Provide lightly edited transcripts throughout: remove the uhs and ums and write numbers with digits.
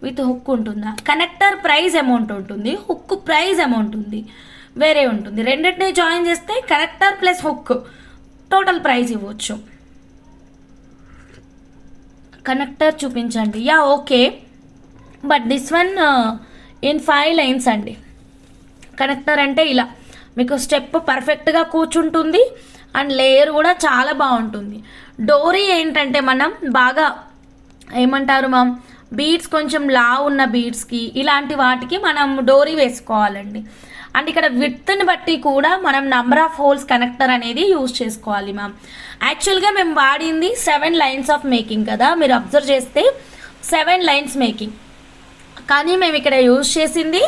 With hook ఉంటుందా? Connector price amount ఉంటుంది, hook price amount ఉంది, వేరే ఉంటుంది. రెండింటిని జాయిన్ చేస్తే connector plus hook total price ఇవ్వచ్చు. కనెక్టర్ చూపించండి. Yeah okay, but this one in 5 lines అండి. కనెక్టర్ అంటే ఇలా మీకు స్టెప్ పర్ఫెక్ట్గా కూర్చుంటుంది అండ్ లేయర్ కూడా చాలా బాగుంటుంది. డోరీ ఏంటంటే మనం బాగా ఏమంటారు మ్యామ్, బీడ్స్ కొంచెం లా ఉన్న బీడ్స్కి ఇలాంటి వాటికి మనం డోరీ వేసుకోవాలండి. అండ్ ఇక్కడ విడ్త్ని బట్టి కూడా మనం నంబర్ ఆఫ్ హోల్స్ కనెక్టర్ అనేది యూజ్ చేసుకోవాలి మ్యామ్. యాక్చువల్గా మేము వాడింది 7 లైన్స్ ఆఫ్ మేకింగ్ కదా, మీరు అబ్జర్వ్ చేస్తే 7 లైన్స్ మేకింగ్, కానీ మేము ఇక్కడ యూజ్ చేసింది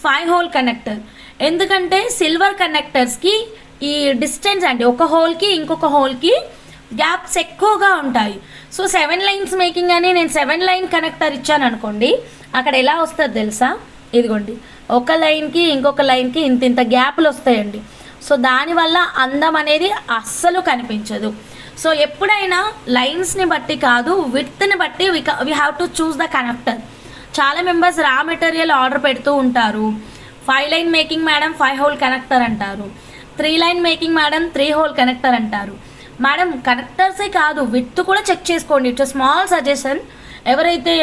5 హోల్ కనెక్టర్. ఎందుకంటే సిల్వర్ కనెక్టర్స్కి ఈ డిస్టెన్స్ అంటే ఒక హోల్కి ఇంకొక హోల్కి గ్యాప్స్ ఎక్కువగా ఉంటాయి. సో 7 లైన్స్ మేకింగ్ అని నేను 7 లైన్ కనెక్టర్ ఇచ్చాను అనుకోండి, అక్కడ ఎలా వస్తుంది తెలుసా? ఇదిగోండి, ఒక లైన్కి ఇంకొక లైన్కి ఇంత గ్యాప్లు వస్తాయండి. సో దానివల్ల అందం అనేది అస్సలు కనిపించదు. సో ఎప్పుడైనా లైన్స్ని బట్టి కాదు, విడ్త్ని బట్టి we have to choose the connector. చాలా మెంబర్స్ రా మెటీరియల్ ఆర్డర్ పెడుతూ ఉంటారు. 5 line making madam 5 hole connector అంటారు, 3 line making madam 3 hole connector అంటారు. మేడం కనెక్టర్సే కాదు, విడ్త్ కూడా చెక్ చేసుకోండి. It's small suggestion. ఎవరైతే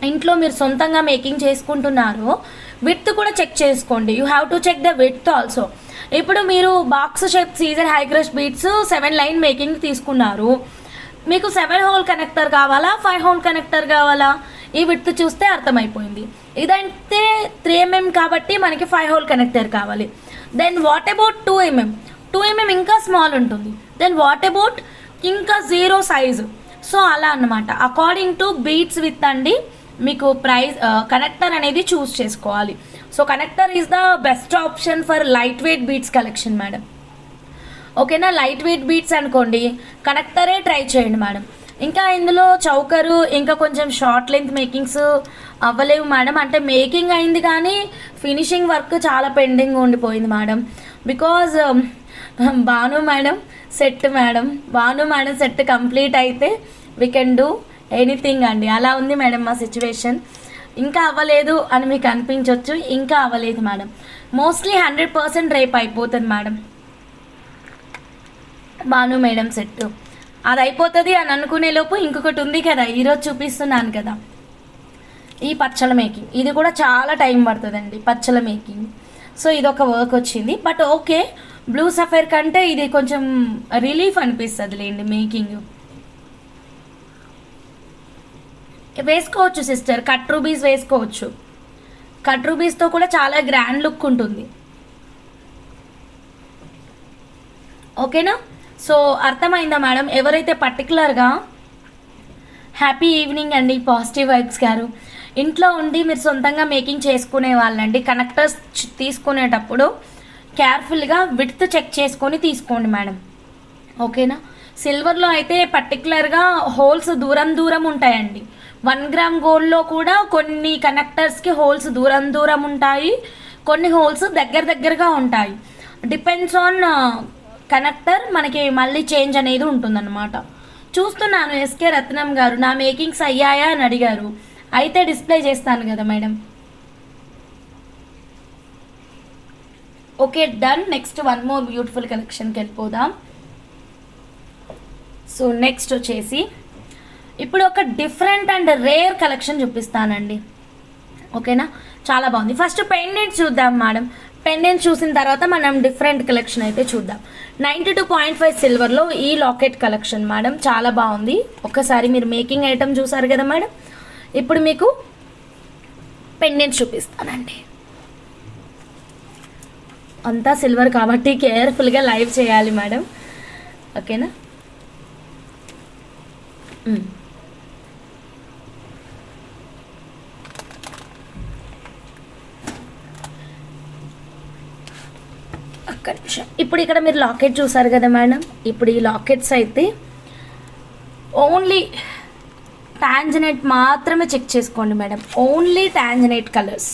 ఇంట్లో మీరు సొంతంగా మేకింగ్ చేసుకుంటున్నారో విడ్త్ కూడా చెక్ చేసుకోండి. You have to check the width also. ఇప్పుడు మీరు box shape scissor high crush beads 7 line making తీసుకున్నారు, మీకు 7 హోల్ కనెక్టర్ కావాలా 5 హోల్ కనెక్టర్ కావాలా? ఈ విడ్త్ చూస్తే అర్థమైపోయింది. ఇదంటే 3 mm కాబట్టి మనకి 5 హోల్ కనెక్టర్ కావాలి. Then what about 2 mm? 2 mm ఇంకా స్మాల్ ఉంటుంది. దెన్ వాట్ అబౌట్ ఇంకా 0 సైజు? సో అలా అన్నమాట. అకార్డింగ్ టు బీడ్స్ విత్ అండి మీకు ప్రైస్ కనెక్టర్ అనేది చూస్ చేసుకోవాలి. So connector is the best option for light weight beads collection madam. ఓకేనా? లైట్ వెయిట్ బీడ్స్ అనుకోండి, కనెక్టరే ట్రై చేయండి మేడం. ఇంకా ఇందులో చౌకరు ఇంకా కొంచెం షార్ట్ లెంత్ మేకింగ్స్ అవ్వలేవు మేడం. అంటే మేకింగ్ అయింది కానీ ఫినిషింగ్ వర్క్ చాలా పెండింగ్ ఉండిపోయింది madam. Because Bhanu madam set complete అయితే వీ కెన్ డూ ఎనీథింగ్ అండి. అలా ఉంది మేడం మా సిచ్యువేషన్. ఇంకా అవ్వలేదు అని మీకు అనిపించవచ్చు, ఇంకా అవ్వలేదు మేడం. మోస్ట్లీ 100% రేపు అయిపోతుంది మేడం. భాను మేడం సెట్ అది అయిపోతుంది అని అనుకునే లోపు ఇంకొకటి ఉంది కదా, ఈరోజు చూపిస్తున్నాను కదా, ఈ పచ్చల మేకింగ్. ఇది కూడా చాలా టైం పడుతుందండి పచ్చల మేకింగ్. సో ఇదొక వర్క్ వచ్చింది. బట్ ఓకే, బ్లూ సఫైర్ కంటే ఇది కొంచెం రిలీఫ్ అనిపిస్తుంది లేండి మేకింగ్. వేసుకోవచ్చు సిస్టర్, కట్ రూబీస్ వేసుకోవచ్చు. కట్ రూబీస్తో కూడా చాలా గ్రాండ్ లుక్ ఉంటుంది. ఓకేనా? సో అర్థమైందా మేడం? ఎవరైతే పర్టికులర్గా హ్యాపీ ఈవినింగ్ అండి పాజిటివ్ వైబ్స్ గారు, ఇంట్లో ఉండి మీరు సొంతంగా మేకింగ్ చేసుకునే వాళ్ళండి, కనెక్టర్స్ తీసుకునేటప్పుడు కేర్ఫుల్గా విడ్త్ చెక్ చేసుకొని తీసుకోండి మేడం. ఓకేనా? సిల్వర్లో అయితే పర్టికులర్గా హోల్స్ దూరం ఉంటాయండి. 1 గ్రామ్ గోల్డ్లో కూడా కొన్ని కనెక్టర్స్కి హోల్స్ దూరం ఉంటాయి, కొన్ని హోల్స్ దగ్గరగా ఉంటాయి. డిపెండ్స్ ఆన్ కనెక్టర్ మనకి మళ్ళీ చేంజ్ అనేది ఉంటుందన్నమాట. చూస్తున్నాను ఎస్కే రత్నం గారు నా మేకింగ్స్ అయ్యాయా అని అడిగారు. అయితే డిస్ప్లే చేస్తాను కదా madam. Okay done. Next 1 more beautiful కలెక్షన్కి వెళ్ళిపోదాం. సో నెక్స్ట్ వచ్చేసి ఇప్పుడు ఒక డిఫరెంట్ అండ్ రేర్ కలెక్షన్ చూపిస్తానండి. ఓకేనా? చాలా బాగుంది. ఫస్ట్ పెండెంట్స్ చూద్దాం మేడం. పెండెంట్స్ చూసిన తర్వాత మనం డిఫరెంట్ కలెక్షన్ అయితే చూద్దాం. 92.5 సిల్వర్లో ఈ లాకెట్ కలెక్షన్ మేడం చాలా బాగుంది. ఒక్కసారి మీరు మేకింగ్ ఐటమ్ చూసారు కదా మేడం, ఇప్పుడు మీకు పెండెంట్స్ చూపిస్తానండి. అంతా సిల్వర్ కాబట్టి కేర్ఫుల్గా లైవ్ చేయాలి మేడం. ఓకేనా? ఒక్క నిమిషం. ఇప్పుడు ఇక్కడ మీరు లాకెట్ చూసారు కదా మేడం, ఇప్పుడు ఈ లాకెట్స్ అయితే ఓన్లీ టాంజనైట్ మాత్రమే చెక్ చేసుకోండి మేడం. Only tanzanite colours.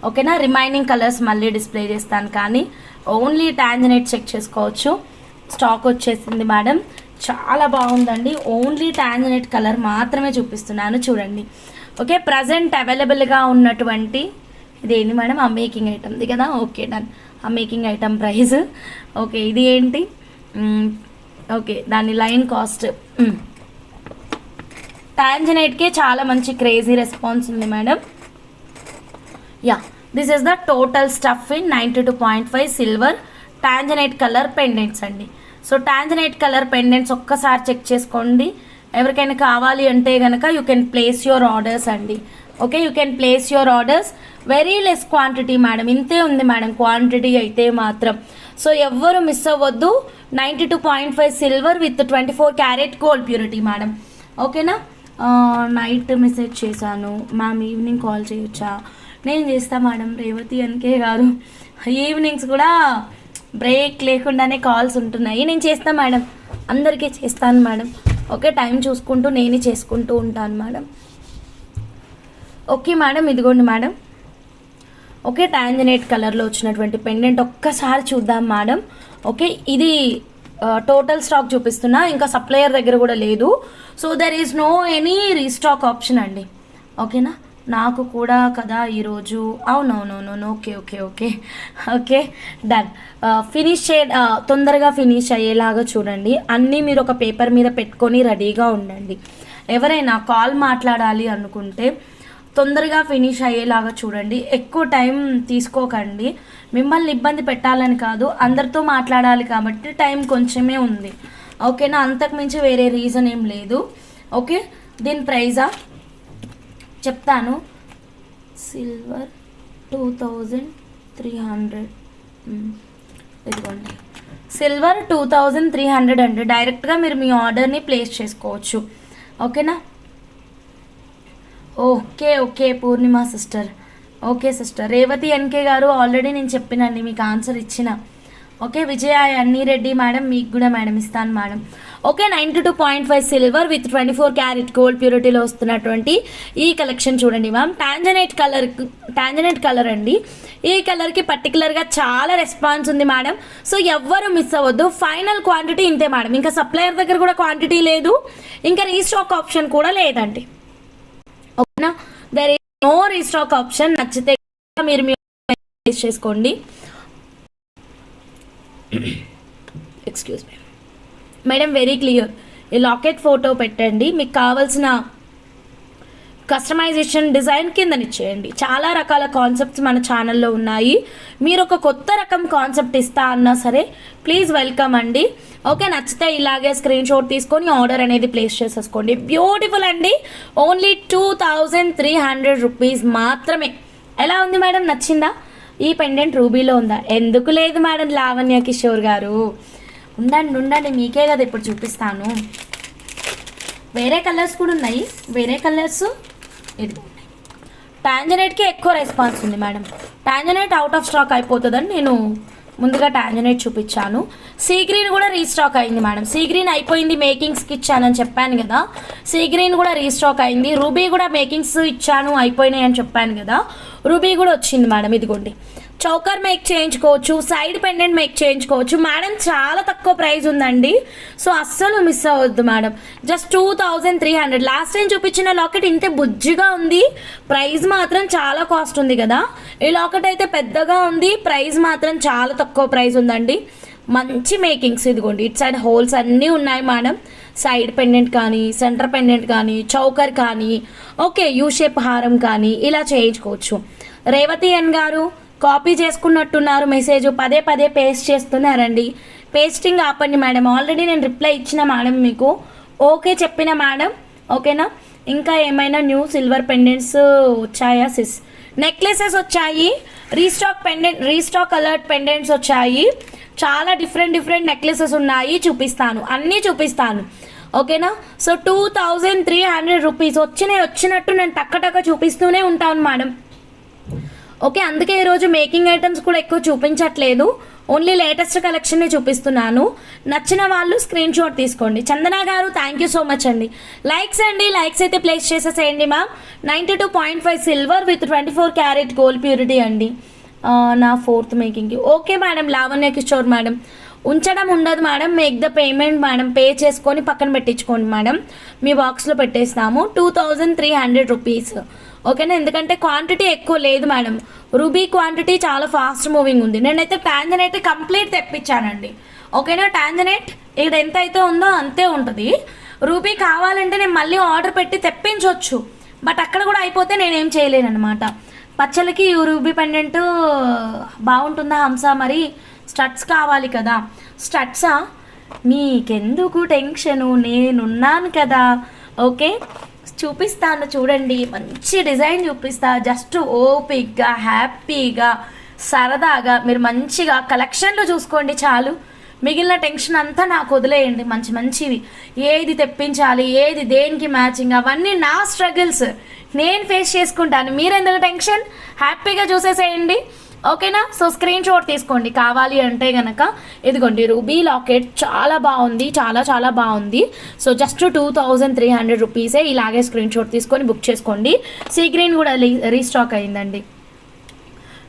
ఓకేనా? రిమైనింగ్ కలర్స్ మళ్ళీ డిస్ప్లే చేస్తాను, కానీ ఓన్లీ టాంజనైట్ చెక్ చేసుకోవచ్చు. స్టాక్ వచ్చేసింది మేడం, చాలా బాగుందండి. ఓన్లీ టాంజనైట్ కలర్ మాత్రమే చూపిస్తున్నాను చూడండి. ఓకే, ప్రజెంట్ అవైలబుల్గా ఉన్నటువంటి ఇదేంటి మేడం, ఆ మేకింగ్ ఐటమ్ది కదా. ఓకే డన్, ఆ మేకింగ్ ఐటమ్ ప్రైస్. ఓకే ఇది ఏంటి, ఓకే దాని లైన్ కాస్ట్. టాంజనైట్కే చాలా మంచి క్రేజీ రెస్పాన్స్ ఉంది madam. Yeah, this is the total stuff in 92.5 silver tanzanite colour pendants అండి. సో టాంజనైట్ కలర్ పెండెంట్స్ ఒక్కసారి చెక్ చేసుకోండి. ఎవరికైనా కావాలి అంటే కనుక you can place your orders అండి. Okay, you can place your orders. Very less quantity madam, ఇంతే ఉంది మేడం క్వాంటిటీ అయితే మాత్రం. సో ఎవ్వరు మిస్ అవ్వద్దు. 92.5 silver with 24 carat gold purity madam. ఓకేనా. నైట్ మెసేజ్ చేశాను మ్యామ్, ఈవినింగ్ కాల్ చేయొచ్చా? నేను చేస్తా మేడం, రేవతి ఎన్కే గారు. ఈవినింగ్స్ కూడా బ్రేక్ లేకుండానే కాల్స్ ఉంటున్నాయి. నేను చేస్తా మేడం, అందరికీ చేస్తాను మేడం. ఓకే, టైం చూసుకుంటూ నేనే చేసుకుంటూ ఉంటాను మేడం. ఓకే మేడం, ఇదిగోండి మేడం. ఓకే, టాంజనైట్ కలర్లో వచ్చినటువంటి పెండెంట్ ఒక్కసారి చూద్దాం మేడం. ఓకే, ఇది టోటల్ స్టాక్ చూపిస్తున్నా, ఇంకా సప్లయర్ దగ్గర కూడా లేదు. So there is no any restock option అండి. ఓకేనా, నాకు కూడా కదా ఈరోజు. అవునవునవును, okay okay okay okay done. Finish తొందరగా ఫినిష్ అయ్యేలాగా చూడండి. అన్నీ మీరు ఒక పేపర్ మీద పెట్టుకొని రెడీగా ఉండండి. ఎవరైనా కాల్ మాట్లాడాలి అనుకుంటే తొందరగా ఫినిష్ అయ్యేలాగా చూడండి. ఎక్కువ టైం తీసుకోకండి. మిమ్మల్ని ఇబ్బంది పెట్టాలని కాదు, అందరితో మాట్లాడాలి కాబట్టి టైం కొంచెమే ఉంది. ఓకేనా, అంతకుమించి వేరే రీజన్ ఏం లేదు. ఓకే, దీని ప్రైజా చెప్తాను. సిల్వర్ 2300, ఇదిగోండి సిల్వర్ 2300 అండి. డైరెక్ట్గా మీరు మీ ఆర్డర్ని ప్లేస్ చేసుకోవచ్చు. ఓకేనా. Okay okay Purnima sister. Okay sister. Revathi NK గారు ఆల్రెడీ నేను చెప్పినండి, మీకు ఆన్సర్ ఇచ్చిన. ఓకే, విజయ అన్నీ రెడ్డి మేడం, మీకు కూడా మేడం ఇస్తాను madam. Okay, 92.5 silver with 24 carat gold ప్యూరిటీలో వస్తున్నటువంటి ఈ కలెక్షన్ చూడండి మ్యామ్. టాంజనైట్ కలర్ అండి. ఈ కలర్కి పర్టికులర్గా చాలా రెస్పాన్స్ ఉంది మేడం. సో ఎవ్వరు మిస్ అవ్వద్దు. ఫైనల్ క్వాంటిటీ ఇంతే మేడం, ఇంకా సప్లయర్ దగ్గర కూడా క్వాంటిటీ లేదు, ఇంకా రీస్టాక్ ఆప్షన్ కూడా లేదండి. ఓకేనా, there is no restock option. నచ్చితే మీరు చేసుకోండి. Excuse me madam, very clear. ఈ లాకెట్ ఫోటో పెట్టండి, మీకు కావాల్సిన కస్టమైజేషన్ డిజైన్ కిందనిచ్చేయండి. చాలా రకాల కాన్సెప్ట్స్ మన ఛానల్లో ఉన్నాయి. మీరు ఒక కొత్త రకం కాన్సెప్ట్ ఇస్తా అన్నా సరే ప్లీజ్ వెల్కమ్ అండి. ఓకే, నచ్చితే ఇలాగే స్క్రీన్ షాట్ తీసుకొని ఆర్డర్ అనేది ప్లేస్ చేసేసుకోండి. బ్యూటిఫుల్ అండి, ఓన్లీ 2300 రూపీస్ మాత్రమే. ఎలా ఉంది మేడం, నచ్చిందా? ఈ పెండెంట్ రూబీలో ఉందా? ఎందుకు లేదు మేడం లావణ్య కిషోర్ గారు, ఉండండి మీకే కదా ఇప్పుడు చూపిస్తాను. వేరే కలర్స్ కూడా ఉన్నాయి, వేరే కలర్స్. ఇది టాంజనైట్కి ఎక్కువ రెస్పాన్స్ ఉంది madam. Tanzanite out of stock అయిపోతుందని నేను ముందుగా టాంజనైట్ చూపించాను. సీ గ్రీన్ కూడా రీస్టాక్ అయింది మేడం. సీ గ్రీన్ అయిపోయింది, మేకింగ్స్కి ఇచ్చానని చెప్పాను కదా. సీ గ్రీన్ కూడా రీస్టాక్ అయింది. రూబీ కూడా మేకింగ్స్ ఇచ్చాను, అయిపోయినాయి అని చెప్పాను కదా. రూబీ కూడా వచ్చింది మేడం. ఇదిగోండి, చౌకర్ మేక్ చేయించుకోవచ్చు, సైడ్ పెండెంట్ మేక్ చేయించుకోవచ్చు మేడం. చాలా తక్కువ ప్రైస్ ఉందండి, సో అస్సలు మిస్ అవ్వద్దు మేడం. జస్ట్ 2300. లాస్ట్ టైం చూపించిన లాకెట్ ఇంతే బుజ్జిగా ఉంది, ప్రైస్ మాత్రం చాలా కాస్ట్ ఉంది కదా. ఈ లాకెట్ అయితే పెద్దగా ఉంది, ప్రైస్ మాత్రం చాలా తక్కువ ప్రైస్ ఉందండి. మంచి మేకింగ్స్. ఇదిగోండి, ఇట్ సైడ్ హోల్స్ అన్నీ ఉన్నాయి మేడం. సైడ్ పెండెంట్ కానీ, సెంటర్ పెండెంట్ కానీ, చౌకర్ కానీ, ఓకే యూ షేప్ హారం కానీ ఇలా చేయించుకోవచ్చు. రేవతి ఎన్ గారు కాపీ చేసుకున్నట్టున్నారు మెసేజ్, పదే పదే పేస్ట్ చేస్తున్నారండి. పేస్టింగ్ ఆపండి మేడం. ఆల్రెడీ నేను రిప్లై ఇచ్చిన మేడం మీకు. ఓకే చెప్పిన మేడం. ఓకేనా. ఇంకా ఏమైనా న్యూ సిల్వర్ పెండెంట్స్ వచ్చాయా సిస్? నెక్లెసెస్ వచ్చాయి, రీస్టాక్ అలర్ట్ పెండెంట్స్ వచ్చాయి. చాలా డిఫరెంట్ నెక్లెసెస్ ఉన్నాయి, చూపిస్తాను, అన్నీ చూపిస్తాను. ఓకేనా. సో 2300 రూపీస్ వచ్చినట్టు నేను టక్క చూపిస్తూనే ఉంటాను మేడం. ఓకే, అందుకే ఈరోజు మేకింగ్ ఐటమ్స్ కూడా ఎక్కువ చూపించట్లేదు, ఓన్లీ లేటెస్ట్ కలెక్షన్ని చూపిస్తున్నాను. నచ్చిన వాళ్ళు స్క్రీన్ షాట్ తీసుకోండి. చందన గారు థ్యాంక్ యూ సో మచ్ అండి. లైక్స్ అయితే ప్లేస్ చేసేసేయండి ma'am. 92.5 silver with 24 carat gold purity అండి. నా 4th మేకింగ్కి. Okay madam Lavanya Kishore madam. ఉంచడం ఉండదు madam. Make the payment madam, pay చేసుకొని పక్కన పెట్టించుకోండి మేడం, మీ బాక్స్లో పెట్టేస్తాము. 2300 రూపీస్. ఓకేనా, ఎందుకంటే క్వాంటిటీ ఎక్కువ లేదు మేడం. రూబీ క్వాంటిటీ చాలా ఫాస్ట్ మూవింగ్ ఉంది. నేనైతే టాంజనైట్ కంప్లీట్ తెప్పించానండి. ఓకేనా, టాంజనైట్ ఇక్కడ ఎంత అయితే ఉందో అంతే ఉంటుంది. రూబీ కావాలంటే నేను మళ్ళీ ఆర్డర్ పెట్టి తెప్పించవచ్చు, బట్ అక్కడ కూడా అయిపోతే నేనేం చేయలేను అనమాట. పచ్చలకి రూబీ పెండెంట్ బాగుంటుందా హంస? మరి స్టడ్స్ కావాలి కదా. స్టడ్సా, మీకెందుకు టెన్షను, నేనున్నాను కదా. ఓకే, చూపిస్తాను చూడండి, మంచి డిజైన్ చూపిస్తా. జస్ట్ ఓపిక్గా హ్యాపీగా సరదాగా మీరు మంచిగా కలెక్షన్లు చూసుకోండి చాలు. మిగిలిన టెన్షన్ అంతా నాకు వదిలేయండి. మంచి మంచివి ఏది తెప్పించాలి, ఏది దేనికి మ్యాచింగ్, అవన్నీ నా స్ట్రగుల్స్ నేను ఫేస్ చేసుకుంటాను. మీరెందుకు టెన్షన్, హ్యాపీగా చూసేసేయండి. ఓకేనా, సో స్క్రీన్ షాట్ తీసుకోండి కావాలి అంటే కనుక. ఇదిగోండి రూబీ లాకెట్ చాలా బాగుంది, చాలా చాలా బాగుంది. సో జస్ట్ 2300 రూపీసే. ఇలాగే స్క్రీన్ షాట్ తీసుకొని బుక్ చేసుకోండి. సీ గ్రీన్ కూడా రీస్టాక్ అయిందండి.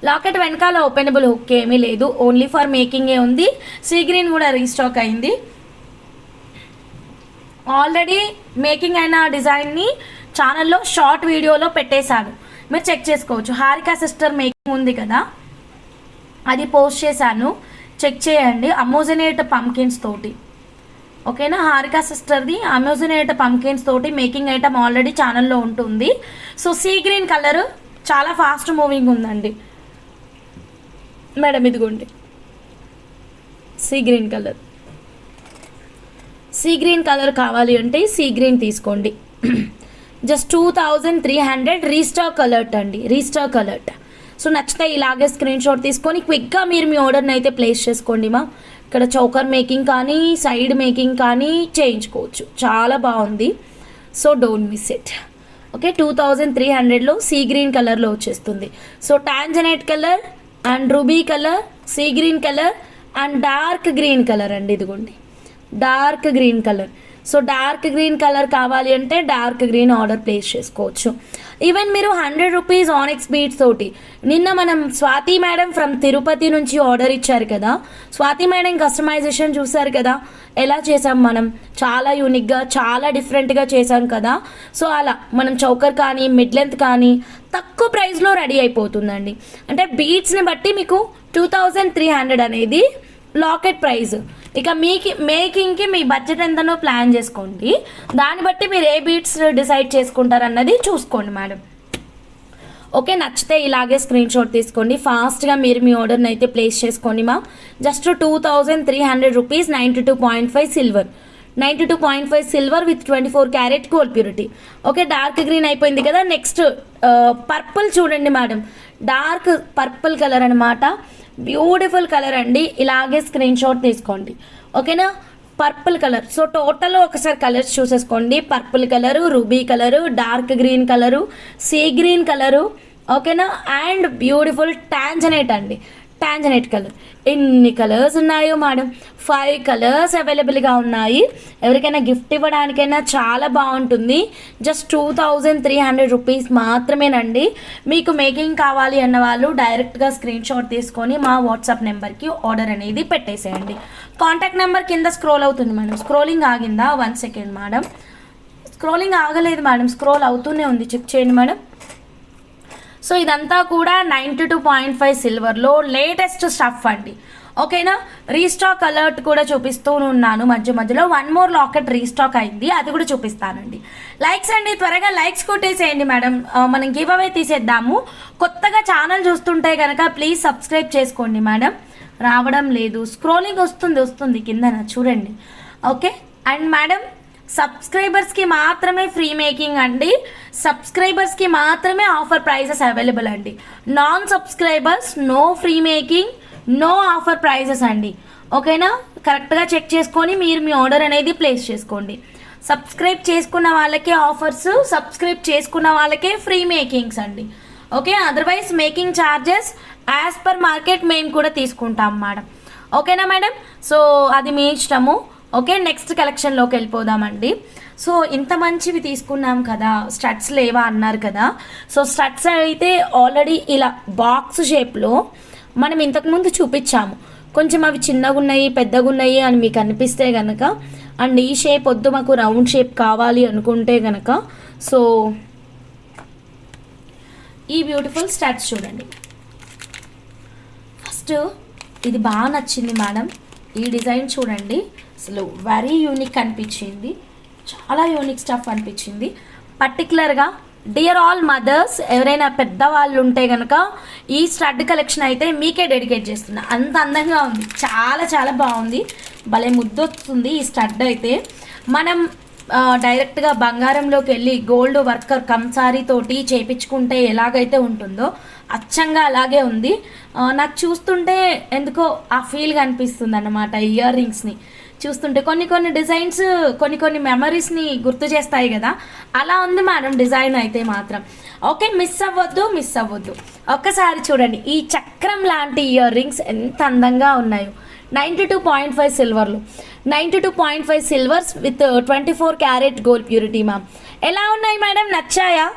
లాకెట్ వెనకాల ఓపెనబుల్ హుక్ ఏమీ లేదు, ఓన్లీ ఫర్ మేకింగే ఉంది. సీ గ్రీన్ కూడా రీస్టాక్ అయింది. ఆల్రెడీ మేకింగ్ అయిన డిజైన్ని ఛానల్లో షార్ట్ వీడియోలో పెట్టేశాను, మీరు చెక్ చేసుకోవచ్చు. హారికా సిస్టర్ మేకింగ్ ఉంది కదా, అది పోస్ట్ చేశాను, చెక్ చేయండి. అమోజనేట్ పంకిన్స్ తోటి. ఓకేనా, హారికా సిస్టర్ది అమోజనేట్ పంకిన్స్ తోటి మేకింగ్ ఐటమ్ ఆల్రెడీ ఛానల్లో ఉంటుంది. సో సీ గ్రీన్ కలర్ చాలా ఫాస్ట్ మూవింగ్ ఉందండి మేడం. ఇదిగోండి see green colour. Sea green colour కావాలి అంటే సీ గ్రీన్ తీసుకోండి. జస్ట్ 2300 రీస్టాక్ అలర్ట్ అండి, రీస్టాక్ అలర్ట్. సో నచ్చితే ఇలాగే స్క్రీన్ షాట్ తీసుకొని క్విక్గా మీరు మీ ఆర్డర్ని అయితే ప్లేస్ చేసుకోండి మా. ఇక్కడ చౌకర్ మేకింగ్ కానీ సైడ్ మేకింగ్ కానీ చేయించుకోవచ్చు, చాలా బాగుంది. So don't miss it. Okay, 2300లో సీ గ్రీన్ కలర్లో వచ్చేస్తుంది. So tanzanite colour and ruby colour, sea green colour and dark green colour అండి. ఇదిగోండి dark green colour. So dark green colour కావాలి అంటే డార్క్ గ్రీన్ ఆర్డర్ ప్లేస్ చేసుకోవచ్చు. Even మీరు 100 rupees onyx beads తోటి నిన్న మనం స్వాతి మేడం ఫ్రమ్ తిరుపతి నుంచి ఆర్డర్ ఇచ్చారు కదా, స్వాతి మేడం కస్టమైజేషన్ చూసారు కదా ఎలా చేసాం మనం, చాలా యూనిక్గా చాలా డిఫరెంట్గా చేసాం కదా. సో అలా మనం చౌకర్ కానీ మిడ్ లెంత్ కానీ తక్కువ ప్రైస్లో రెడీ అయిపోతుందండి. అంటే బీడ్స్ని బట్టి మీకు 2300 అనేది లాకెట్ ప్రైస్. ఇక మేకింగ్కి మీ బడ్జెట్ ఎంతనో ప్లాన్ చేసుకోండి, దాన్ని బట్టి మీరు ఏ బీట్స్ డిసైడ్ చేసుకుంటారు అన్నది చూసుకోండి మేడం. ఓకే, నచ్చితే ఇలాగే స్క్రీన్ షాట్ తీసుకోండి, ఫాస్ట్గా మీరు మీ ఆర్డర్ని అయితే ప్లేస్ చేసుకోండి మా. Just 2300 rupees. 92.5 silver, 92.5 silver with 24 carat gold purity. Okay, dark green అయిపోయింది కదా. నెక్స్ట్ పర్పుల్ చూడండి మేడం, డార్క్ పర్పుల్ కలర్ అనమాట. బ్యూటిఫుల్ కలర్ అండి, ఇలాగే స్క్రీన్ షాట్ తీసుకోండి. ఓకేనా, పర్పుల్ కలర్. సో టోటల్ ఒకసారి కలర్స్ చూసేసుకోండి. Purple colour, ruby colour, dark green colour, sea green colour. ఓకేనా, అండ్ బ్యూటిఫుల్ టాంజనైట్ అండి, టాంజనైట్ కలర్. ఎన్ని కలర్స్ ఉన్నాయో మేడం, 5 కలర్స్ అవైలబుల్గా ఉన్నాయి. ఎవరికైనా గిఫ్ట్ ఇవ్వడానికైనా చాలా బాగుంటుంది. జస్ట్ 2300 రూపీస్ మాత్రమేనండి. మీకు మేకింగ్ కావాలి అన్న వాళ్ళు డైరెక్ట్గా స్క్రీన్ షాట్ తీసుకొని మా వాట్సాప్ నెంబర్కి ఆర్డర్ అనేది పెట్టేసేయండి. కాంటాక్ట్ నెంబర్ కింద స్క్రోల్ అవుతుంది మేడం. స్క్రోలింగ్ ఆగిందా? 1 సెకండ్ మేడం, స్క్రోలింగ్ ఆగలేదు మేడం, స్క్రోల్ అవుతూనే ఉంది, చెక్ చేయండి మేడం. సో ఇదంతా కూడా 92.5 సిల్వర్లో లేటెస్ట్ స్టఫ్ అండి. ఓకేనా, రీస్టాక్ అలర్ట్ కూడా చూపిస్తూ ఉన్నాను మధ్య మధ్యలో. 1 మోర్ లాకెట్ రీస్టాక్ అయింది, అది కూడా చూపిస్తానండి. లైక్స్ అండి, త్వరగా లైక్స్ కొట్టేసేయండి మేడం, మనం గివ్ అవే తీసేద్దాము. కొత్తగా ఛానల్ చూస్తుంటే కనుక ప్లీజ్ సబ్స్క్రైబ్ చేసుకోండి మేడం. రావడం లేదు, స్క్రోలింగ్ వస్తుంది కిందన చూడండి. ఓకే, అండ్ మేడం సబ్స్క్రైబర్స్కి మాత్రమే ఫ్రీ మేకింగ్ అండి, సబ్స్క్రైబర్స్కి మాత్రమే ఆఫర్ ప్రైజెస్ అవైలబుల్ అండి. Non subscribers no free making, no offer prices అండి. ఓకేనా, కరెక్ట్గా చెక్ చేసుకొని మీరు మీ ఆర్డర్ అనేది ప్లేస్ చేసుకోండి. సబ్స్క్రైబ్ చేసుకున్న వాళ్ళకే ఆఫర్స్, సబ్స్క్రైబ్ చేసుకున్న వాళ్ళకే ఫ్రీ మేకింగ్స్ అండి. Okay, otherwise making charges as per market మేము కూడా తీసుకుంటాం మేడం. ఓకేనా మేడం, సో అది మీ ఇష్టము. ఓకే, నెక్స్ట్ కలెక్షన్లోకి వెళ్ళిపోదామండి. సో ఇంత మంచివి తీసుకున్నాం కదా, స్టడ్స్ లేవా అన్నారు కదా. సో స్టడ్స్ అయితే ఆల్రెడీ ఇలా బాక్స్ షేప్లో మనం ఇంతకుముందు చూపించాము. కొంచెం అవి చిన్నగా ఉన్నాయి పెద్దగా ఉన్నాయి అని మీకు అనిపిస్తే కనుక, అండ్ ఈ షేప్ వద్దు మాకు రౌండ్ షేప్ కావాలి అనుకుంటే కనుక, సో ఈ బ్యూటిఫుల్ స్టార్ట్స్ చూడండి. ఫస్ట్ ఇది బాగా నచ్చింది మేడం, ఈ డిజైన్ చూడండి, అసలు వెరీ యూనిక్ అనిపించింది, చాలా యూనిక్ స్టఫ్ అనిపించింది. పర్టికులర్గా డియర్ ఆల్ మదర్స్, ఎవరైనా పెద్దవాళ్ళు ఉంటే కనుక ఈ స్టడ్ కలెక్షన్ అయితే మీకే డెడికేట్ చేస్తున్నా. అంత అందంగా ఉంది, చాలా చాలా బాగుంది, భలే ముద్దొస్తుంది ఈ స్టడ్ అయితే. మనం డైరెక్ట్గా బంగారంలోకి వెళ్ళి గోల్డ్ వర్కర్ కంసారీ తోటి చేపించుకుంటే ఎలాగైతే ఉంటుందో అచ్చంగా అలాగే ఉంది. నాకు చూస్తుంటే ఎందుకో ఆ ఫీల్ కనిపిస్తుంది అన్నమాట. ఇయర్ రింగ్స్ని చూస్తుంటే కొన్ని కొన్ని డిజైన్స్ కొన్ని కొన్ని మెమరీస్ని గుర్తు చేస్తాయి కదా, అలా ఉంది మేడం డిజైన్ అయితే మాత్రం. ఓకే, మిస్ అవ్వద్దు. ఒక్కసారి చూడండి ఈ చక్రం లాంటి ఇయర్ రింగ్స్ ఎంత అందంగా ఉన్నాయో. 92.5 సిల్వర్లు, 92.5 silvers with 24 carat gold purity ma'am. ఎలా ఉన్నాయి మేడం, నచ్చాయా?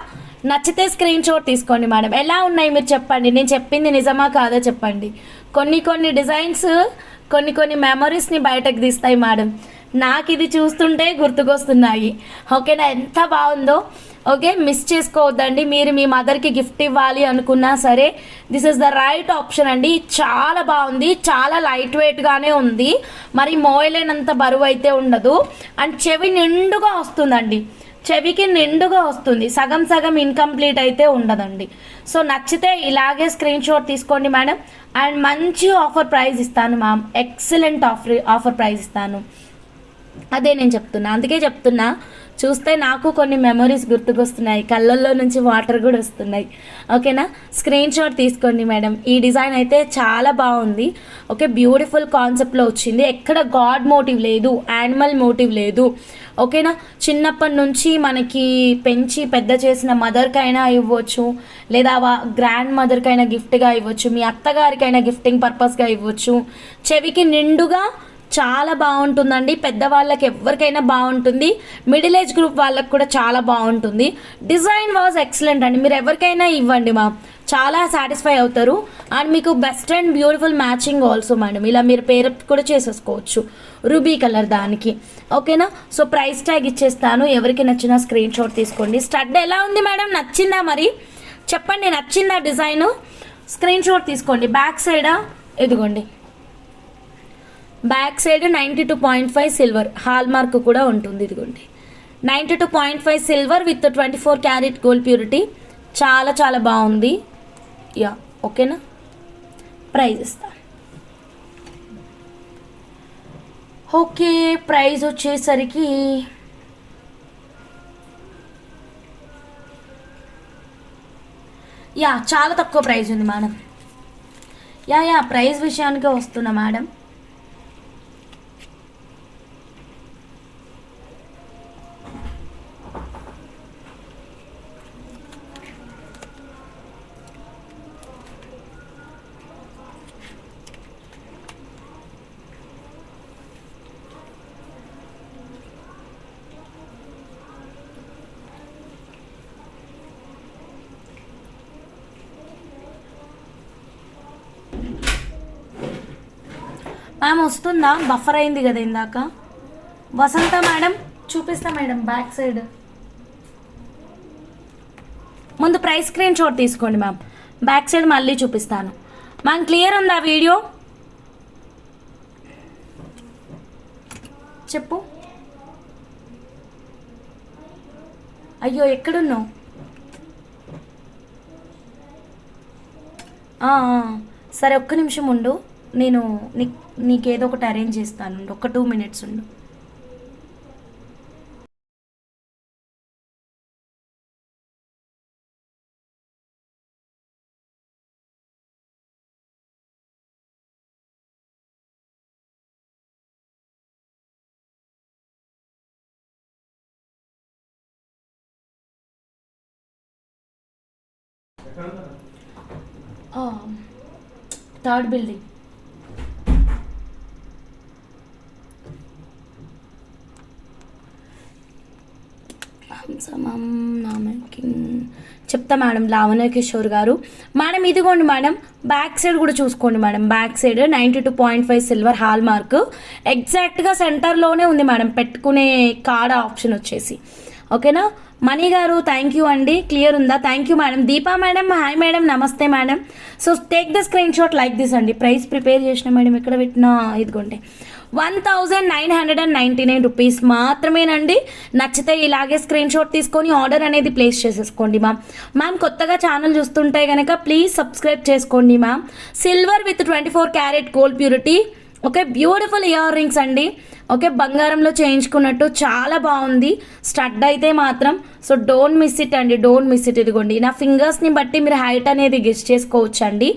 నచ్చితే స్క్రీన్ షాట్ తీసుకోండి మేడం. ఎలా ఉన్నాయి మీరు చెప్పండి, నేను చెప్పింది నిజమా కాదో చెప్పండి. కొన్ని కొన్ని డిజైన్స్ కొన్ని కొన్ని మెమరీస్ని బయటకు తీస్తాయి మేడం. నాకు ఇది చూస్తుంటే గుర్తుకొస్తున్నాయి. ఓకేనా, ఎంత బాగుందో. ఓకే, మిస్ చేసుకోవద్దండి. మీరు మీ మదర్కి గిఫ్ట్ ఇవ్వాలి అనుకున్నా సరే this is the right option అండి. చాలా బాగుంది, చాలా లైట్ వెయిట్గానే ఉంది, మరి మోయలేనంత బరువు అయితే ఉండదు, అండ్ చెవి నిండుగా వస్తుందండి, చెవికి నిండుగా వస్తుంది, సగం సగం ఇన్కంప్లీట్ అయితే ఉండదండి. సో నచ్చితే ఇలాగే స్క్రీన్ షాట్ తీసుకోండి మేడం. అండ్ మంచి ఆఫర్ ప్రైస్ ఇస్తాను మ్యామ్, ఎక్సలెంట్ ఆఫర్ ప్రైస్ ఇస్తాను. అదే నేను చెప్తున్నా, అందుకే చెప్తున్నా, చూస్తే నాకు కొన్ని మెమరీస్ గుర్తుకొస్తున్నాయి, కళ్ళల్లో నుంచి వాటర్ కూడా వస్తున్నాయి. ఓకేనా, స్క్రీన్ షాట్ తీసుకోండి మేడం. ఈ డిజైన్ అయితే చాలా బాగుంది. ఓకే, బ్యూటిఫుల్ కాన్సెప్ట్లో వచ్చింది, ఎక్కడ గాడ్ మోటివ్ లేదు, యానిమల్ మోటివ్ లేదు. ఓకేనా, చిన్నప్పటి నుంచి మనకి పెంచి పెద్ద చేసిన మదర్కైనా ఇవ్వచ్చు, లేదా గ్రాండ్ మదర్కైనా గిఫ్ట్గా ఇవ్వచ్చు, మీ అత్తగారికైనా గిఫ్టింగ్ పర్పస్గా ఇవ్వచ్చు. చెవికి నిండుగా చాలా బాగుంటుందండి, పెద్దవాళ్ళకి ఎవరికైనా బాగుంటుంది, మిడిల్ ఏజ్ గ్రూప్ వాళ్ళకి కూడా చాలా బాగుంటుంది. డిజైన్ వాజ్ ఎక్సలెంట్ అండి, మీరు ఎవరికైనా ఇవ్వండి మా, చాలా సాటిస్ఫై అవుతారు. అండ్ మీకు best and beautiful matching also madam, ఇలా మీరు పేరు కూడా చేసేసుకోవచ్చు రూబీ కలర్ దానికి. ఓకేనా, సో ప్రైస్ ట్యాగ్ ఇచ్చేస్తాను, ఎవరికి నచ్చినా స్క్రీన్ షాట్ తీసుకోండి. స్టడ్ ఎలా ఉంది మేడం, నచ్చిందా? మరి చెప్పండి, నచ్చిందా డిజైను? స్క్రీన్ షాట్ తీసుకోండి. బ్యాక్ సైడా, ఇదిగోండి back side 92.5 silver hall mark కూడా ఉంటుంది, ఇదిగోండి 92.5 silver with 24 carat gold purity. చాలా చాలా బాగుంది. యా, ఓకేనా, ప్రైజ్ ఇస్తా. ఓకే, ప్రైజ్ వచ్చేసరికి యా చాలా తక్కువ ప్రైజ్ ఉంది మేడం. యా ప్రైజ్ విషయానికే వస్తున్నా మేడం. మ్యామ్ వస్తుందా? బఫర్ అయింది కదా ఇందాక. వసంత మేడం చూపిస్తా మేడం, బ్యాక్ సైడ్ ముందు ప్రైస్ స్క్రీన్ షాట్ తీసుకోండి మ్యామ్, బ్యాక్ సైడ్ మళ్ళీ చూపిస్తాను మ్యామ్. క్లియర్ ఉందా వీడియో? చెప్పు. అయ్యో ఎక్కడున్నావు? సరే ఒక్క నిమిషం ఉండు, నేను నీకేదో ఒకటి అరేంజ్ చేస్తాను, ఒక 2 minutes ఉండు. Third building. సమం నామకింగ్ చెప్తా మేడం, లావణ్య కిషోర్ గారు. మేడం ఇదిగోండి మేడం, బ్యాక్ సైడ్ కూడా చూసుకోండి madam. Back side 92.5 silver hall mark, ఎగ్జాక్ట్గా సెంటర్లోనే ఉంది మేడం పెట్టుకునే కార్డ్ ఆప్షన్ వచ్చేసి. ఓకేనా. మణి గారు థ్యాంక్ యూ అండి, క్లియర్ ఉందా? Thank you madam. Deepa madam hi madam, namaste madam. So take the screen shot like this అండి. ప్రైస్ ప్రిపేర్ చేసిన మేడం, ఇక్కడ పెట్టిన ఇదిగోండి 1999 రూపీస్ మాత్రమేనండి. నచ్చితే ఇలాగే స్క్రీన్ షాట్ తీసుకొని ఆర్డర్ అనేది ప్లేస్ చేసేసుకోండి మ్యామ్. కొత్తగా ఛానల్ చూస్తుంటే కనుక ప్లీజ్ సబ్స్క్రైబ్ చేసుకోండి ma'am. Silver with 24 carat gold purity. Okay, beautiful ear rings అండి. ఓకే, బంగారంలో చేయించుకున్నట్టు చాలా బాగుంది స్టడ్ అయితే మాత్రం. సో డోంట్ మిస్ ఇట్ అండి, డోంట్ మిస్ ఇట్. ఇదిగోండి నా ఫింగర్స్ని బట్టి మీరు హైట్ అనేది గెస్ చేసుకోవచ్చు అండి.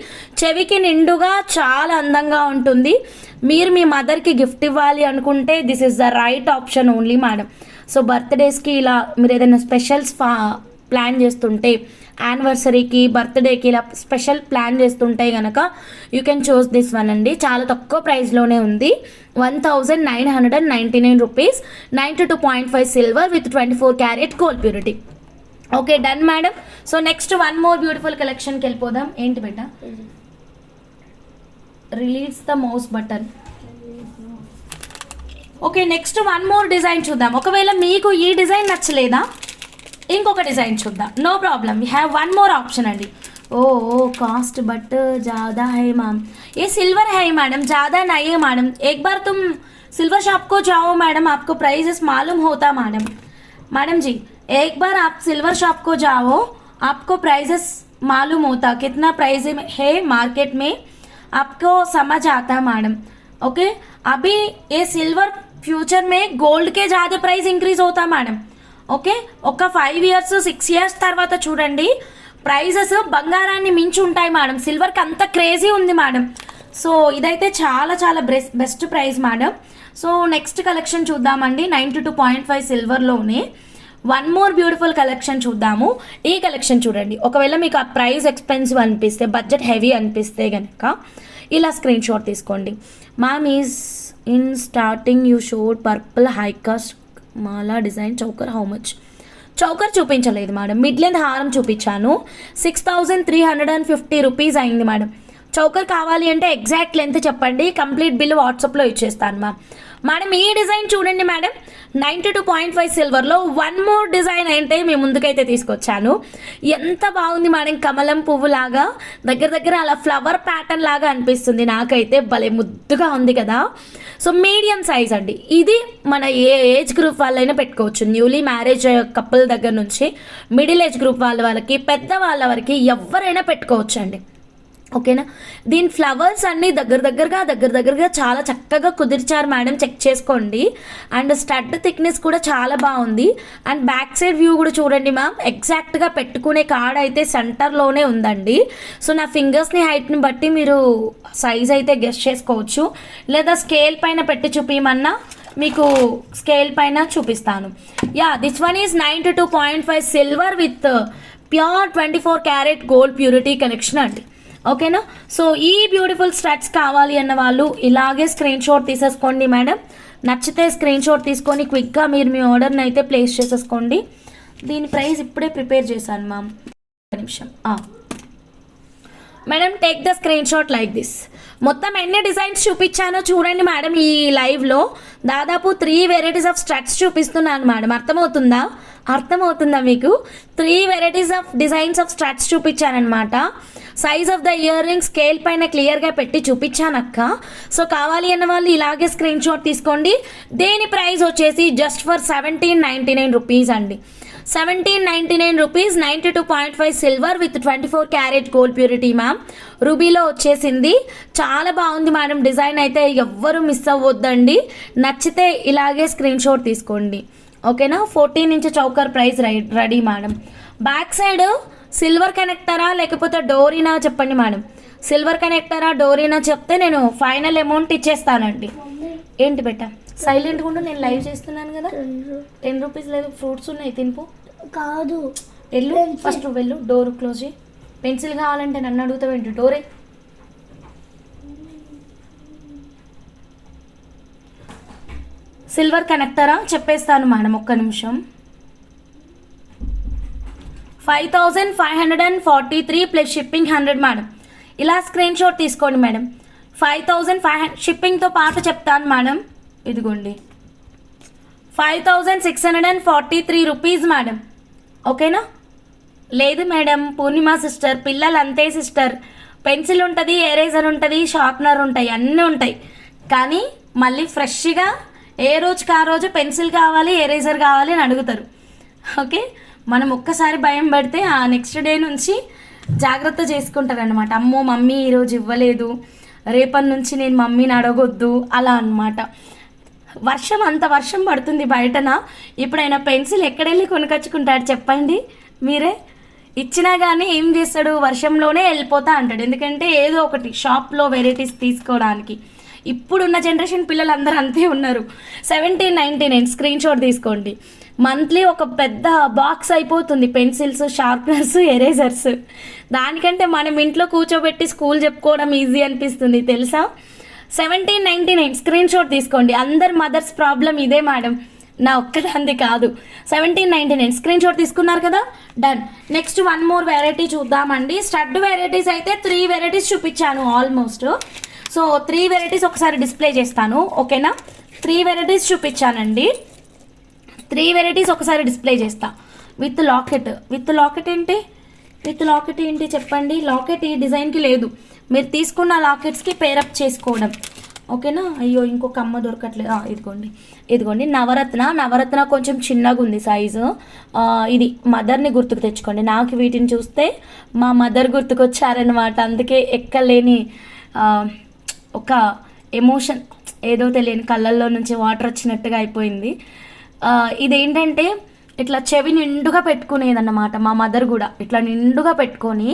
చెవికి నిండుగా చాలా అందంగా ఉంటుంది. మీరు మీ మదర్కి గిఫ్ట్ ఇవ్వాలి అనుకుంటే this is the right option only madam. So బర్త్డేస్కి ఇలా మీరు ఏదైనా స్పెషల్స్ ప్లాన్ చేస్తుంటే, యానివర్సరీకి, బర్త్డేకి ఇలా స్పెషల్ ప్లాన్ చేస్తుంటే కనుక you can choose this one అండి. చాలా తక్కువ ప్రైస్లోనే ఉంది. 1999 rupees, 92.5 silver with 24 carat gold purity. Okay done madam. So next one more beautiful కలెక్షన్కి వెళ్ళిపోదాం. ఏంటి బేటా? Release the mouse button. Okay, next one more design చూద్దాం. ఒకవేళ మీకు ఈ డిజైన్ నచ్చలేదా, ఇంకొక డిజైన్ చూద్దాం. No problem, we have one more option అండి. ओ कॉस्ट बट ज़्यादा है मैम, ये सिल्वर है मैडम, ज़्यादा नहीं है मैडम. एक बार तुम सिल्वर शॉप को जाओ मैडम, आपको प्राइसेस मालूम होता मैडम. मैडम जी एक बार आप सिल्वर शॉप को जाओ, आपको प्राइसेस मालूम होता कितना प्राइस है मार्केट में, आपको समझ आता मैडम. ओके, अभी ये सिल्वर फ्यूचर में गोल्ड के ज़्यादा प्राइस इंक्रीज होता मैडम. ఓకే, ఒక 5 years 6 years తర్వాత చూడండి ప్రైజెస్ బంగారాన్ని మించి ఉంటాయి మేడం. సిల్వర్కి అంత క్రేజీ ఉంది మేడం. సో ఇదైతే చాలా చాలా best price madam. So next collection చూద్దామండి. 92.5 సిల్వర్లోనే వన్ మోర్ బ్యూటిఫుల్ కలెక్షన్ చూద్దాము. ఈ కలెక్షన్ చూడండి. ఒకవేళ మీకు ఆ ప్రైస్ ఎక్స్పెన్సివ్ అనిపిస్తే, బడ్జెట్ హెవీ అనిపిస్తే కనుక ఇలా స్క్రీన్ షాట్ తీసుకోండి. Ma'am is in starting you showed purple high cost mala design choker how much? Choker చూపించలేదు మేడం, మిడ్ లెంత్ హారం చూపించాను. 6350 రూపీస్ అయింది మేడం. చౌకర్ కావాలి అంటే ఎగ్జాక్ట్ లెంత్ చెప్పండి, కంప్లీట్ బిల్ వాట్సాప్లో ఇచ్చేస్తాను మ్యామ్. మేడం ఈ డిజైన్ చూడండి మేడం, 92.5 సిల్వర్లో వన్ మోర్ డిజైన్ అంటే మీ ముందుకైతే తీసుకొచ్చాను. ఎంత బాగుంది మేడం, కమలం పువ్వు లాగా దగ్గర దగ్గర అలా ఫ్లవర్ ప్యాటర్న్ లాగా అనిపిస్తుంది నాకైతే. భలే ముద్దుగా ఉంది కదా. సో మీడియం సైజ్ అండి. ఇది మన ఏ ఏజ్ గ్రూప్ వాళ్ళైనా పెట్టుకోవచ్చు. న్యూలీ మ్యారేజ్ కపుల్ దగ్గర నుంచి మిడిల్ ఏజ్ గ్రూప్ వాళ్ళకి, పెద్ద వాళ్ళ వరకు ఎవరైనా పెట్టుకోవచ్చు అండి. ఓకేనా. దీని ఫ్లవర్స్ అన్నీ దగ్గరగా చాలా చక్కగా కుదిర్చారు మేడం, చెక్ చేసుకోండి. అండ్ స్టడ్ థిక్నెస్ కూడా చాలా బాగుంది. అండ్ బ్యాక్ సైడ్ వ్యూ కూడా చూడండి మ్యామ్, ఎగ్జాక్ట్గా పెట్టుకునే కార్డ్ అయితే సెంటర్లోనే ఉందండి. సో నా ఫింగర్స్ని హైట్ని బట్టి మీరు సైజ్ అయితే గెస్ చేసుకోవచ్చు, లేదా స్కేల్ పైన పెట్టి చూపించమన్నా మీకు స్కేల్ పైన చూపిస్తాను. Yeah, this one is 92.5 silver with pure 24 carat gold purity collection అండి. ఓకేనా. సో ఈ బ్యూటిఫుల్ స్టడ్స్ కావాలి అన్న వాళ్ళు ఇలాగే స్క్రీన్ షాట్ తీసేసుకోండి మేడం. నచ్చితే స్క్రీన్ షాట్ తీసుకొని క్విక్గా మీరు మీ ఆర్డర్ని అయితే ప్లేస్ చేసేసుకోండి. దీని ప్రైస్ ఇప్పుడే ప్రిపేర్ చేశాను మ్యామ్, ఒక నిమిషం madam. Take the screen shot like this. మొత్తం ఎన్ని డిజైన్స్ చూపించానో చూడండి మేడం. ఈ లైవ్లో దాదాపు 3 వెరైటీస్ ఆఫ్ స్టడ్స్ చూపిస్తున్నాను మేడం. అర్థమవుతుందా మీకు? 3 varieties of designs of studs చూపించానమాట. Size of the ear ring scale పైన క్లియర్గా పెట్టి చూపించానక్క. సో కావాలి అన్న వాళ్ళు ఇలాగే స్క్రీన్ షాట్ తీసుకోండి. దేని ప్రైస్ వచ్చేసి జస్ట్ ఫర్ 1799 రూపీస్ అండి. 1799 rupees, 92.5 silver with 24 carat gold purity ma'am. రూబీలో వచ్చేసింది. చాలా బాగుంది మేడం డిజైన్ అయితే, ఎవ్వరూ మిస్ అవ్వద్దండి. నచ్చితే ఇలాగే స్క్రీన్ షాట్ తీసుకోండి. ఓకేనా. 14 inch choker price ready madam. Back side silver కనెక్టరా లేకపోతే డోరీనా చెప్పండి మేడం. సిల్వర్ కనెక్టరా డోరీనా చెప్తే నేను ఫైనల్ అమౌంట్ ఇచ్చేస్తానండి. ఏంటి బెట్ట సైలెంట్గా ఉండు, నేను లైవ్ చేస్తున్నాను కదా. 10 రూపీస్ లేదు, ఫ్రూట్స్ ఉన్నాయి తినిపో. కాదు వెళ్ళు, ఫస్ట్ వెళ్ళు, డోర్ క్లోజ్ చేయి. పెన్సిల్ కావాలంటే నన్ను అడుగుతావేంటి? డోరే. సిల్వర్ కనెక్టరా చెప్పేస్తాను మేడం, ఒక్క నిమిషం. 5543 ప్లస్ షిప్పింగ్ 100 మేడం. ఇలా స్క్రీన్ షాట్ తీసుకోండి మేడం. 5500 షిప్పింగ్తో పాటు చెప్తాను మేడం. ఇదిగోండి 5643 రూపీస్ మేడం. ఓకేనా? లేదు మేడం పూర్ణిమ సిస్టర్, పిల్లలు అంతే సిస్టర్, పెన్సిల్ ఉంటుంది, ఎరేజర్ ఉంటుంది, షార్ప్నర్ ఉంటాయి, అన్నీ ఉంటాయి, కానీ మళ్ళీ ఫ్రెష్గా ఏ రోజుకి ఆ రోజు పెన్సిల్ కావాలి, ఎరేజర్ కావాలి అని అడుగుతారు. ఓకే, మనం ఒక్కసారి భయం పడితే ఆ నెక్స్ట్ డే నుంచి జాగ్రత్త చేసుకుంటారనమాట. అమ్మో మమ్మీ ఈరోజు ఇవ్వలేదు, రేపటి నుంచి నేను మమ్మీని అడగొద్దు, అలా అనమాట. అంత వర్షం పడుతుంది బయటన, ఇప్పుడైనా పెన్సిల్ ఎక్కడెళ్ళి కొనుకొచ్చుకుంటాడు చెప్పండి మీరే? ఇచ్చినా కానీ ఏం చేస్తాడు, వర్షంలోనే వెళ్ళిపోతా అంటాడు. ఎందుకంటే ఏదో ఒకటి షాప్లో వెరైటీస్ తీసుకోవడానికి. ఇప్పుడున్న జనరేషన్ పిల్లలు అందరూ అంతే ఉన్నారు. 1799 స్క్రీన్ షాట్ తీసుకోండి. మంత్లీ ఒక పెద్ద బాక్స్ అయిపోతుంది, పెన్సిల్స్, షార్ప్నర్స్, ఎరేజర్స్. దానికంటే మనం ఇంట్లో కూర్చోబెట్టి స్కూల్ చెప్పుకోవడం ఈజీ అనిపిస్తుంది తెలుసా. 1799 స్క్రీన్ షాట్ తీసుకోండి. అందరు మదర్స్ ప్రాబ్లం ఇదే మేడం, నా ఒక్కదాంది కాదు. 1799 స్క్రీన్ షాట్ తీసుకున్నారు కదా, done. Next one more variety చూద్దామండి. స్టడ్ వెరైటీస్ అయితే 3 వెరైటీస్ చూపించాను ఆల్మోస్ట్. సో 3 వెరైటీస్ ఒకసారి డిస్ప్లే చేస్తాను, ఓకేనా? 3 వెరైటీస్ చూపించానండి. 3 వెరైటీస్ ఒకసారి డిస్ప్లే చేస్తా. With locket. విత్ లాకెట్ ఏంటి చెప్పండి? లాకెట్ ఈ డిజైన్కి లేదు, మీరు తీసుకున్న లాకెట్స్కి పేరప్ చేసుకోవడం, ఓకేనా? అయ్యో ఇంకొక అమ్మ దొరకట్లేదు. ఇదిగోండి నవరత్న కొంచెం చిన్నగా ఉంది సైజు. ఇది మదర్ని గుర్తుకు తెచ్చుకోండి. నాకు వీటిని చూస్తే మా మదర్ గుర్తుకొచ్చారనమాట. అందుకే ఎక్కలేని ఒక ఎమోషన్, ఏదో తెలియని కళ్ళల్లో నుంచి వాటర్ వచ్చినట్టుగా అయిపోయింది. ఇదేంటంటే ఇట్లా చెవి నిండుగా పెట్టుకునేదన్నమాట. మా మదర్ కూడా ఇట్లా నిండుగా పెట్టుకొని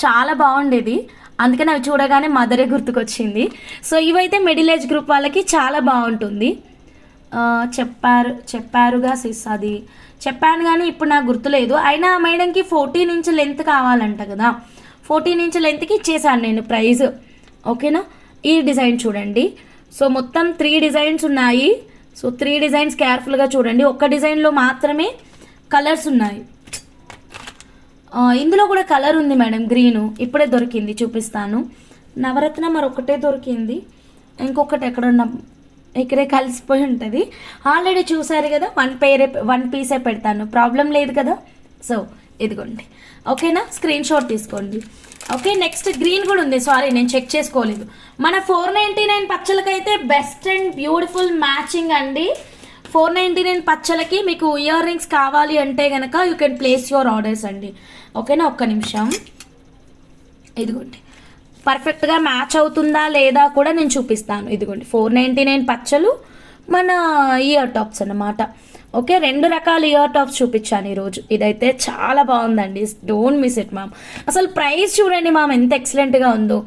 చాలా బాగుండేది. అందుకని అవి చూడగానే మదరే గుర్తుకొచ్చింది. సో ఇవైతే మిడిల్ ఏజ్ గ్రూప్ వాళ్ళకి చాలా బాగుంటుంది. చెప్పారుగా సిస్, అది చెప్పాను కానీ ఇప్పుడు నాకు గుర్తులేదు. అయినా మేడంకి 14 ఇంచ్ లెంత్ కావాలంట కదా, 14 ఇంచ్ లెంత్కి ఇచ్చేసాను నేను ప్రైజ్, ఓకేనా? ఈ డిజైన్ చూడండి. సో మొత్తం 3 డిజైన్స్ ఉన్నాయి. సో 3 డిజైన్స్ కేర్ఫుల్గా చూడండి. ఒక్క డిజైన్లో మాత్రమే కలర్స్ ఉన్నాయి. ఇందులో కూడా కలర్ ఉంది మేడం, గ్రీను ఇప్పుడే దొరికింది, చూపిస్తాను. నవరత్న మరొకటే దొరికింది, ఇంకొకటి ఎక్కడున్నా ఇక్కడే కలిసిపోయి ఉంటుంది. ఆల్రెడీ చూసారు కదా, 1 పీసే పెడతాను, ప్రాబ్లం లేదు కదా. సో ఇదిగోండి, ఓకేనా? స్క్రీన్ షాట్ తీసుకోండి. ఓకే, నెక్స్ట్ గ్రీన్ కూడా ఉంది, సారీ నేను చెక్ చేసుకోలేదు. మన 499 పచ్చలకైతే బెస్ట్ అండ్ బ్యూటిఫుల్ మ్యాచింగ్ అండి. 499 పచ్చలకి మీకు ఇయర్ రింగ్స్ కావాలి అంటే కనుక you can place your orders అండి, ఓకేనా? ఒక్క నిమిషం. ఇదిగోండి పర్ఫెక్ట్గా మ్యాచ్ అవుతుందా లేదా కూడా నేను చూపిస్తాను. ఇదిగోండి 499 పచ్చలు, మన ఇయర్ టాప్స్ అన్నమాట. ఓకే, 2 రకాల ఇయర్ టాప్స్ చూపించాను ఈరోజు. ఇదైతే చాలా బాగుందండి, డోంట్ మిస్ ఇట్ మ్యామ్. అసలు ప్రైస్ చూడండి మ్యామ్ ఎంత ఎక్సలెంట్గా ఉందో.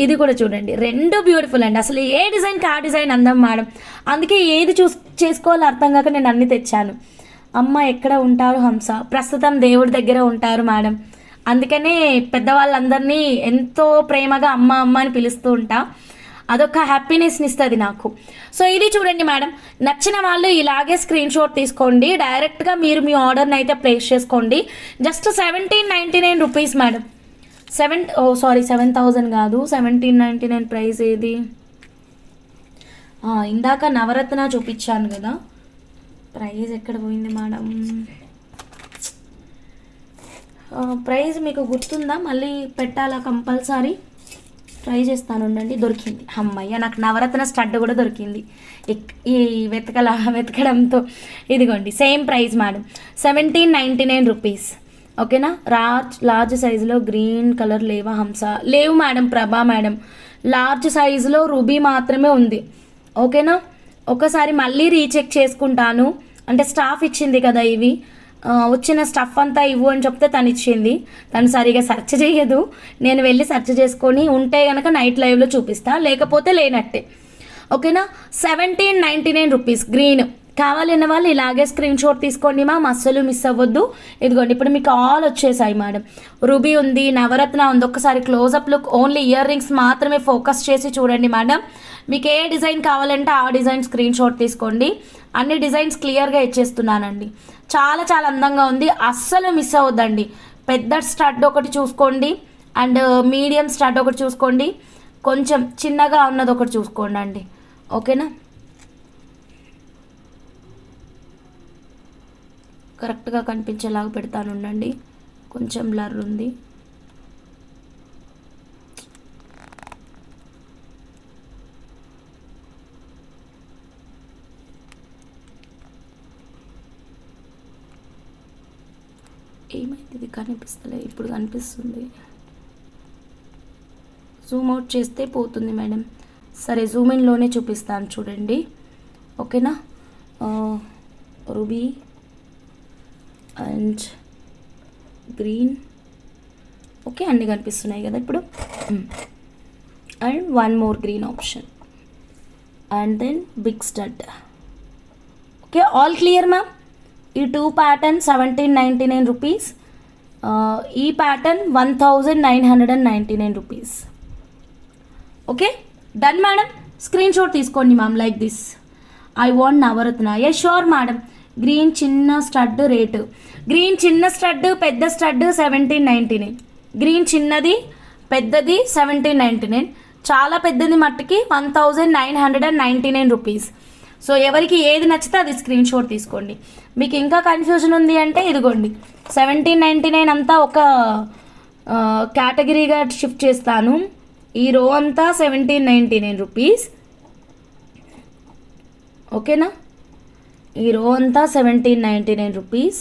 ఇది కూడా చూడండి, 2 బ్యూటిఫుల్ అండి. అసలు ఏ డిజైన్కి ఆ డిజైన్ అందం మేడం. అందుకే ఏది చేసుకోవాలో అర్థం కాక నేను అన్ని తెచ్చాను. అమ్మ ఎక్కడ ఉంటారు హంస? ప్రస్తుతం దేవుడి దగ్గర ఉంటారు మేడం. అందుకనే పెద్దవాళ్ళందరినీ ఎంతో ప్రేమగా అమ్మ అమ్మ అని పిలుస్తూ ఉంటా. అదొక హ్యాపీనెస్ని ఇస్తుంది నాకు. సో ఇది చూడండి మేడం, నచ్చిన వాళ్ళు ఇలాగే స్క్రీన్ షాట్ తీసుకోండి. డైరెక్ట్గా మీరు మీ ఆర్డర్ని అయితే ప్లేస్ చేసుకోండి. Just 1799 rupees madam. 7,000 కాదు, 1799 ప్రైస్ ఏది? ఇందాక నవరత్న చూపించాను కదా, ప్రైస్ ఎక్కడ పోయింది మేడం? ప్రైస్ మీకు గుర్తుందా? మళ్ళీ పెట్టాలా కంపల్సరీ? ట్రై చేస్తాను ఉండండి. దొరికింది, అమ్మయ్య, నాకు నవరత్న స్టడ్ కూడా దొరికింది ఈ వెతకడంతో. ఇదిగోండి సేమ్ ప్రైస్ మేడం, 1799 రూపీస్, ఓకేనా? లార్జ్ సైజులో గ్రీన్ కలర్ లేవా హంస? లేవు మేడం, ప్రభా మేడం. లార్జ్ సైజులో రూబీ మాత్రమే ఉంది, ఓకేనా? ఒకసారి మళ్ళీ రీచెక్ చేసుకుంటాను. అంటే స్టాఫ్ ఇచ్చింది కదా ఇవి, వచ్చిన స్టఫ్ అంతా ఇవ్వు అని చెప్తే తను ఇచ్చింది. తను సరిగా సెర్చ్ చేయదు, నేను వెళ్ళి సెర్చ్ చేసుకొని ఉంటే కనుక నైట్ లైవ్లో చూపిస్తా, లేకపోతే లేనట్టే, ఓకేనా? 1799 రూపీస్ గ్రీన్. కావాలన్న వాళ్ళు ఇలాగే స్క్రీన్ షాట్ తీసుకోండి మ్యామ్, అస్సలు మిస్ అవ్వద్దు. ఇదిగోండి ఇప్పుడు మీకు ఆల్ వచ్చేసాయి మేడం. రూబీ ఉంది, నవరత్న ఉంది. ఒక్కసారి close up look, only earrings మాత్రమే ఫోకస్ చేసి చూడండి మేడం. మీకు ఏ డిజైన్ కావాలంటే ఆ డిజైన్ స్క్రీన్ షాట్ తీసుకోండి. అన్ని డిజైన్స్ క్లియర్గా ఇచ్చేస్తున్నానండి. చాలా చాలా అందంగా ఉంది, అస్సలు మిస్ అవ్వద్దండి. పెద్ద స్టడ్ ఒకటి చూసుకోండి, అండ్ మీడియం స్టడ్ ఒకటి చూసుకోండి, కొంచెం చిన్నగా ఉన్నది ఒకటి చూసుకోండి అండి. ఓకేనా, కరెక్ట్గా కనిపించేలాగా పెడతాను ఉండండి, కొంచెం బ్లర్ ఉంది. ఏమైంది, ఇది కనిపిస్తలే, ఇప్పుడు కనిపిస్తుంది. జూమ్ అవుట్ చేస్తే పోతుంది మేడం. సరే, జూమ్ ఇన్లోనే చూపిస్తాను చూడండి. ఓకేనా, రూబీ అండ్ గ్రీన్. ఓకే, అన్నీ కనిపిస్తున్నాయి కదా ఇప్పుడు. And one more green option and then big stud. Okay, all clear ma'am. ఈ 2 ప్యాటర్న్ 1799 రూపీస్, ఈ pattern 1999 rupees. Okay, done madam. Screen shot తీసుకోండి ma'am, like this. I want Navaratna. Yes sure madam. Green చిన్న stud rate, green చిన్న stud పెద్ద స్టడ్ 1799. గ్రీన్ చిన్నది పెద్దది 1799, చాలా పెద్దది మట్టుకి 1999 రూపీస్. సో ఎవరికి ఏది నచ్చితే అది స్క్రీన్ షాట్ తీసుకోండి. మీకు ఇంకా కన్ఫ్యూజన్ ఉంది అంటే ఇదిగోండి, 1799 అంతా ఒక కేటగిరీగా షిఫ్ట్ చేస్తాను. ఈ రో అంతా 1799 రూపీస్. ఓకేనా, ఈ రో అంతా 1799 రూపీస్.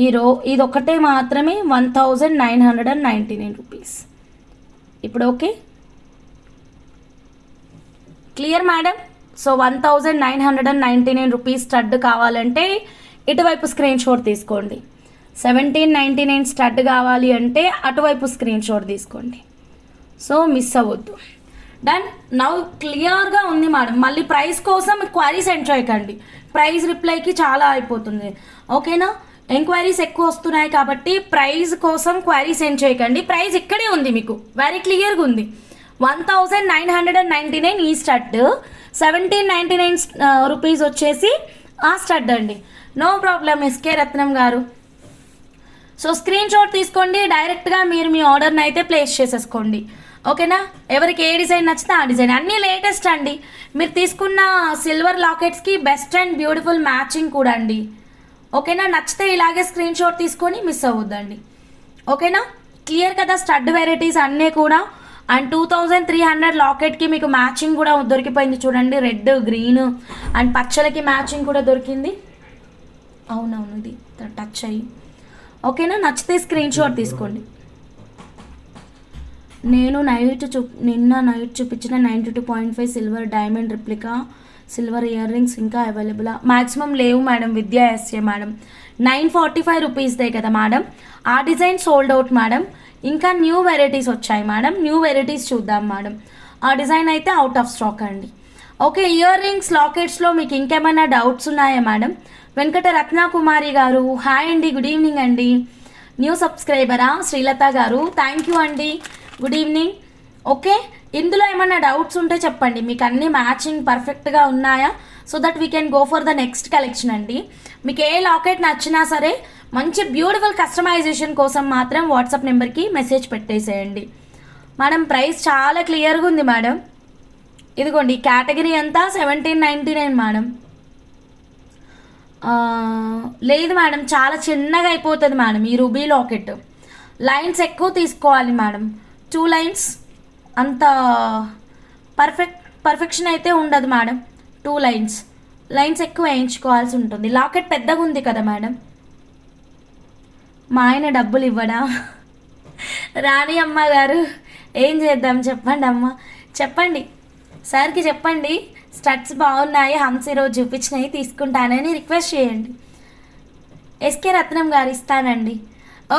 ఈ రో ఇది ఒకటే మాత్రమే 1999 రూపీస్. ఇప్పుడు okay, clear madam. So 1999 rupees stud కావాలంటే ఇటువైపు స్క్రీన్ షాట్ తీసుకోండి. 1799 స్టడ్ కావాలి అంటే అటువైపు స్క్రీన్ షాట్ తీసుకోండి. సో మిస్ అవ్వద్దు. డన్. నౌ క్లియర్గా ఉంది మేడం. మళ్ళీ ప్రైస్ కోసం క్వైరీ సెండ్ చేయకండి, ప్రైస్ రిప్లైకి చాలా అయిపోతుంది. ఓకేనా, ఎంక్వైరీస్ ఎక్కువ వస్తున్నాయి కాబట్టి ప్రైస్ కోసం క్వైరీ సెండ్ చేయకండి. ప్రైస్ ఇక్కడే ఉంది, మీకు వెరీ క్లియర్గా ఉంది. 1999 ఈ స్టడ్, 1799 రూపీస్ వచ్చేసి ఆ స్టడ్ అండి. నో ప్రాబ్లం ఎస్కే రత్నం గారు. సో స్క్రీన్ షాట్ తీసుకోండి, డైరెక్ట్గా మీరు మీ ఆర్డర్ని అయితే ప్లేస్ చేసేసుకోండి. ఓకేనా, ఎవరికి ఏ డిజైన్ నచ్చితే ఆ డిజైన్. అన్నీ లేటెస్ట్ అండి. మీరు తీసుకున్న సిల్వర్ లాకెట్స్కి బెస్ట్ అండ్ బ్యూటిఫుల్ మ్యాచింగ్ కూడా అండి. ఓకేనా, నచ్చితే ఇలాగే స్క్రీన్ షాట్ తీసుకొని మిస్ అవ్వద్దండి. ఓకేనా, క్లియర్ కదా. స్టడ్ వెరైటీస్ అన్నీ కూడా. అండ్ 2300 లాకెట్కి మీకు మ్యాచింగ్ కూడా దొరికిపోయింది చూడండి, రెడ్ గ్రీన్ అండ్ పచ్చలకి మ్యాచింగ్ కూడా దొరికింది. అవునవును, ఇది టచ్ అయ్యి. ఓకేనా, నచ్చితే స్క్రీన్ షాట్ తీసుకోండి. నేను నిన్న నైట్ చూపించిన 92.5 silver diamond replica silver ear rings ఇంకా అవైలబులా? మ్యాక్సిమం లేవు మేడం, విద్యా ఎస్ఏ మేడం. 945 రూపీస్దే కదా మేడం. ఆ డిజైన్ సోల్డ్ అవుట్ మేడం. ఇంకా న్యూ వెరైటీస్ వచ్చాయి మేడం, న్యూ వెరైటీస్ చూద్దాం మేడం. ఆ డిజైన్ అయితే అవుట్ ఆఫ్ స్టాక్ అండి. ఓకే, ఇయర్ రింగ్స్ లాకెట్స్లో మీకు ఇంకేమైనా డౌట్స్ ఉన్నాయా మేడం? వెంకట రత్నకుమారి గారు హాయ్ అండి, గుడ్ ఈవినింగ్ అండి. న్యూ సబ్స్క్రైబరా శ్రీలత గారు, థ్యాంక్ యూ అండి, గుడ్ ఈవినింగ్. ఓకే, ఇందులో ఏమైనా డౌట్స్ ఉంటే చెప్పండి. మీకు అన్ని మ్యాచింగ్ పర్ఫెక్ట్గా ఉన్నాయా? So that we can go for the next collection అండి. మీకు ఏ లాకెట్ నచ్చినా సరే మంచి బ్యూటిఫుల్ కస్టమైజేషన్ కోసం మాత్రం వాట్సాప్ నెంబర్కి మెసేజ్ పెట్టేసేయండి మేడం. ప్రైస్ చాలా క్లియర్గా ఉంది మేడం. ఇదిగోండి, కేటగిరీ అంతా 1799 మేడం. లేదు మేడం, చాలా చిన్నగా అయిపోతుంది మేడం ఈ రూబీ లాకెట్. లైన్స్ ఎక్కువ తీసుకోవాలి మేడం, 2 లైన్స్. అంత పర్ఫెక్షన్ అయితే ఉండదు మేడం. 2 లైన్స్ ఎక్కువ వేయించుకోవాల్సి ఉంటుంది. లాకెట్ పెద్దగా ఉంది కదా మేడం. మా ఆయన డబ్బులు ఇవ్వడా? రాణి అమ్మ గారు ఏం చేద్దాం చెప్పండి అమ్మ, చెప్పండి సార్కి చెప్పండి. స్టడ్స్ బాగున్నాయి, హంస ఈరోజు చూపించినవి తీసుకుంటానని రిక్వెస్ట్ చేయండి. ఎస్కే రత్నం గారు ఇస్తానండి.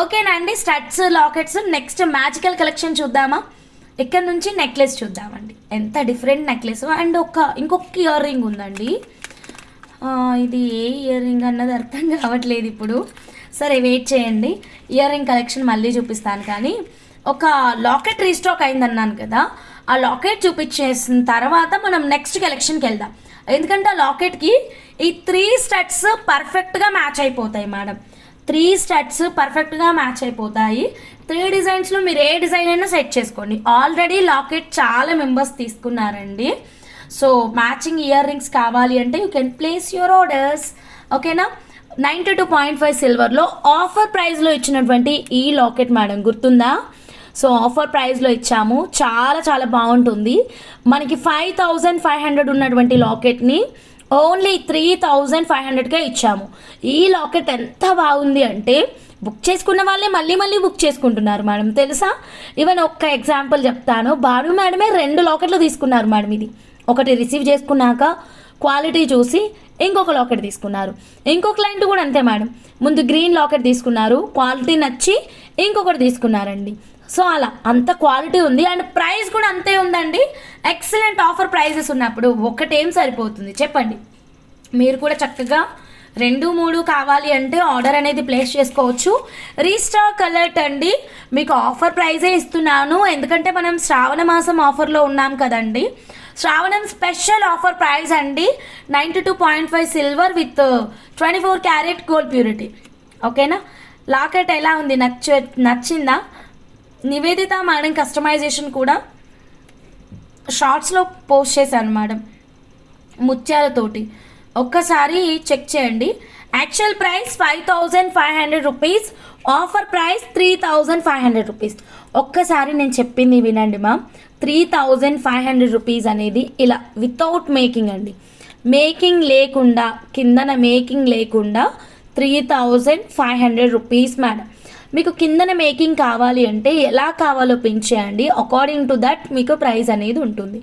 ఓకేనండి, studs lockets. Next magical collection చూద్దామా? ఇక్కడ నుంచి నెక్లెస్ చూద్దామండి. ఎంత డిఫరెంట్ నెక్లెస్. అండ్ ఇంకొక ఇయర్ రింగ్ ఉందండి. ఇది ఏ ఇయర్ రింగ్ అన్నది అర్థం కావట్లేదు ఇప్పుడు. సరే వెయిట్ చేయండి, ఇయర్ రింగ్ కలెక్షన్ మళ్ళీ చూపిస్తాను. కానీ ఒక లాకెట్ రీస్టాక్ అయిందన్నాను కదా, ఆ లాకెట్ చూపించేసిన తర్వాత మనం నెక్స్ట్ కలెక్షన్కి వెళ్దాం. ఎందుకంటే ఆ లాకెట్కి ఈ 3 స్టడ్స్ పర్ఫెక్ట్గా మ్యాచ్ అయిపోతాయి మేడం. 3 స్టడ్స్ పర్ఫెక్ట్గా మ్యాచ్ అయిపోతాయి. 3 డిజైన్స్లో మీరు ఏ డిజైన్ అయినా సెట్ చేసుకోండి. ఆల్రెడీ లాకెట్ చాలా మెంబర్స్ తీసుకున్నారండి. సో మ్యాచింగ్ ఇయర్ రింగ్స్ కావాలి అంటే you can place your orders. ఓకేనా. 92.5 సిల్వర్లో ఆఫర్ ప్రైస్లో ఇచ్చినటువంటి ఈ లాకెట్ మేడం గుర్తుందా? సో ఆఫర్ ప్రైస్లో ఇచ్చాము. చాలా చాలా బాగుంటుంది. మనకి 5,500 ఉన్నటువంటి లాకెట్ని ఓన్లీ 3,500కే ఇచ్చాము. ఈ లాకెట్ ఎంత బాగుంది అంటే బుక్ చేసుకున్న వాళ్ళే మళ్ళీ మళ్ళీ బుక్ చేసుకుంటున్నారు మేడం, తెలుసా? ఈవెన్ ఒక్క ఎగ్జాంపుల్ చెప్తాను. బాను మేడమే 2 లాకెట్లు తీసుకున్నారు మేడం. ఇది ఒకటి రిసీవ్ చేసుకున్నాక క్వాలిటీ చూసి ఇంకొక లాకెట్ తీసుకున్నారు. ఇంకొక క్లయింట్ కూడా అంతే మేడం. ముందు గ్రీన్ లాకెట్ తీసుకున్నారు, క్వాలిటీ నచ్చి ఇంకొకటి తీసుకున్నారండి. సో అలా అంత క్వాలిటీ ఉంది అండ్ ప్రైస్ కూడా అంతే ఉందండి. ఎక్సలెంట్ ఆఫర్ ప్రైజెస్ ఉన్నప్పుడు ఒకటేం సరిపోతుంది చెప్పండి? మీరు కూడా చక్కగా 2, 3 కావాలి అంటే ఆర్డర్ అనేది ప్లేస్ చేసుకోవచ్చు. రీస్టాక్ అలర్ట్ అండి, మీకు ఆఫర్ ప్రైజే ఇస్తున్నాను ఎందుకంటే మనం శ్రావణ మాసం ఆఫర్లో ఉన్నాం కదండి. శ్రావణం స్పెషల్ ఆఫర్ ప్రైస్ అండి. 92.5 silver with 24 carat gold purity. ఓకేనా. లాకెట్ ఎలా ఉంది? నచ్చిందా? నివేదిత మేడం కస్టమైజేషన్ కూడా షార్ట్స్లో పోస్ట్ చేశాను మేడం ముత్యాలతోటి. ఒక్కసారి చెక్ చేయండి. Actual price 5,500 rupees, offer price 3,500 rupees. ఒక్కసారి నేను చెప్పింది వినండి మా. 3,500 రూపీస్ అనేది ఇలా వితౌట్ మేకింగ్ అండి. మేకింగ్ లేకుండా, కిందన మేకింగ్ లేకుండా 3,500 రూపీస్ మేడం. మీకు కిందన మేకింగ్ కావాలి అంటే ఎలా కావాలో పెంచేయండి. అకార్డింగ్ టు దట్ మీకు ప్రైస్ అనేది ఉంటుంది.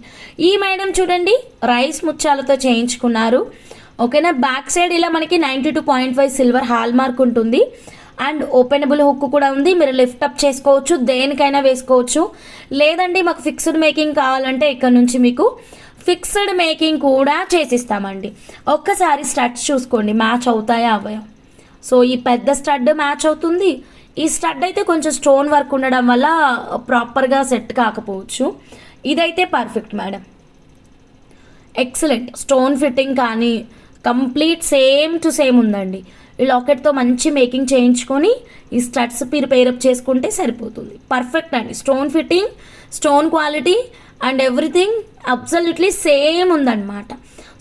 ఈ మేడం చూడండి రైస్ ముత్యాలతో చేయించుకున్నారు. ఓకేనా. బ్యాక్ సైడ్ ఇలా మనకి 92.5 సిల్వర్ హాల్ మార్క్ ఉంటుంది అండ్ ఓపెనబుల్ హుక్ కూడా ఉంది. మీరు లిఫ్ట్ అప్ చేసుకోవచ్చు, దేనికైనా వేసుకోవచ్చు. లేదండి మాకు ఫిక్స్డ్ మేకింగ్ కావాలంటే ఇక్కడ నుంచి మీకు ఫిక్స్డ్ మేకింగ్ కూడా చేసిస్తామండి. ఒక్కసారి స్టడ్స్ చూసుకోండి మ్యాచ్ అవుతాయా అవ్వయా. సో ఈ పెద్ద స్టడ్ మ్యాచ్ అవుతుంది. ఈ స్టడ్ అయితే కొంచెం స్టోన్ వర్క్ ఉండడం వల్ల ప్రాపర్గా సెట్ కాకపోవచ్చు. ఇదైతే perfect madam, excellent. Stone fitting కానీ కంప్లీట్ సేమ్ టు సేమ్ ఉందండి. ఈ లాకెట్తో మంచి మేకింగ్ చేయించుకొని ఈ స్టడ్స్ మీరు పేరప్ చేసుకుంటే సరిపోతుంది. పర్ఫెక్ట్ అండి. Stone fitting, stone quality and everything absolutely same ఉందన్నమాట.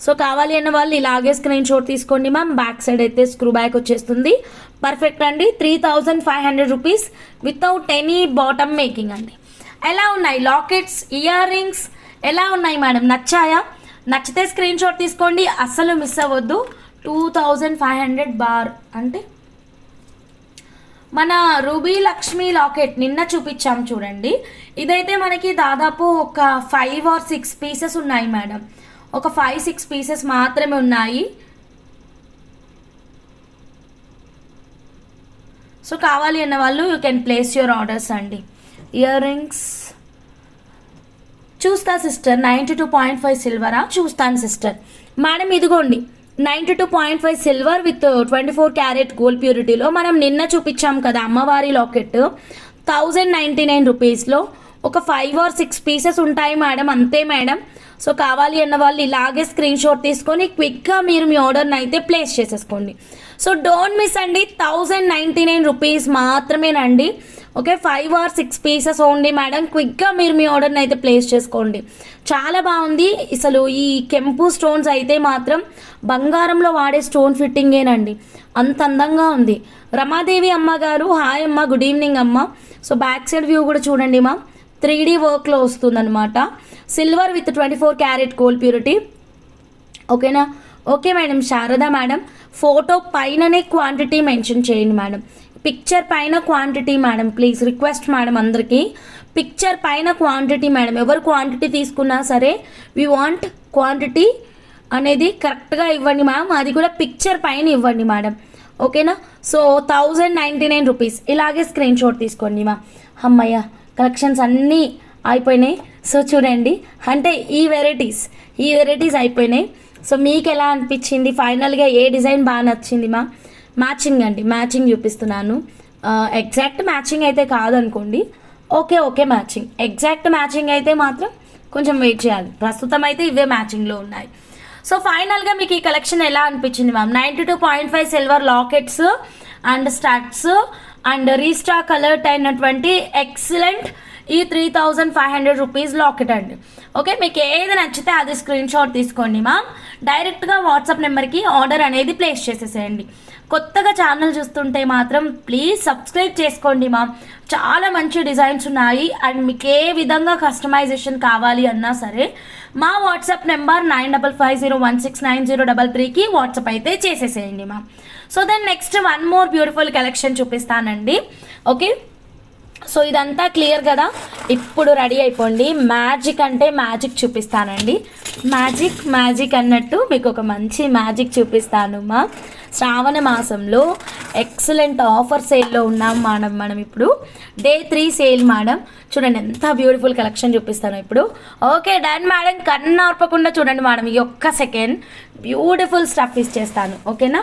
సో కావాలి అన్న వాళ్ళు ఇలాగే స్క్రీన్ షాట్ తీసుకోండి మ్యామ్. బ్యాక్ సైడ్ అయితే స్క్రూ బ్యాక్ వచ్చేస్తుంది. పర్ఫెక్ట్ అండి. 3,500 rupees without any bottom making అండి. ఎలా ఉన్నాయి లాకెట్స్, ఇయర్ రింగ్స్ ఎలా ఉన్నాయి మేడం? నచ్చాయా? నచ్చితే స్క్రీన్ షాట్ తీసుకోండి, అస్సలు మిస్ అవ్వద్దు. 2,500 బార్ అంటే మన రూబీ లక్ష్మి లాకెట్ నిన్న చూపించాం చూడండి. ఇదైతే మనకి దాదాపు ఒక 5 or 6 పీసెస్ ఉన్నాయి మేడం. ఒక 5-6 పీసెస్ మాత్రమే ఉన్నాయి. సో కావాలి అన్న వాళ్ళు you can place your orders అండి. ఇయర్ రింగ్స్ చూస్తా సిస్టర్. 92.5 సిల్వరా? చూస్తాను సిస్టర్. మేడం ఇదిగోండి 92.5 సిల్వర్ విత్ 24 క్యారెట్ గోల్డ్ ప్యూరిటీలో మనం నిన్న చూపించాం కదా అమ్మవారి లాకెట్. 1,099 రూపీస్లో ఒక 5 or 6 పీసెస్ ఉంటాయి మేడం, అంతే మేడం. సో కావాలి అన్న వాళ్ళు ఇలాగే స్క్రీన్ షాట్ తీసుకొని క్విక్గా మీరు మీ ఆర్డర్ని అయితే ప్లేస్ చేసేసుకోండి. సో డోంట్ మిస్ అండి. 1,099 రూపీస్ మాత్రమేనండి. Okay, 5 or 6 pieces only madam. క్విక్గా మీరు మీ ఆర్డర్ని అయితే ప్లేస్ చేసుకోండి. చాలా బాగుంది. అసలు ఈ కెంపు స్టోన్స్ అయితే మాత్రం బంగారంలో వాడే స్టోన్ ఫిట్టింగేనండి, అంత అందంగా ఉంది. రమాదేవి అమ్మ గారు హాయ్ అమ్మ, గుడ్ ఈవినింగ్ అమ్మ. సో బ్యాక్ సైడ్ వ్యూ కూడా చూడండి మా, 3D వర్క్లో వస్తుందన్నమాట. Silver with 24 carat gold purity. ఓకేనా. Okay madam. Sharada madam photo పైననే క్వాంటిటీ మెన్షన్ చేయండి మేడం. పిక్చర్ పైన quantity madam, please request madam అందరికీ. పిక్చర్ పైన క్వాంటిటీ మేడం. ఎవరు క్వాంటిటీ తీసుకున్నా సరే వీ వాంట్ క్వాంటిటీ అనేది కరెక్ట్గా ఇవ్వండి మ్యామ్. అది కూడా పిక్చర్ పైన ఇవ్వండి మేడం. ఓకేనా. సో 1,099 రూపీస్ ఇలాగే స్క్రీన్ షాట్ తీసుకోండి మ్యామ్. అమ్మయ్య కలెక్షన్స్ అన్నీ అయిపోయినాయి. సో చూడండి, అంటే ఈ వెరైటీస్ అయిపోయినాయి. సో మీకు ఎలా అనిపించింది? ఫైనల్గా ఏ డిజైన్ బాగా నచ్చింది మా? మ్యాచింగ్ అండి, మ్యాచింగ్ చూపిస్తున్నాను. ఎగ్జాక్ట్ మ్యాచింగ్ అయితే కాదనుకోండి. Okay matching. ఎగ్జాక్ట్ మ్యాచింగ్ అయితే మాత్రం కొంచెం వెయిట్ చేయాలి. ప్రస్తుతం అయితే ఇవే మ్యాచింగ్లో ఉన్నాయి. సో ఫైనల్గా మీకు ఈ కలెక్షన్ ఎలా అనిపించింది ma'am? 92.5 silver lockets and studs and restock alert అయినటువంటి ఎక్సలెంట్ ఈ 3500 రూపీస్ లాకెట్ అండి. ఓకే, మీకు ఏది నచ్చితే అది స్క్రీన్ షాట్ తీసుకోండి మ్యామ్. డైరెక్ట్గా వాట్సాప్ నెంబర్కి ఆర్డర్ అనేది ప్లేస్ చేసేసేయండి. కొత్తగా ఛానల్ చూస్తుంటే మాత్రం ప్లీజ్ సబ్స్క్రైబ్ చేసుకోండి మ్యామ్. చాలా మంచి డిజైన్స్ ఉన్నాయి. అండ్ మీకు ఏ విధంగా కస్టమైజేషన్ కావాలి అన్నా సరే మా వాట్సాప్ నెంబర్ 9550169033కి వాట్సాప్ అయితే చేసేసేయండి ma'am. So then next one more beautiful collection చూపిస్తానండి. ఓకే, సో ఇదంతా క్లియర్ కదా. ఇప్పుడు రెడీ అయిపోండి. మ్యాజిక్ అంటే మ్యాజిక్ చూపిస్తానండి. మ్యాజిక్ అన్నట్టు మీకు ఒక మంచి మ్యాజిక్ చూపిస్తాను మా. శ్రావణ మాసంలో ఎక్సలెంట్ ఆఫర్ సేల్లో ఉన్నాం మేడం. మనం ఇప్పుడు డే 3 సేల్ మేడం. చూడండి ఎంత బ్యూటిఫుల్ కలెక్షన్ చూపిస్తాను ఇప్పుడు. ఓకే డన్ మేడం, కన్ను ఆర్పకుండా చూడండి మేడం. ఈ ఒక్క సెకండ్ బ్యూటిఫుల్ స్టఫ్ ఇచ్చేస్తాను. ఓకేనా.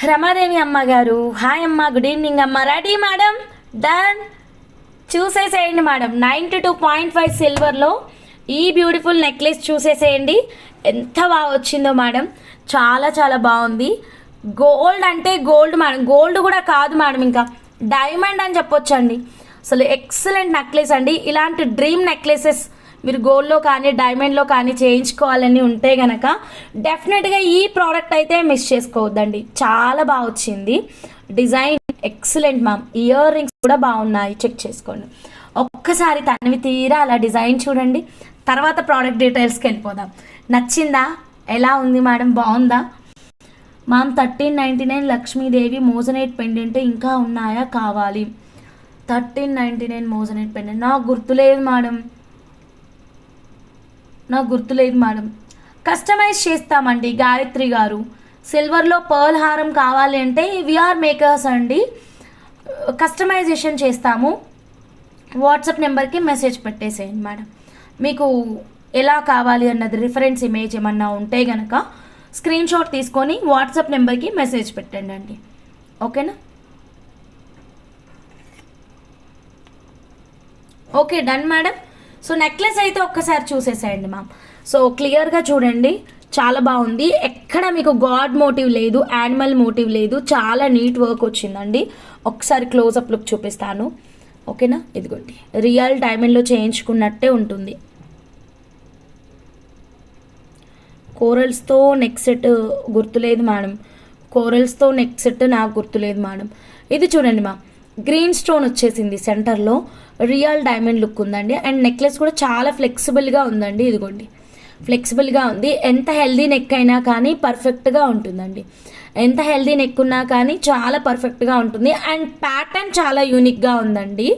రమాదేవి అమ్మ గారు హాయ్ అమ్మ, గుడ్ ఈవినింగ్ అమ్మ. Ready madam, done. చూసేసేయండి మేడం. 92.5 సిల్వర్లో ఈ బ్యూటిఫుల్ నెక్లెస్ చూసేసేయండి. ఎంత బాగా వచ్చిందో మేడం, చాలా చాలా బాగుంది. గోల్డ్ అంటే గోల్డ్ మేడం, గోల్డ్ కూడా కాదు మేడం, ఇంకా డైమండ్ అని చెప్పొచ్చండి. అసలు ఎక్సలెంట్ నెక్లెస్ అండి. ఇలాంటి డ్రీమ్ నెక్లెసెస్ మీరు గోల్డ్లో కానీ డైమండ్లో కానీ చేయించుకోవాలని ఉంటే కనుక డెఫినెట్గా ఈ ప్రోడక్ట్ అయితే మిస్ చేసుకోవద్దండి. చాలా బాగా వచ్చింది design, excellent ma'am. Ear rings కూడా బాగున్నాయి, చెక్ చేసుకోండి ఒక్కసారి. తనవి తీరా అలా డిజైన్ చూడండి. తర్వాత ప్రోడక్ట్ డీటెయిల్స్కి వెళ్ళిపోదాం. నచ్చిందా? ఎలా ఉంది మేడం, బాగుందా మ్యామ్? 1399 లక్ష్మీదేవి మోజనైట్ పెండెంట్ ఇంకా ఉన్నాయా? కావాలి. 1399 మోజనైట్ పెండెంట్ నాకు గుర్తులేదు మేడం. కస్టమైజ్ చేస్తామండి గాయత్రి గారు. సిల్వర్లో పర్ల్ హారం కావాలి అంటే విఆర్ మేకర్స్ అండి, కస్టమైజేషన్ చేస్తాము. వాట్సాప్ నెంబర్కి మెసేజ్ పెట్టేసేయండి మేడం. మీకు ఎలా కావాలి అన్నది రిఫరెన్స్ ఇమేజ్ ఏమన్నా ఉంటే కనుక స్క్రీన్ షాట్ తీసుకొని వాట్సాప్ నెంబర్కి మెసేజ్ పెట్టండి అండి. ఓకేనా. Okay done madam. So necklace అయితే ఒక్కసారి చూసేసేయండి మ్యామ్. సో క్లియర్గా చూడండి, చాలా బాగుంది. ఎక్కడ మీకు గాడ్ మోటివ్ లేదు, యానిమల్ మోటివ్ లేదు, చాలా నీట్ వర్క్ వచ్చిందండి. ఒకసారి క్లోజప్ లుక్ చూపిస్తాను. ఓకేనా. ఇదిగోండి రియల్ డైమండ్లో చేయించుకున్నట్టే ఉంటుంది. కోరల్స్తో నెక్ సెట్ గుర్తులేదు మేడం, కోరల్స్తో నెక్ సెట్ నాకు గుర్తులేదు మేడం. ఇది చూడండి మ్యామ్, గ్రీన్ స్టోన్ వచ్చేసింది సెంటర్లో, రియల్ డైమండ్ లుక్ ఉందండి. అండ్ నెక్లెస్ కూడా చాలా ఫ్లెక్సిబుల్గా ఉందండి. ఇదిగోండి ఫ్లెక్సిబుల్గా ఉంది. ఎంత హెల్దీ నెక్ అయినా కానీ పర్ఫెక్ట్గా ఉంటుందండి. ఎంత హెల్దీ నెక్ ఉన్నా కానీ చాలా పర్ఫెక్ట్గా ఉంటుంది. అండ్ ప్యాటర్న్ చాలా యూనిక్గా ఉందండి.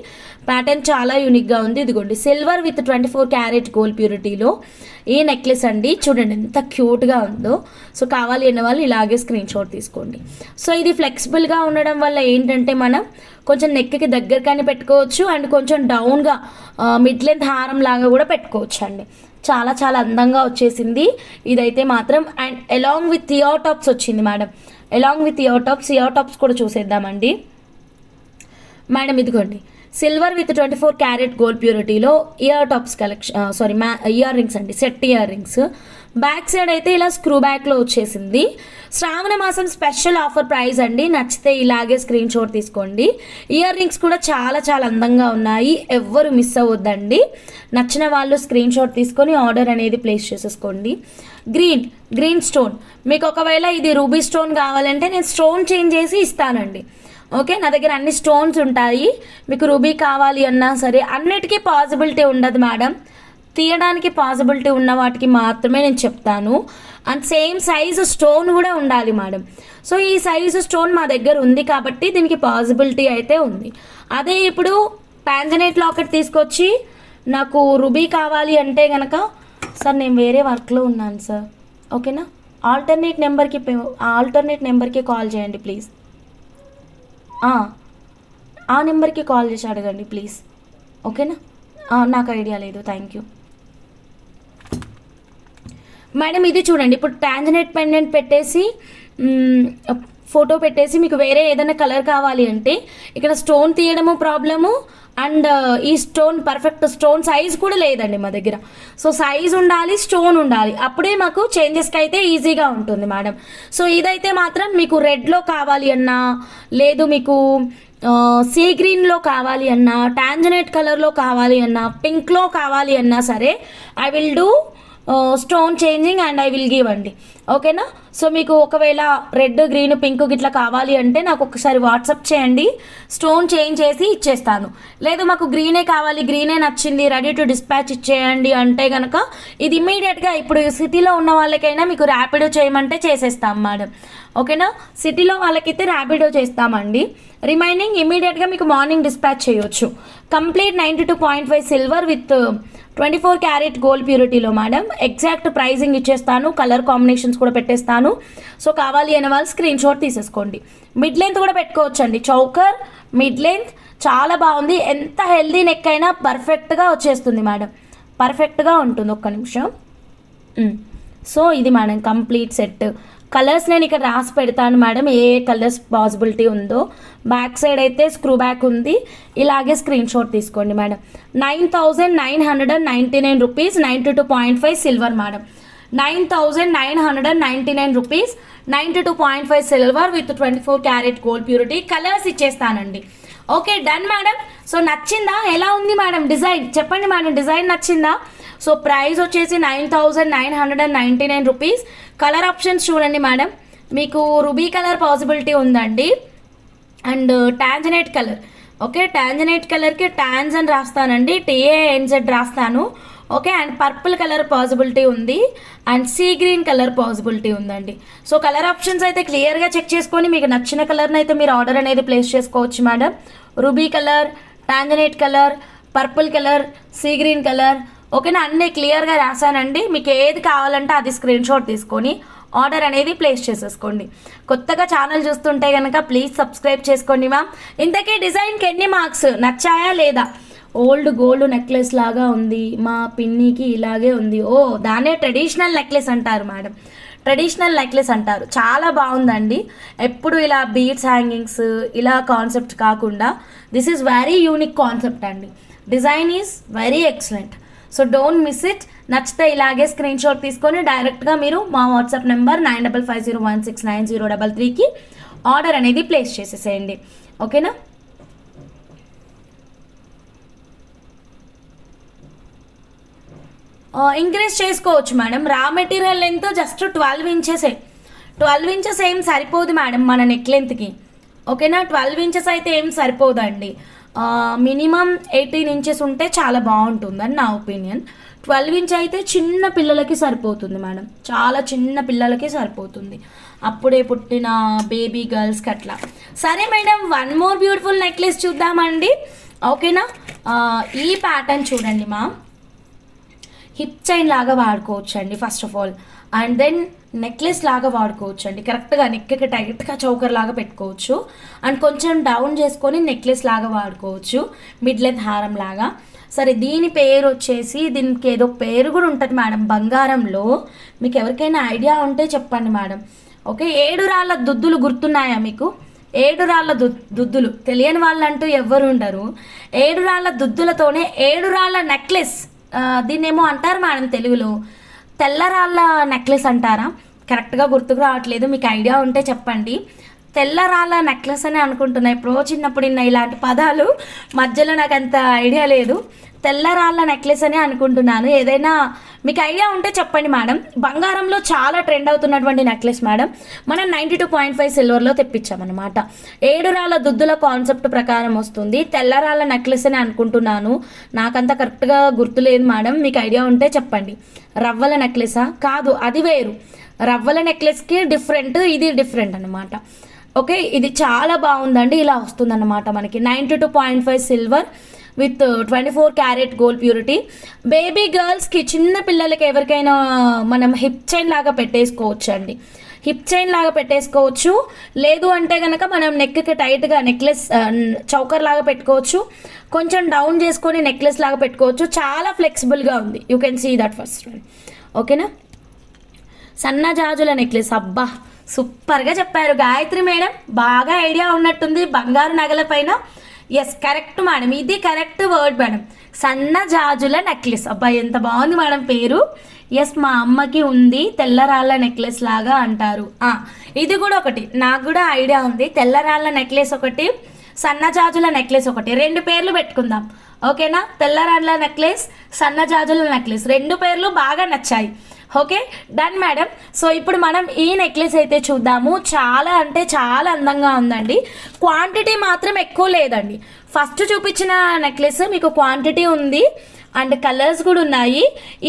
ఇదిగోండి సిల్వర్ విత్ 24 క్యారెట్ గోల్డ్ ప్యూరిటీలో ఈ నెక్లెస్ అండి. చూడండి ఎంత క్యూట్గా ఉందో. సో కావాలి అనే వాళ్ళు ఇలాగే స్క్రీన్ షాట్ తీసుకోండి. సో ఇది ఫ్లెక్సిబుల్గా ఉండడం వల్ల ఏంటంటే మనం కొంచెం నెక్కి దగ్గర కానీ పెట్టుకోవచ్చు, అండ్ కొంచెం డౌన్గా మిడ్ లెంత్ హారం లాగా కూడా పెట్టుకోవచ్చు అండి. చాలా చాలా అందంగా వచ్చేసింది ఇదైతే మాత్రం. And along with ear tops వచ్చింది మేడం. ఇయర్ టాప్స్ కూడా చూసేద్దామండి మేడం. ఇదిగోండి సిల్వర్ విత్ 24 క్యారెట్ గోల్డ్ ప్యూరిటీలో ear tops collection, ear rings అండి, set ear rings. Back side అయితే ఇలా స్క్రూ బ్యాక్లో వచ్చేసింది. శ్రావణ మాసం స్పెషల్ ఆఫర్ ప్రైస్ అండి. నచ్చితే ఇలాగే స్క్రీన్ షాట్ తీసుకోండి. ఇయర్ రింగ్స్ కూడా చాలా చాలా అందంగా ఉన్నాయి, ఎవ్వరు మిస్ అవ్వద్దండి. నచ్చిన వాళ్ళు స్క్రీన్ షాట్ తీసుకొని ఆర్డర్ అనేది ప్లేస్ చేసేసుకోండి. గ్రీన్ స్టోన్, మీకు ఒకవేళ ఇది రూబీ స్టోన్ కావాలంటే నేను స్టోన్ చేంజ్ చేసి ఇస్తానండి. ఓకే, నా దగ్గర అన్ని స్టోన్స్ ఉంటాయి. మీకు రూబీ కావాలి అన్నా సరే అన్నిటికీ పాసిబిలిటీ ఉండదు మేడం. తీయడానికి పాసిబిలిటీ ఉన్న వాటికి మాత్రమే నేను చెప్తాను. అండ్ సేమ్ సైజు స్టోన్ కూడా ఉండాలి మేడం. సో ఈ సైజు స్టోన్ మా దగ్గర ఉంది కాబట్టి దీనికి పాసిబిలిటీ అయితే ఉంది. అదే ఇప్పుడు ప్యాంజనైట్ లాకెట్ తీసుకొచ్చి నాకు రూబీ కావాలి అంటే కనుక, సార్ నేను వేరే వర్క్లో ఉన్నాను సార్, ఓకేనా, ఆల్టర్నేట్ నెంబర్కి కాల్ చేయండి ప్లీజ్. ఆ నెంబర్కి కాల్ చేసి అడగండి ప్లీజ్. ఓకేనా. నాకు ఐడియా లేదు, థ్యాంక్ యూ మేడం. ఇది చూడండి, ఇప్పుడు ట్యాంజనైట్ పెండెంట్ పెట్టేసి ఫోటో పెట్టేసి మీకు వేరే ఏదైనా కలర్ కావాలి అంటే ఇక్కడ స్టోన్ తీయడము ప్రాబ్లము, అండ్ ఈ స్టోన్ పర్ఫెక్ట్ స్టోన్ సైజ్ కూడా లేదండి మా దగ్గర. సో సైజ్ ఉండాలి, స్టోన్ ఉండాలి, అప్పుడే మాకు చేంజెస్కి అయితే ఈజీగా ఉంటుంది మేడం. సో ఇదైతే మాత్రం మీకు రెడ్లో కావాలి అన్నా, లేదు మీకు సీ గ్రీన్లో కావాలి అన్నా, టాంజనైట్ కలర్లో కావాలి అన్నా, పింక్లో కావాలి అన్నా సరే I will do stone changing and I will give అండి. ఓకేనా? సో మీకు ఒకవేళ రెడ్, గ్రీన్, పింక్ గిట్లా కావాలి అంటే నాకు ఒకసారి వాట్సాప్ చేయండి, స్టోన్ చేంజ్ చేసి ఇచ్చేస్తాను. లేదు మాకు గ్రీనే కావాలి, గ్రీనే నచ్చింది, రెడీ టు డిస్పాచ్ ఇచ్చేయండి అంటే కనుక ఇది ఇమీడియట్గా ఇప్పుడు సిటీలో ఉన్న వాళ్ళకైనా మీకు ర్యాపిడో చేయమంటే చేసేస్తాం మేడం. ఓకేనా? సిటీలో వాళ్ళకైతే ర్యాపిడో చేస్తామండి. రిమైనింగ్ ఇమీడియట్గా మీకు మార్నింగ్ డిస్పాచ్ చేయొచ్చు. Complete 92.5 silver with 24 carat gold ప్యూరిటీలో మేడం. ఎగ్జాక్ట్ ప్రైజింగ్ ఇచ్చేస్తాను, కలర్ కాంబినేషన్స్ కూడా పెట్టేస్తాను. సో కావాలి అనే వాళ్ళు స్క్రీన్ షాట్ తీసేసుకోండి. మిడ్ లెంత్ కూడా పెట్టుకోవచ్చు అండి, చౌకర్ మిడ్ లెంత్ చాలా బాగుంది. ఎంత హెల్దీ నెక్ అయినా పర్ఫెక్ట్గా వచ్చేస్తుంది మేడం, పర్ఫెక్ట్గా ఉంటుంది. ఒక్క నిమిషం. సో ఇది మేడం కంప్లీట్ సెట్. కలర్స్ నేను ఇక్కడ రాసి పెడతాను మేడం, ఏ కలర్స్ పాసిబిలిటీ ఉందో. బ్యాక్ సైడ్ అయితే స్క్రూ బ్యాక్ ఉంది, ఇలాగే స్క్రీన్ షాట్ తీసుకోండి madam. 9,999 rupees, 92.5 silver madam. 9,999 rupees, 92.5 silver with 24 carat gold purity. Colours ఇచ్చేస్తానండి. Okay done madam. సో నచ్చిందా? ఎలా ఉంది మేడం డిజైన్? చెప్పండి మేడం, డిజైన్ నచ్చిందా? సో ప్రైస్ వచ్చేసి 9,999 రూపీస్. కలర్ ఆప్షన్స్ చూడండి మేడం, మీకు రూబీ కలర్ పాసిబిలిటీ ఉందండి, and tanzanite colour. Okay, tanzanite కలర్కి టాన్స్ అని రాస్తానండి, TANZ రాస్తాను. Okay, and purple colour possibility ఉంది, and sea green colour possibility ఉందండి. సో కలర్ ఆప్షన్స్ అయితే క్లియర్గా చెక్ చేసుకొని మీకు నచ్చిన కలర్ని అయితే మీరు ఆర్డర్ అనేది ప్లేస్ చేసుకోవచ్చు madam. Ruby colour, tanzanite colour, purple colour, sea green colour. ఓకేనా? అన్నీ క్లియర్గా రాశానండి. మీకు ఏది కావాలంటే అది స్క్రీన్ షాట్ తీసుకొని ఆర్డర్ అనేది ప్లేస్ చేసేసుకోండి. కొత్తగా ఛానల్ చూస్తుంటే కనుక ప్లీజ్ సబ్స్క్రైబ్ చేసుకోండి మ్యామ్. ఇంతకీ డిజైన్కి ఎన్ని మార్క్స్? నచ్చాయా లేదా? ఓల్డ్ గోల్డ్ నెక్లెస్ లాగా ఉంది, మా పిన్నికి ఇలాగే ఉంది. ఓ దాన్నే ట్రెడిషనల్ నెక్లెస్ అంటారు మేడం, ట్రెడిషనల్ నెక్లెస్ అంటారు. చాలా బాగుందండి. ఎప్పుడు ఇలా బీడ్స్ హ్యాంగింగ్స్ ఇలా కాన్సెప్ట్ కాకుండా this is very unique concept అండి. Design is very excellent. So don't miss it. నచ్చితే ఇలాగే స్క్రీన్ షాట్ తీసుకొని డైరెక్ట్గా మీరు మా వాట్సాప్ నెంబర్ 9550169033కి ఆర్డర్ అనేది ప్లేస్ చేసేసేయండి. ఓకేనా? ఇంక్రీజ్ చేసుకోవచ్చు madam. Raw material length just 12 ఇంచెసే. 12 ఇంచెస్ ఏం సరిపోదు మేడం మన నెక్ లెంత్కి. ఓకేనా? 12 ఇంచెస్ అయితే ఏం సరిపోదండి. మినిమం 18 ఇంచెస్ ఉంటే చాలా బాగుంటుందని నా ఒపీనియన్. 12 ఇంచ్ అయితే చిన్న పిల్లలకి సరిపోతుంది మేడం, చాలా చిన్న పిల్లలకి సరిపోతుంది, అప్పుడే పుట్టిన బేబీ గర్ల్స్కి అట్లా. సరే madam, one more beautiful necklace చూద్దామండి. ఓకేనా? ఈ ప్యాటర్న్ చూడండి మా, హిప్ చైన్ లాగా వాడుకోవచ్చు అండి first of all, and then necklace లాగా వాడుకోవచ్చు అండి. కరెక్ట్గా నెక్కి టైట్గా చౌకర్ లాగా పెట్టుకోవచ్చు, అండ్ కొంచెం డౌన్ చేసుకొని నెక్లెస్ లాగా వాడుకోవచ్చు, మిడ్ లెంత్ హారం లాగా. సరే, దీని పేరు వచ్చేసి, దీనికి ఏదో పేరు కూడా ఉంటుంది మేడం బంగారంలో, మీకు ఎవరికైనా ఐడియా ఉంటే చెప్పండి మేడం. ఓకే, 7 రాళ్ళ దుద్దులు గుర్తున్నాయా మీకు? 7 రాళ్ళ దుద్దులు తెలియని వాళ్ళంటూ ఎవ్వరు ఉండరు. 7 రాళ్ళ దుద్దులతోనే 7 రాళ్ళ నెక్లెస్, దీన్నేమో అంటారు మేడం తెలుగులో, తెల్లరాళ్ళ నెక్లెస్ అంటారా? కరెక్ట్గా గుర్తుకు రావట్లేదు, మీకు ఐడియా ఉంటే చెప్పండి. తెల్లరాళ్ళ నెక్లెస్ అని అనుకుంటున్నా, ఎప్పుడో చిన్నప్పుడు ఇలాంటి పదాలు, మధ్యలో నాకు అంత ఐడియా లేదు. తెల్లరాళ్ళ నెక్లెస్ అని అనుకుంటున్నాను. ఏదైనా మీకు ఐడియా ఉంటే చెప్పండి మేడం. బంగారంలో చాలా ట్రెండ్ అవుతున్నటువంటి నెక్లెస్ మేడం, మనం 92.5 సిల్వర్లో తెప్పించామన్నమాట. 7 రాళ్ళ దుద్దుల కాన్సెప్ట్ ప్రకారం వస్తుంది. తెల్లరాళ్ళ నెక్లెస్ అని అనుకుంటున్నాను, నాకంత కరెక్ట్గా గుర్తులేదు మేడం, మీకు ఐడియా ఉంటే చెప్పండి. రవ్వల నెక్లెసా? కాదు, అది వేరు. రవ్వల నెక్లెస్కి డిఫరెంట్, ఇది డిఫరెంట్ అనమాట. ఓకే, ఇది చాలా బాగుందండి. ఇలా వస్తుందన్నమాట మనకి 92.5 silver with 24 carat gold purity. Baby గర్ల్స్కి, చిన్న పిల్లలకి ఎవరికైనా మనం హిప్ చైన్ లాగా పెట్టేసుకోవచ్చు అండి, హిప్ చైన్ లాగా పెట్టేసుకోవచ్చు. లేదు అంటే కనుక మనం నెక్కి టైట్గా నెక్లెస్ చౌకర్ లాగా పెట్టుకోవచ్చు, కొంచెం డౌన్ చేసుకొని నెక్లెస్ లాగా పెట్టుకోవచ్చు. చాలా ఫ్లెక్సిబుల్గా ఉంది, you can see that first. ఓకేనా? సన్న జాజుల నెక్లెస్, అబ్బా సూపర్గా చెప్పారు గాయత్రి మేడం, బాగా ఐడియా ఉన్నట్టుంది బంగారు నగల పైన. ఎస్ కరెక్ట్ మేడం, ఇది కరెక్ట్ వర్డ్ మేడం. సన్న జాజుల నెక్లెస్, అబ్బాయి ఎంత బాగుంది మేడం పేరు. ఎస్ మా అమ్మకి ఉంది, తెల్లరాళ్ళ నెక్లెస్ లాగా అంటారు. ఇది కూడా ఒకటి, నాకు కూడా ఐడియా ఉంది. తెల్లరాళ్ళ నెక్లెస్ ఒకటి, సన్నజాజుల నెక్లెస్ ఒకటి, 2 పేర్లు పెట్టుకుందాం ఓకేనా. తెల్లరాళ్ళ నెక్లెస్, సన్నజాజుల నెక్లెస్, 2 పేర్లు బాగా నచ్చాయి. Okay done madam. సో ఇప్పుడు మనం ఈ నెక్లెస్ అయితే చూద్దాము. చాలా అంటే చాలా అందంగా ఉందండి. క్వాంటిటీ మాత్రం ఎక్కువ లేదండి. ఫస్ట్ చూపించిన నెక్లెస్ మీకు క్వాంటిటీ ఉంది అండ్ కలర్స్ కూడా ఉన్నాయి.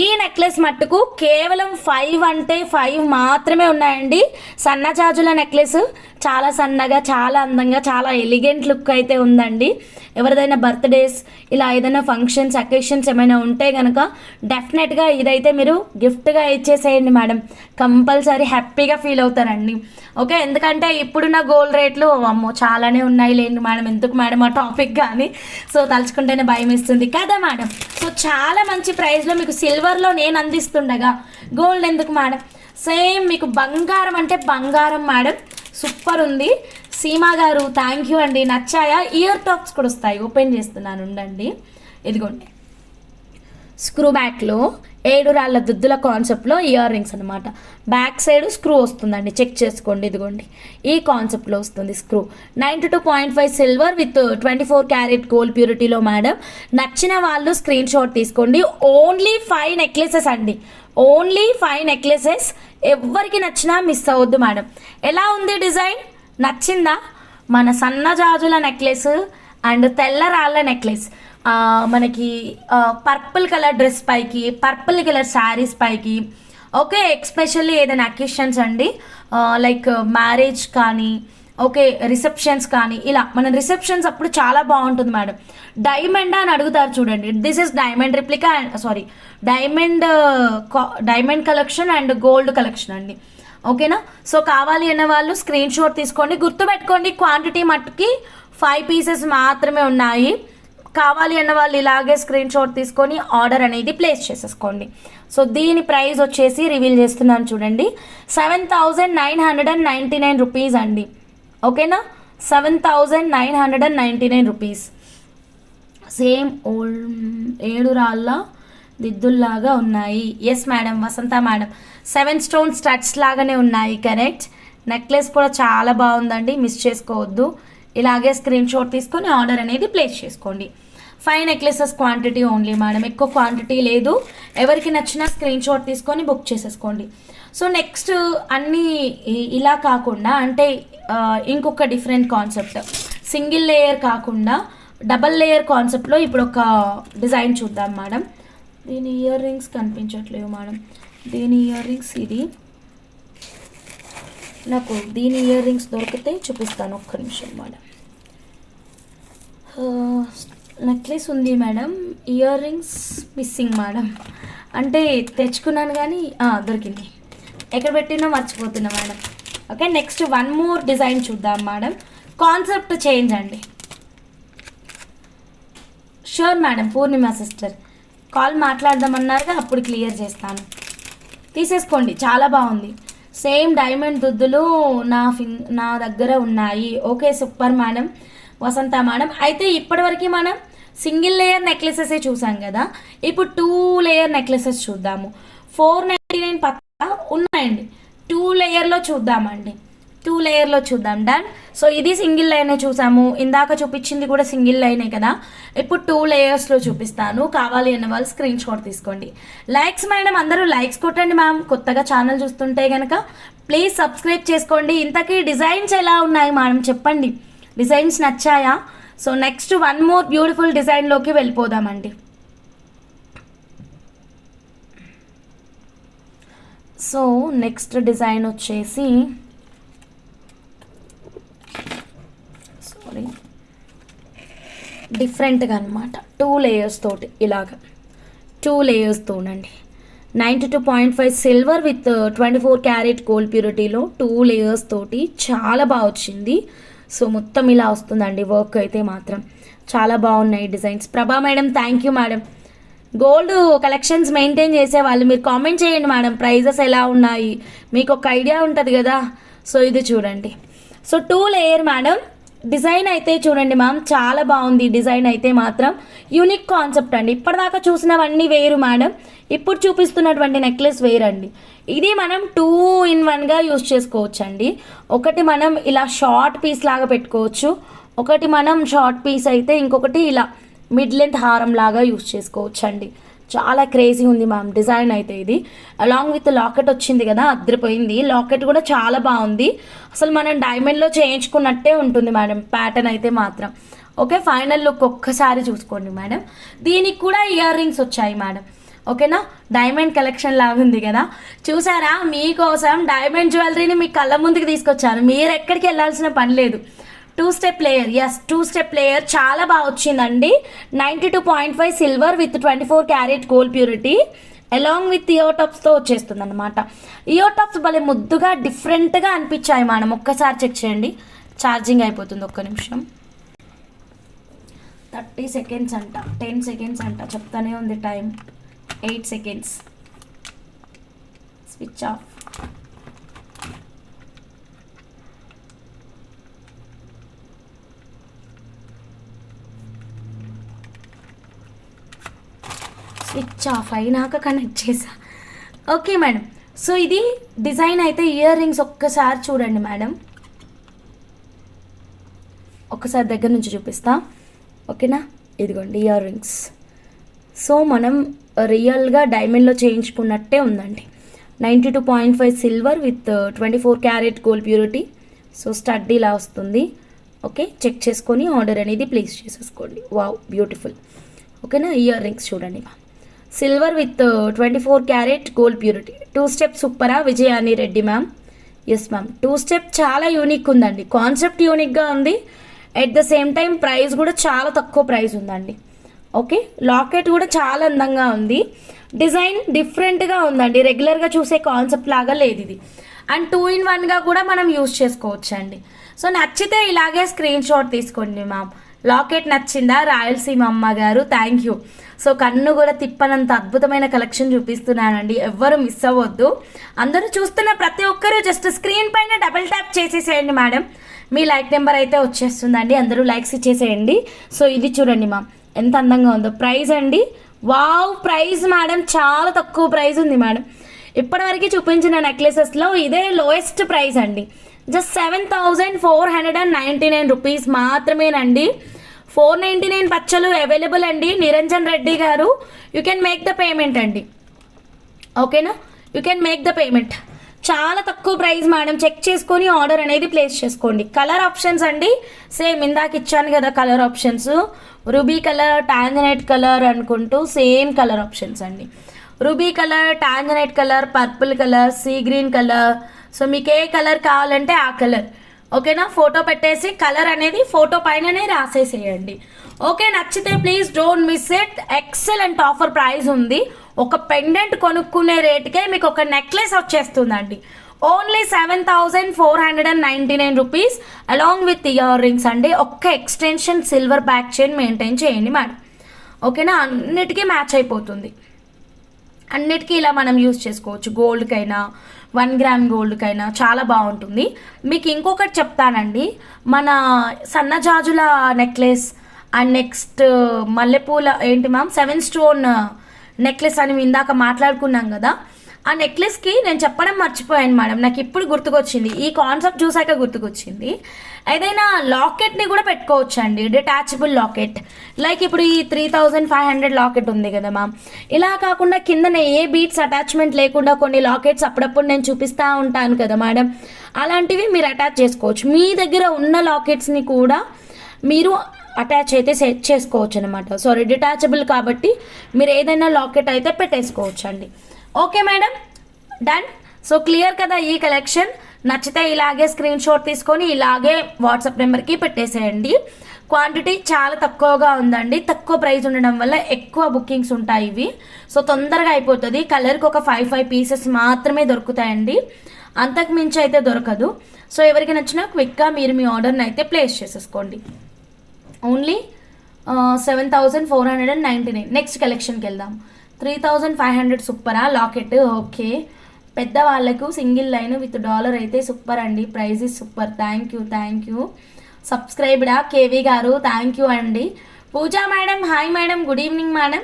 ఈ నెక్లెస్ మట్టుకు కేవలం 5 అంటే 5 మాత్రమే ఉన్నాయండి. సన్నజాజుల నెక్లెస్ చాలా సన్నగా, చాలా అందంగా, చాలా ఎలిగెంట్ లుక్ అయితే ఉందండి. ఎవరిదైనా బర్త్డేస్ ఇలా ఏదైనా ఫంక్షన్స్ అకేషన్స్ ఏమైనా ఉంటే కనుక డెఫినెట్గా ఇదైతే మీరు గిఫ్ట్గా ఇచ్చేసేయండి మేడం. కంపల్సరీ హ్యాపీగా ఫీల్ అవుతారండి. ఓకే, ఎందుకంటే ఇప్పుడున్న గోల్డ్ రేట్లు అమ్మో చాలానే ఉన్నాయి లేండి మేడం. ఎందుకు మేడం ఆ టాపిక్ కానీ, సో తలుచుకుంటేనే భయం ఇస్తుంది కదా మేడం. సో చాలా మంచి ప్రైస్లో మీకు సిల్వర్లో నేను అందిస్తుండగా గోల్డ్ ఎందుకు మేడం. సేమ్ మీకు బంగారం అంటే బంగారం మేడం. సూపర్ ఉంది. సీమా గారు థ్యాంక్ యూ అండి, నచ్చాయా. ఇయర్ టాప్స్ కూడా వస్తాయి, ఓపెన్ చేస్తున్నాను ఉండండి. ఇదిగోండి స్క్రూ బ్యాక్లో 7 రాళ్ళ దుద్దుల కాన్సెప్ట్లో ఇయర్ రింగ్స్ అనమాట. బ్యాక్ సైడ్ స్క్రూ వస్తుందండి, చెక్ చేసుకోండి. ఇదిగోండి ఈ కాన్సెప్ట్లో వస్తుంది screw. 92.5 silver with 24 carat gold ప్యూరిటీలో మేడం. నచ్చిన వాళ్ళు స్క్రీన్ షాట్ తీసుకోండి. ఓన్లీ 5 నెక్లెసెస్ అండి, ఓన్లీ 5 నెక్లెసెస్. ఎవరికి నచ్చినా మిస్ అవ్వద్దు మేడం. ఎలా ఉంది డిజైన్, నచ్చిందా? మన సన్నజాజుల నెక్లెస్ అండ్ తెల్ల రాళ్ళ నెక్లెస్, మనకి పర్పుల్ కలర్ డ్రెస్ పైకి, పర్పుల్ కలర్ శారీస్ పైకి. ఓకే, ఎక్స్పెషల్లీ ఏదైనా అకేషన్స్ అండి, లైక్ మ్యారేజ్ కానీ, ఓకే రిసెప్షన్స్ కానీ, ఇలా మన రిసెప్షన్స్ అప్పుడు చాలా బాగుంటుంది మేడం. డైమండ్ అని అడుగుతారు చూడండి, this is diamond replica, sorry diamond collection and gold collection అండి. ఓకేనా. సో కావాలి అన్న వాళ్ళు స్క్రీన్ షాట్ తీసుకోండి. గుర్తుపెట్టుకోండి క్వాంటిటీ మట్టుకి 5 పీసెస్ మాత్రమే ఉన్నాయి. కావాలి అన్న వాళ్ళు ఇలాగే స్క్రీన్ షాట్ తీసుకొని ఆర్డర్ అనేది ప్లేస్ చేసేసుకోండి. సో దీని ప్రైస్ వచ్చేసి రివీల్ చేస్తున్నాను చూడండి, 7,999 రూపీస్ అండి. ఓకేనా, 7,999 రూపీస్. సేమ్ ఓల్డ్ 7 రాళ్ళ దిద్దుల్లాగా ఉన్నాయి. ఎస్ మేడం, వసంత మేడం 7 స్టోన్ స్టడ్స్ లాగానే ఉన్నాయి. కరెక్ట్. నెక్లెస్ కూడా చాలా బాగుందండి, మిస్ చేసుకోవద్దు. ఇలాగే స్క్రీన్ షాట్ తీసుకొని ఆర్డర్ అనేది ప్లేస్ చేసుకోండి. 5 నెక్లెసెస్ క్వాంటిటీ ఓన్లీ మేడం, ఎక్కువ క్వాంటిటీ లేదు. ఎవరికి నచ్చినా స్క్రీన్ షాట్ తీసుకొని బుక్ చేసేసుకోండి. సో నెక్స్ట్ అన్నీ ఇలా కాకుండా అంటే ఇంకొక డిఫరెంట్ కాన్సెప్ట్, సింగిల్ లేయర్ కాకుండా డబల్ లేయర్ కాన్సెప్ట్లో ఇప్పుడు ఒక డిజైన్ చూద్దాం మేడం. దీని ఇయర్ రింగ్స్ కనిపించట్లేవు మేడం. దీని ఇయర్ రింగ్స్ ఇది, నాకు దీని ఇయర్ రింగ్స్ దొరికితే చూపిస్తాను, ఒక్క నిమిషం మేడం. నెక్లెస్ ఉంది madam, ear rings missing madam. అంటే తెచ్చుకున్నాను కానీ దొరికింది, ఎక్కడ పెట్టినా మర్చిపోతున్నా madam. Okay, next 1 more design చూద్దాం మేడం. కాన్సెప్ట్ చేంజ్ అండి. Sure madam, Purnima sister call మాట్లాడదామన్నారుగా, అప్పుడు క్లియర్ చేస్తాను. తీసేసుకోండి, చాలా బాగుంది. సేమ్ డైమండ్ దుద్దులు నా దగ్గర ఉన్నాయి. ఓకే సూపర్ మేడం, వసంత మేడం. అయితే ఇప్పటివరకు మనం సింగిల్ లేయర్ నెక్లెసెసే చూసాం కదా, ఇప్పుడు 2 లేయర్ నెక్లెసెస్ చూద్దాము. 499 పక్కా ఉన్నాయండి. 2 లేయర్లో చూద్దామండి, 2 లేయర్లో చూద్దాం. డన్. సో ఇది సింగిల్ లైనే చూసాము, ఇందాక చూపించింది కూడా సింగిల్ లైనే కదా. ఇప్పుడు 2 లేయర్స్లో చూపిస్తాను. కావాలి అన్న వాళ్ళు స్క్రీన్ షాట్ తీసుకోండి. లైక్స్ మేడం, అందరూ లైక్స్ కొట్టండి మ్యామ్. కొత్తగా ఛానల్ చూస్తుంటే కనుక ప్లీజ్ సబ్స్క్రైబ్ చేసుకోండి. ఇంతకీ డిజైన్స్ ఎలా ఉన్నాయి మేడం చెప్పండి, డిజైన్స్ నచ్చాయా? సో నెక్స్ట్ 1 మోర్ బ్యూటిఫుల్ డిజైన్లోకి వెళ్ళిపోదామండి. సో నెక్స్ట్ డిజైన్ వచ్చేసి డిఫరెంట్గా అనమాట, 2 లేయర్స్ తోటి, ఇలాగ 2 లేయర్స్ తోనండి. 92.5 సిల్వర్ విత్ 24 క్యారెట్ గోల్డ్ ప్యూరిటీలో 2 లేయర్స్ తోటి చాలా బాగా వచ్చింది. సో మొత్తం ఇలా వస్తుందండి వర్క్ అయితే మాత్రం చాలా బాగున్నాయి డిజైన్స్. ప్రభా madam thank you madam. Gold collections maintain చేసే వాళ్ళు మీరు కామెంట్ చేయండి మేడం, ప్రైజెస్ ఎలా ఉన్నాయి మీకు ఒక ఐడియా ఉంటుంది కదా. సో ఇది చూడండి. So 2 layer madam. డిజైన్ అయితే చూడండి మ్యామ్, చాలా బాగుంది డిజైన్ అయితే మాత్రం. యూనిక్ కాన్సెప్ట్ అండి. ఇప్పటిదాకా చూసినవన్నీ వేరు మేడం, ఇప్పుడు చూపిస్తున్నటువంటి నెక్లెస్ వేరండి. ఇది మనం 2 in 1గా యూస్ చేసుకోవచ్చు అండి. ఒకటి మనం ఇలా షార్ట్ పీస్ లాగా పెట్టుకోవచ్చు, ఒకటి మనం షార్ట్ పీస్ అయితే ఇంకొకటి ఇలా మిడ్ లెంత్ హారం లాగా యూస్ చేసుకోవచ్చు అండి. చాలా క్రేజీ ఉంది మ్యామ్ డిజైన్ అయితే. ఇది అలాంగ్ విత్ లాకెట్ వచ్చింది కదా, అద్దరిపోయింది. లాకెట్ కూడా చాలా బాగుంది, అసలు మనం డైమండ్లో చేయించుకున్నట్టే ఉంటుంది మేడం ప్యాటర్న్ అయితే మాత్రం. ఓకే, ఫైనల్ లుక్ ఒక్కసారి చూసుకోండి మేడం. దీనికి కూడా ఇయర్ రింగ్స్ వచ్చాయి మేడం. ఓకేనా, డైమండ్ కలెక్షన్ లాగా ఉంది కదా, చూసారా? మీకోసం డైమండ్ జ్యువెలరీని మీ కళ్ళ ముందుకు తీసుకొచ్చాను, మీరు ఎక్కడికి వెళ్ళాల్సిన పని లేదు. 2 step layer, yes 2 step layer చాలా బాగా వచ్చిందండి. 92.5 silver with 24 carat gold purity along with ear టాప్స్తో వచ్చేస్తుంది అనమాట. ఇయర్ టాప్స్ భలే ముద్దుగా డిఫరెంట్గా అనిపించాయి మేడం, ఒక్కసారి చెక్ చేయండి. ఛార్జింగ్ అయిపోతుంది, ఒక్క నిమిషం. 30 seconds అంట, 10 seconds అంట, చెప్తానే ఉంది time. 8 seconds. Switch off. Switch off అయినాక కనెక్ట్ చేసా. ఓకే మేడం, సో ఇది డిజైన్ అయితే. ఇయర్ రింగ్స్ ఒక్కసారి చూడండి మేడం, ఒక్కసారి దగ్గర నుంచి చూపిస్తా. ఓకేనా, ఇదిగోండి ఇయర్ రింగ్స్. సో మనం రియల్గా డైమండ్లో చేయించుకున్నట్టే ఉందండి. 92.5 silver with 24 carat gold purity. So stud ఇలా వస్తుంది. ఓకే, చెక్ చేసుకొని ఆర్డర్ అనేది ప్లేస్ చేసేసుకోండి. Wow, beautiful. ఓకేనా, ఇయర్ రింగ్స్ చూడండి ma'am, silver with 24 carat gold purity. 2 step సూపరా Vijayani Reddy ma'am? Yes ma'am, 2 step చాలా యూనిక్ ఉందండి, కాన్సెప్ట్ యూనిక్గా ఉంది. At the same time price కూడా చాలా తక్కువ ప్రైస్ ఉందండి. ఓకే, లాకెట్ కూడా చాలా అందంగా ఉంది, డిజైన్ డిఫరెంట్గా ఉందండి, రెగ్యులర్గా చూసే కాన్సెప్ట్ లాగా లేదు ఇది. అండ్ 2 in 1గా కూడా మనం యూస్ చేసుకోవచ్చు అండి. సో నచ్చితే ఇలాగే స్క్రీన్ షాట్ తీసుకోండి మ్యామ్. లాకెట్ నచ్చిందా రాయలసీమ అమ్మ గారు? Thank you. సో కన్ను కూడా తిప్పనంత అద్భుతమైన కలెక్షన్ చూపిస్తున్నానండి, ఎవ్వరు మిస్ అవ్వద్దు. అందరూ చూస్తున్న ప్రతి ఒక్కరూ జస్ట్ స్క్రీన్ పైన డబుల్ ట్యాప్ చేసేసేయండి మేడం, మీ లైక్ నెంబర్ అయితే వచ్చేస్తుందండి, అందరూ లైక్స్ ఇచ్చేసేయండి. సో ఇది చూడండి మ్యామ్ ఎంత అందంగా ఉందో. ప్రైస్ అండి, వావ్ ప్రైస్ మేడం, చాలా తక్కువ ప్రైస్ ఉంది మేడం. ఇప్పటివరకు చూపించిన నెక్లెసెస్లో ఇదే లోయెస్ట్ ప్రైస్ అండి. జస్ట్ 7,499 రూపీస్ మాత్రమేనండి. 499 పచ్చలు అవైలబుల్ అండి. నిరంజన్ రెడ్డి గారు, you can make the payment అండి. ఓకేనా, you can make the payment. చాలా తక్కువ ప్రైస్ మేడం, చెక్ చేసుకొని ఆర్డర్ అనేది ప్లేస్ చేసుకోండి. కలర్ ఆప్షన్స్ అండి, సేమ్ ఇందాక ఇచ్చాను కదా colour options, ruby colour, tanzanite colour అనుకుంటూ సేమ్ కలర్ ఆప్షన్స్ అండి. Ruby colour, tanzanite colour, purple colour, sea green colour. So మీకు ఏ కలర్ కావాలంటే ఆ కలర్. ఓకేనా, ఫోటో పెట్టేసి కలర్ అనేది ఫోటో పైననే రాసేసేయండి. ఓకే, నచ్చితే please don't miss it. Excellent offer price ఉంది. ఒక పెండెంట్ కొనుక్కునే రేటుకే మీకు ఒక నెక్లెస్ వచ్చేస్తుందండి. Only 7,499 rupees along with year rings అండి. ఒక్క extension silver back chain maintain చేయండి మేడం. ఓకేనా, అన్నిటికీ మ్యాచ్ అయిపోతుంది, అన్నిటికీ ఇలా మనం యూజ్ చేసుకోవచ్చు. గోల్డ్కైనా 1 గ్రామ్ గోల్డ్కైనా చాలా బాగుంటుంది. మీకు ఇంకొకటి చెప్తానండి, మన సన్నజాజుల నెక్లెస్ అండ్ నెక్స్ట్ మల్లెపూల ఏంటి మ్యామ్ 7 stone నెక్లెస్ అని ఇందాక మాట్లాడుకున్నాం కదా, ఆ నెక్లెస్కి నేను చెప్పడం మర్చిపోయాను మేడం, నాకు ఇప్పుడు గుర్తుకొచ్చింది, ఈ కాన్సెప్ట్ చూసాక గుర్తుకొచ్చింది. ఏదైనా లాకెట్ని కూడా పెట్టుకోవచ్చు అండి, డిటాచబుల్ లాకెట్. లైక్ ఇప్పుడు ఈ 3,500 లాకెట్ ఉంది కదా మ్యామ్, ఇలా కాకుండా కిందనే ఏ బీట్స్ అటాచ్మెంట్ లేకుండా కొన్ని లాకెట్స్ అప్పుడప్పుడు నేను చూపిస్తూ ఉంటాను కదా మేడం, అలాంటివి మీరు అటాచ్ చేసుకోవచ్చు. మీ దగ్గర ఉన్న లాకెట్స్ని కూడా మీరు అటాచ్ అయితే సెట్ చేసుకోవచ్చు అనమాట. సారీ, డిటాచబుల్ కాబట్టి మీరు ఏదైనా లాకెట్ అయితే పెట్టేసుకోవచ్చు అండి. Okay madam, done. So clear కదా ఈ కలెక్షన్? నచ్చితే ఇలాగే స్క్రీన్ షాట్ తీసుకొని ఇలాగే వాట్సాప్ నెంబర్కి పెట్టేసేయండి. క్వాంటిటీ చాలా తక్కువగా ఉందండి, తక్కువ ప్రైస్ ఉండడం వల్ల ఎక్కువ బుకింగ్స్ ఉంటాయి ఇవి. సో తొందరగా అయిపోతుంది. కలర్కి ఒక 5 పీసెస్ మాత్రమే దొరుకుతాయండి, అంతకు మించి అయితే దొరకదు. సో ఎవరికి నచ్చినా క్విక్గా మీరు మీ ఆర్డర్ని అయితే ప్లేస్ చేసేసుకోండి. ఓన్లీ 7,499. నెక్స్ట్ కలెక్షన్కి వెళ్దాం. 3,500 సూపరా లాకెట్. ఓకే, పెద్దవాళ్ళకు సింగిల్ లైన్ విత్ డాలర్ అయితే సూపర్ అండి. Price is super. Thank you. సబ్స్క్రైబ్డా కేవీ గారు, థ్యాంక్ యూ అండి. Pooja madam, hi madam, good evening madam.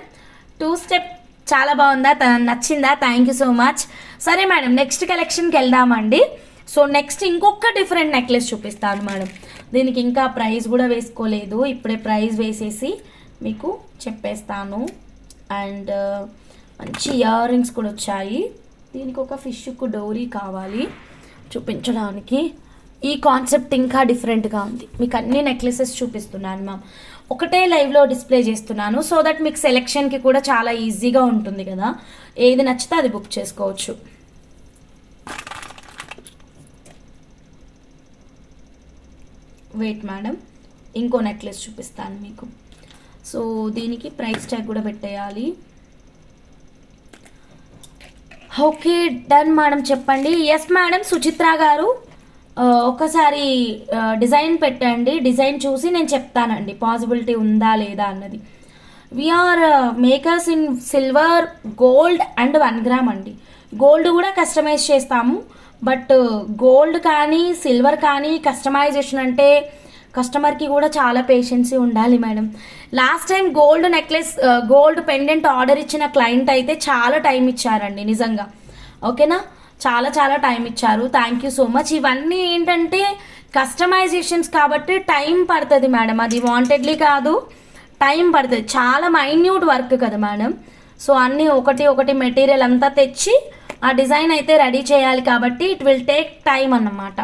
2 step చాలా బాగుందా, నచ్చిందా? Thank you so much. సరే మేడం, నెక్స్ట్ కలెక్షన్కి వెళ్దామండి. సో నెక్స్ట్ ఇంకొక డిఫరెంట్ నెక్లెస్ చూపిస్తాను మేడం. దీనికి ఇంకా ప్రైస్ కూడా వేసుకోలేదు, ఇప్పుడే ప్రైస్ వేసేసి మీకు చెప్పేస్తాను. అండ్ మంచి ఇయర్ రింగ్స్ కూడా వచ్చాయి. దీనికి ఒక ఫిష్కు డోరీ కావాలి చూపించడానికి. ఈ కాన్సెప్ట్ ఇంకా డిఫరెంట్గా ఉంది. మీకు అన్ని నెక్లెసెస్ చూపిస్తున్నాను మ్యామ్, ఒకటే లైవ్లో డిస్ప్లే చేస్తున్నాను. సో దట్ మీకు సెలెక్షన్కి కూడా చాలా ఈజీగా ఉంటుంది కదా, ఏది నచ్చితే అది బుక్ చేసుకోవచ్చు. వెయిట్ మేడం, ఇంకో నెక్లెస్ చూపిస్తాను మీకు. సో దీనికి ప్రైస్ ట్యాగ్ కూడా పెట్టేయాలి. ఓకే డన్ మేడం, చెప్పండి. ఎస్ మేడం, సుచిత్ర గారు ఒకసారి డిజైన్ పెట్టండి, డిజైన్ చూసి నేను చెప్తానండి పాసిబిలిటీ ఉందా లేదా అన్నది. We're makers in silver, gold and 1 gram అండి. గోల్డ్ కూడా కస్టమైజ్ చేస్తాము, బట్ గోల్డ్ కానీ సిల్వర్ కానీ కస్టమైజేషన్ అంటే కస్టమర్కి కూడా చాలా పేషెన్సీ ఉండాలి madam. Last time gold necklace, gold pendant order ఇచ్చిన క్లయింట్ అయితే చాలా టైం ఇచ్చారండి నిజంగా. ఓకేనా, చాలా టైం ఇచ్చారు. Thank you so much. ఇవన్నీ ఏంటంటే కస్టమైజేషన్స్ కాబట్టి టైం పడుతుంది మేడం, అది వాంటెడ్లీ కాదు, టైం పడుతుంది. చాలా మైన్యూట్ వర్క్ కదా మేడం. సో అన్నీ ఒకటి మెటీరియల్ అంతా తెచ్చి ఆ డిజైన్ అయితే రెడీ చేయాలి కాబట్టి ఇట్ విల్ టేక్ టైం అన్నమాట.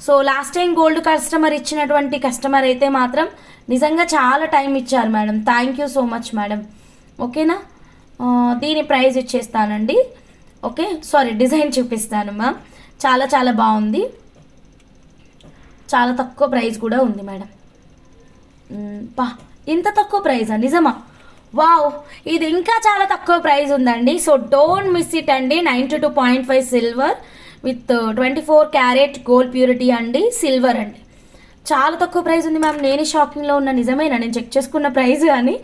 So last time gold customer ఇచ్చినటువంటి కస్టమర్ అయితే మాత్రం నిజంగా చాలా టైం ఇచ్చారు madam. Thank you so much madam. ఓకేనా, దీని ప్రైస్ ఇచ్చేస్తానండి. ఓకే, సారీ, డిజైన్ చూపిస్తాను మ్యామ్. చాలా బాగుంది, చాలా తక్కువ ప్రైస్ కూడా ఉంది మేడం. ఇంత తక్కువ ప్రైజా, నిజమా? వావ్, ఇది ఇంకా చాలా తక్కువ ప్రైస్ ఉందండి. సో డోంట్ మిస్ ఇట్ అండి. 92.5 silver with 24 carat gold purity అండి, సిల్వర్ అండి. చాలా తక్కువ ప్రైస్ ఉంది మ్యామ్. నేను షాకింగ్లో ఉన్న, నిజమేనా? నేను చెక్ చేసుకున్న ప్రైస్ కానీ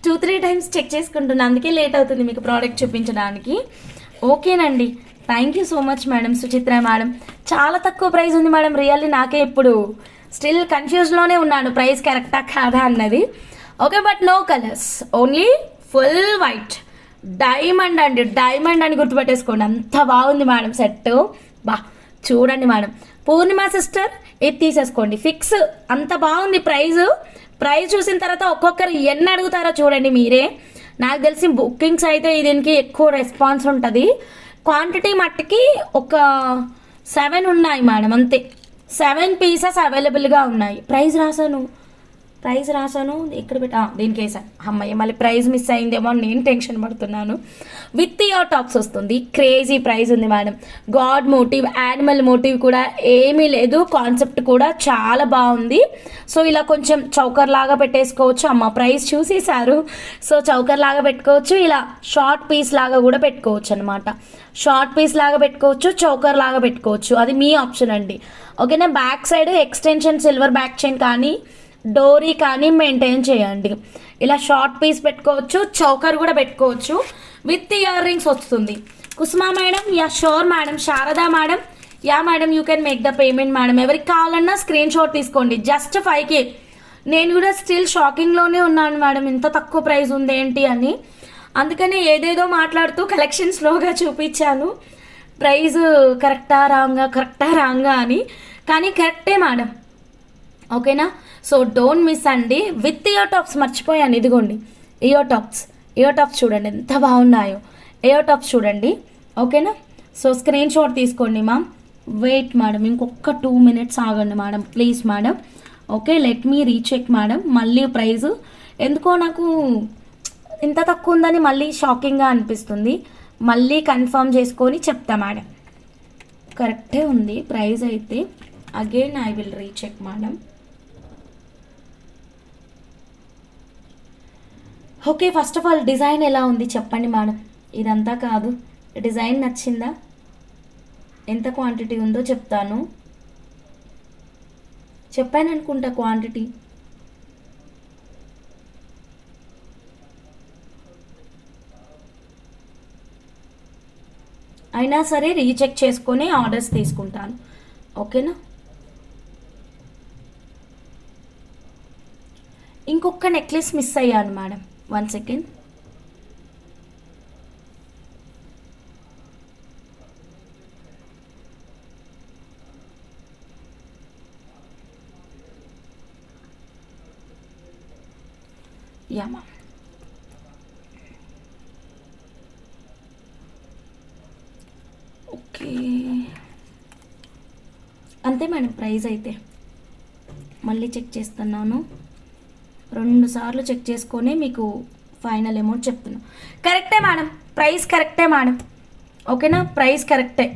2-3 టైమ్స్ చెక్ చేసుకుంటున్నాను, అందుకే లేట్ అవుతుంది మీకు ప్రోడక్ట్ చూపించడానికి. ఓకేనండి, thank you so much madam. Suchitra madam, చాలా తక్కువ ప్రైస్ ఉంది మేడం. రియల్లీ నాకే ఇప్పుడు స్టిల్ కన్ఫ్యూజ్లోనే ఉన్నాను ప్రైస్ కరెక్టా కాదా అన్నది. Okay, but no colours, only full white diamond అండి. డైమండ్ అని గుర్తుపెట్టేసుకోండి, అంత బాగుంది మేడం సెట్. చూడండి మేడం, పూర్ణిమ సిస్టర్ ఇది తీసేసుకోండి ఫిక్స్. అంత బాగుంది ప్రైస్ చూసిన తర్వాత ఒక్కొక్కరు ఎన్ని అడుగుతారో చూడండి మీరే. నాకు తెలిసి బుకింగ్స్ అయితే దీనికి ఎక్కువ రెస్పాన్స్ ఉంటుంది. క్వాంటిటీ మట్టుకి ఒక 7 ఉన్నాయి మేడం, అంతే. 7 పీసెస్ అవైలబుల్గా ఉన్నాయి. ప్రైస్ రాసాను ఇక్కడ దీనికి వేసాను. అమ్మాయి మళ్ళీ ప్రైస్ మిస్ అయిందేమో అని నేను టెన్షన్ పడుతున్నాను. విత్ ఇయర్ టాప్స్ వస్తుంది. క్రేజీ ప్రైస్ ఉంది madam. God motif, animal motif కూడా ఏమీ లేదు. కాన్సెప్ట్ కూడా చాలా బాగుంది. సో ఇలా కొంచెం చౌకర్ లాగా పెట్టేసుకోవచ్చు. అమ్మ ప్రైస్ చూసేసారు, సో చౌకర్ లాగా పెట్టుకోవచ్చు. ఇలా షార్ట్ పీస్ లాగా కూడా పెట్టుకోవచ్చు అనమాట. షార్ట్ పీస్ లాగా పెట్టుకోవచ్చు, చౌకర్ లాగా పెట్టుకోవచ్చు, అది మీ ఆప్షన్ అండి. ఓకేనా, back side extension silver back chain కానీ డోరీ కానీ మెయింటైన్ చేయండి. ఇలా షార్ట్ పీస్ పెట్టుకోవచ్చు, చౌకర్ కూడా పెట్టుకోవచ్చు. విత్ ఇయర్ రింగ్స్ వస్తుంది. Kusuma madam, yeah sure madam. Sharada madam, yeah madam, you can make the payment madam. ఎవరికి కావాలన్నా స్క్రీన్ షాట్ తీసుకోండి. Just 5K. నేను కూడా స్టిల్ షాకింగ్లోనే ఉన్నాను మేడం, ఇంత తక్కువ ప్రైస్ ఉంది ఏంటి అని. అందుకని ఏదేదో మాట్లాడుతూ కలెక్షన్ స్లోగా చూపించాను. ప్రైస్ కరెక్టా రాంగా అని, కానీ కరెక్టే మేడం. ఓకేనా, సో డోంట్ మిస్ అండి. విత్ ఇయర్ టాప్స్ మర్చిపోయాను, ఇదిగోండి ఇయర్ టాప్స్ చూడండి ఎంత బాగున్నాయో. ఇయర్ టాప్స్ చూడండి. ఓకేనా, సో స్క్రీన్ షాట్ తీసుకోండి మ్యామ్. వెయిట్ మేడం, ఇంకొక 2 minutes ఆగండి madam, please madam. Okay, let me recheck madam. మళ్ళీ ప్రైస్ ఎందుకో నాకు ఇంత తక్కువ ఉందని మళ్ళీ షాకింగ్గా అనిపిస్తుంది. మళ్ళీ కన్ఫర్మ్ చేసుకొని చెప్తా మేడం. కరెక్టే ఉంది ప్రైస్ అయితే. Again I will recheck madam. Okay, first of all design ఎలా ఉంది చెప్పండి మేడం. ఇదంతా కాదు, డిజైన్ నచ్చిందా? ఎంత క్వాంటిటీ ఉందో చెప్తాను. చెప్పాను అనుకుంటా క్వాంటిటీ. అయినా సరే రీచెక్ చేసుకొని ఆర్డర్స్ తీసుకుంటాను. ఓకేనా? ఇంకొక నెక్లెస్ మిస్ అయ్యాను మేడం, 1 సెకండ్. యామా ఓకే, అంతే మేడం. ప్రైస్ అయితే మళ్ళీ చెక్ చేస్తున్నాను, 2 సార్లు చెక్ చేసుకొని మీకు ఫైనల్ అమౌంట్ చెప్తున్నాను. కరెక్టే మేడం, ప్రైస్ కరెక్టే మేడం. ఓకేనా? ప్రైస్ కరెక్టే.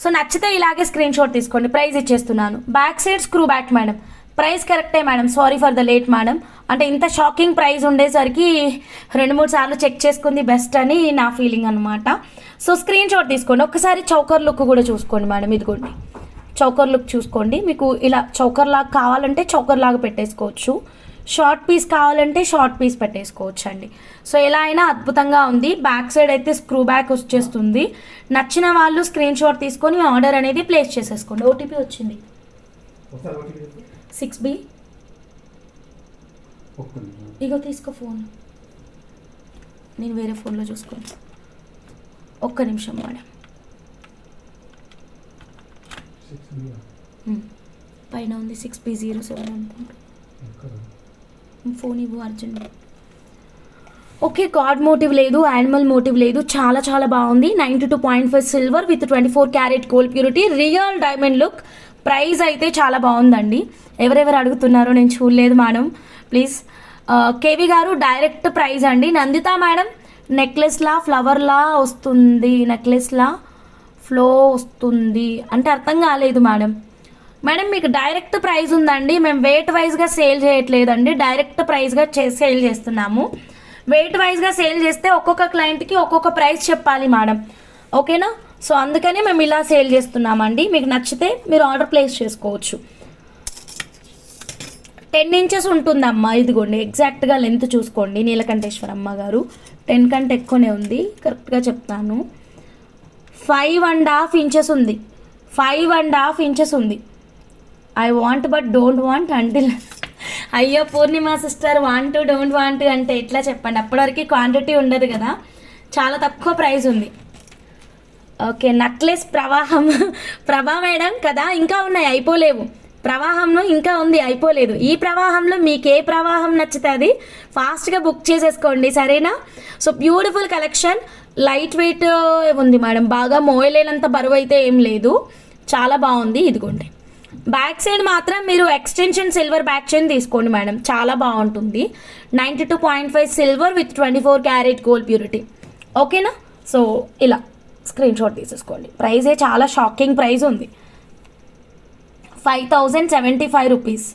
సో నచ్చితే ఇలాగే స్క్రీన్ షాట్ తీసుకోండి. ప్రైస్ ఇచ్చేస్తున్నాను. Back side screw back madam. Price కరెక్టే madam. Sorry for the late madam. అంటే ఇంత షాకింగ్ ప్రైస్ ఉండేసరికి 2-3 సార్లు చెక్ చేసుకుంది బెస్ట్ అని నా ఫీలింగ్ అనమాట. సో స్క్రీన్ షాట్ తీసుకోండి. ఒక్కసారి చౌకర్ లుక్ కూడా చూసుకోండి మేడం. ఇదిగోండి, చౌకర్ లుక్ చూసుకోండి. మీకు ఇలా చౌకర్ లాగా కావాలంటే చౌకర్ లాగా పెట్టేసుకోవచ్చు, షార్ట్ పీస్ కావాలంటే షార్ట్ పీస్ పెట్టేసుకోవచ్చు అండి. సో ఎలా అయినా అద్భుతంగా ఉంది. బ్యాక్ సైడ్ అయితే స్క్రూ బ్యాక్ వచ్చేస్తుంది. నచ్చిన వాళ్ళు స్క్రీన్ షాట్ తీసుకొని ఆర్డర్ అనేది ప్లేస్ చేసేసుకోండి. ఓటీపీ వచ్చింది 6B. ఇగో తీసుకో ఫోన్, నేను వేరే ఫోన్లో చూసుకోండి. ఒక్క నిమిషం మేడం. పైన ఉంది 6B07 అనుకుంటా. ఫోన్ ఇవ్వు అర్జెంట్. ఓకే, గాడ్ మోటివ్ లేదు, యానిమల్ మోటివ్ లేదు, చాలా చాలా బాగుంది. 92.5 silver with 24 carat gold purity, real diamond look. Price అయితే చాలా బాగుందండి. ఎవరెవరు అడుగుతున్నారో నేను చూడలేదు మేడం, ప్లీజ్. కేవి గారు డైరెక్ట్ ప్రైస్ అండి. నందిత మేడం నెక్లెస్లా ఫ్లవర్లా వస్తుంది, నెక్లెస్లా ఫ్లో వస్తుంది అంటే అర్థం కాలేదు మేడం. మేడం మీకు డైరెక్ట్ ప్రైస్ ఉందండి, మేము వెయిట్ వైజ్గా సేల్ చేయట్లేదండి, డైరెక్ట్ ప్రైస్గా సేల్ చేస్తున్నాము. వెయిట్ వైజ్గా సేల్ చేస్తే ఒక్కొక్క క్లయింట్కి ఒక్కొక్క ప్రైస్ చెప్పాలి మేడం. ఓకేనా? సో అందుకని మేము ఇలా సేల్ చేస్తున్నామండి. మీకు నచ్చితే మీరు ఆర్డర్ ప్లేస్ చేసుకోవచ్చు. 10 ఇంచెస్ ఉంటుందమ్మా. ఇదిగోండి ఎగ్జాక్ట్గా లెంత్ చూసుకోండి. నీలకంఠేశ్వరమ్మ గారు 10 కంటే ఎక్కువనే ఉంది, కరెక్ట్గా చెప్తాను. 5.5 ఇంచెస్ ఉంది, 5.5 ఇంచెస్ ఉంది. I want but don't want until. అయ్యో పూర్ణిమ సిస్టర్, వాంట్ డోంట్ వాంట్ అంటే ఎట్లా చెప్పండి? అప్పటివరకు క్వాంటిటీ ఉండదు కదా, చాలా తక్కువ ప్రైస్ ఉంది. ఓకే, నెక్లెస్ ప్రవాహం ప్రభా మేడం కదా, ఇంకా ఉన్నాయి అయిపోలేవు. ప్రవాహంలో ఇంకా ఉంది అయిపోలేదు. ఈ ప్రవాహంలో మీకు ఏ ప్రవాహం నచ్చుతుంది ఫాస్ట్గా బుక్ చేసేసుకోండి, సరేనా? So beautiful collection, light weight ఉంది మేడం, బాగా మోయలేనంత బరువు అయితే ఏం లేదు, చాలా బాగుంది. ఇదిగోండి బ్యాక్ సైడ్ మాత్రం మీరు ఎక్స్టెన్షన్ సిల్వర్ బ్యాక్ చైన్ తీసుకోండి మేడం, చాలా బాగుంటుంది. 92.5 silver with 24 carat gold purity. ఓకేనా? సో ఇలా స్క్రీన్ షాట్ తీసేసుకోండి. ప్రైజే చాలా షాకింగ్ ప్రైస్ ఉంది, 5075 rupees.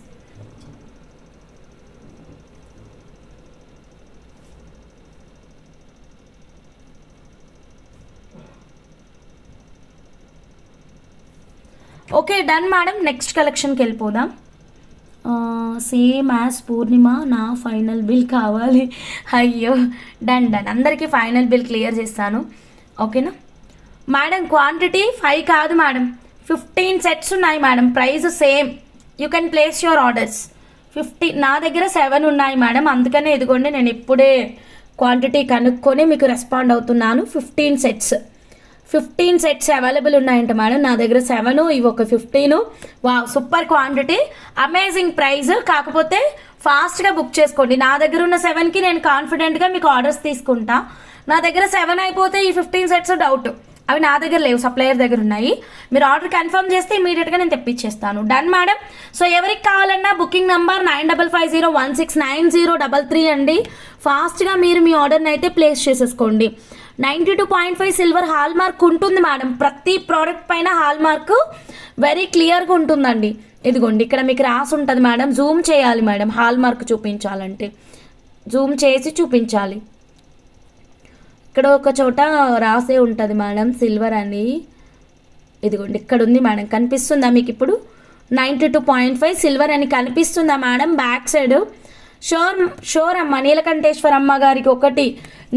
Okay done madam. Next కలెక్షన్కి వెళ్ళిపోదాం. సేమ్ యాజ్ పూర్ణిమ, నా ఫైనల్ బిల్ కావాలి. అయ్యో డన్ డన్, అందరికీ ఫైనల్ బిల్ క్లియర్ చేస్తాను. ఓకేనా మేడం? క్వాంటిటీ 5 కాదు మేడం, 15 సెట్స్ ఉన్నాయి madam. Price same, you can place your orders. 50 నా దగ్గర 7 ఉన్నాయి మేడం, అందుకనే ఇదిగోండి నేను ఇప్పుడే క్వాంటిటీ కనుక్కొని మీకు రెస్పాండ్ అవుతున్నాను. 15 సెట్స్ అవైలబుల్ ఉన్నాయంట మేడం. నా దగ్గర 7, ఇవి ఒక 15. వా సూపర్ క్వాంటిటీ, అమేజింగ్ ప్రైస్. కాకపోతే ఫాస్ట్గా బుక్ చేసుకోండి. నా దగ్గర ఉన్న 7కి నేను కాన్ఫిడెంట్గా మీకు ఆర్డర్స్ తీసుకుంటా. నా దగ్గర 7 అయిపోతే ఈ 15 సెట్స్ డౌట్, అవి నా దగ్గర లేవు, సప్లయర్ దగ్గర ఉన్నాయి. మీరు ఆర్డర్ కన్ఫర్మ్ చేస్తే ఇమీడియట్గా నేను తెప్పించేస్తాను. Done madam. సో ఎవరికి కావాలన్నా బుకింగ్ నెంబర్ 9550169033 అండి. ఫాస్ట్గా మీరు మీ ఆర్డర్ని అయితే ప్లేస్ చేసేసుకోండి. 92.5 సిల్వర్ హాల్ మార్క్ ఉంటుంది మేడం. ప్రతి ప్రోడక్ట్ పైన హాల్ మార్క్ వెరీ క్లియర్గా ఉంటుందండి. ఇదిగోండి ఇక్కడ మీకు రాసి ఉంటుంది మేడం, జూమ్ చేయాలి మేడం. హాల్ మార్క్ చూపించాలంటే జూమ్ చేసి చూపించాలి. ఇక్కడ ఒక చోట రాసే ఉంటుంది మేడం సిల్వర్ అని. ఇదిగోండి ఇక్కడ ఉంది మేడం, కనిపిస్తుందా మీకు ఇప్పుడు? 92.5 సిల్వర్ అని కనిపిస్తుందా మేడం బ్యాక్ సైడ్? షోర్ అమ్మ, నీలకంఠేశ్వర అమ్మ గారికి ఒకటి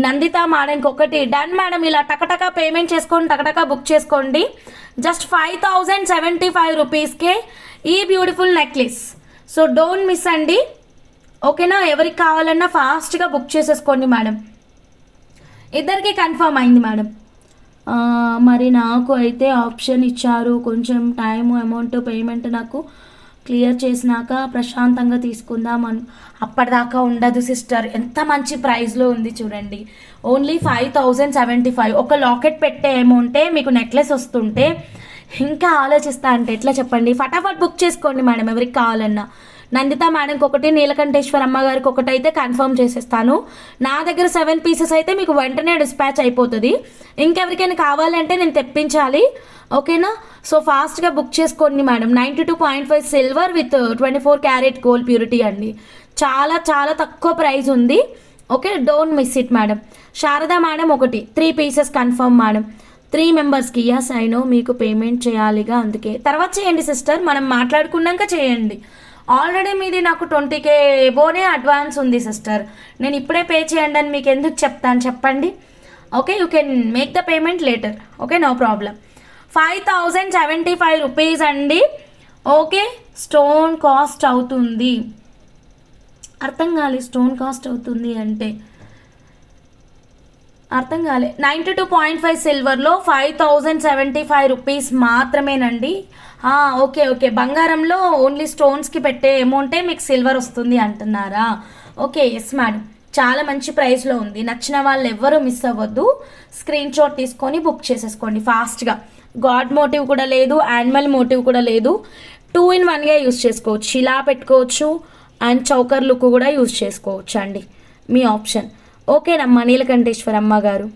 నందిత మేడంకి ఒకటి. డన్ మేడం, ఇలా టకటకా పేమెంట్ చేసుకోండి, టకటకా బుక్ చేసుకోండి. జస్ట్ 5075 రూపీస్కే ఈ beautiful necklace. So don't miss అండి, ఓకేనా? ఎవరికి కావాలన్నా ఫాస్ట్గా బుక్ చేసేసుకోండి మేడం. ఇద్దరికి కన్ఫర్మ్ అయింది మేడం. మరి నాకు అయితే ఆప్షన్ ఇచ్చారు, కొంచెం టైము అమౌంట్ పేమెంట్ నాకు క్లియర్ చేసినాక ప్రశాంతంగా తీసుకుందాం అప్పటిదాకా ఉండదు సిస్టర్. ఎంత మంచి ప్రైస్లో ఉంది చూడండి, ఓన్లీ 5075. ఒక లాకెట్ పెట్టే అమౌంటే మీకు నెక్లెస్ వస్తుంటే ఇంకా ఆలోచిస్తా అంటే ఎట్లా చెప్పండి? ఫటాఫట్ బుక్ చేసుకోండి మేడం ఎవరికి కావాలన్నా. నందిత మేడంకి ఒకటి, నీలకంఠేశ్వర అమ్మ గారికి ఒకటి అయితే కన్ఫర్మ్ చేసేస్తాను. నా దగ్గర 7 పీసెస్ అయితే మీకు వెంటనే డిస్పాచ్ అయిపోతుంది. ఇంకెవరికైనా కావాలంటే నేను తెప్పించాలి, ఓకేనా? సో ఫాస్ట్గా బుక్ చేసుకోండి madam. 92.5 silver with 24 carat gold purity అండి. చాలా చాలా తక్కువ ప్రైస్ ఉంది, okay? Don't miss it madam. Sharada madam ఒకటి, 3 పీసెస్ కన్ఫర్మ్ మేడం. 3 మెంబర్స్కి. యస్ ఐ నో, మీకు పేమెంట్ చేయాలిగా, అందుకే తర్వాత చేయండి సిస్టర్, మనం మాట్లాడుకున్నాక చేయండి. ఆల్రెడీ మీది నాకు 20K ఎబోనే అడ్వాన్స్ ఉంది సిస్టర్. నేను ఇప్పుడే పే చేయండి అని మీకు ఎందుకు చెప్తాను చెప్పండి? Okay, you can make the payment later, okay? No problem. 5075 rupees అండి, ఓకే? స్టోన్ కాస్ట్ అవుతుంది, అర్థం కాలే. స్టోన్ కాస్ట్ అవుతుంది అంటే అర్థం కాలే. 92.5 సిల్వర్లో 5075 రూపీస్ మాత్రమేనండి. ఓకే ఓకే, బంగారంలో ఓన్లీ స్టోన్స్కి పెట్టే అమౌంటే మీకు సిల్వర్ వస్తుంది అంటున్నారా? ఓకే, ఎస్ మేడం, చాలా మంచి ప్రైస్లో ఉంది. నచ్చిన వాళ్ళు ఎవ్వరూ మిస్ అవ్వద్దు, స్క్రీన్ షాట్ తీసుకొని బుక్ చేసేసుకోండి ఫాస్ట్గా. గాడ్ మోటివ్ కూడా లేదు, యానిమల్ మోటివ్ కూడా లేదు. 2 in 1గా యూస్ చేసుకోవచ్చు. ఇలా పెట్టుకోవచ్చు అండ్ చౌకర్ లుక్ కూడా యూస్ చేసుకోవచ్చు అండి, మీ ఆప్షన్. ఓకేనమ్మా నీలకంఠేశ్వర అమ్మ గారు.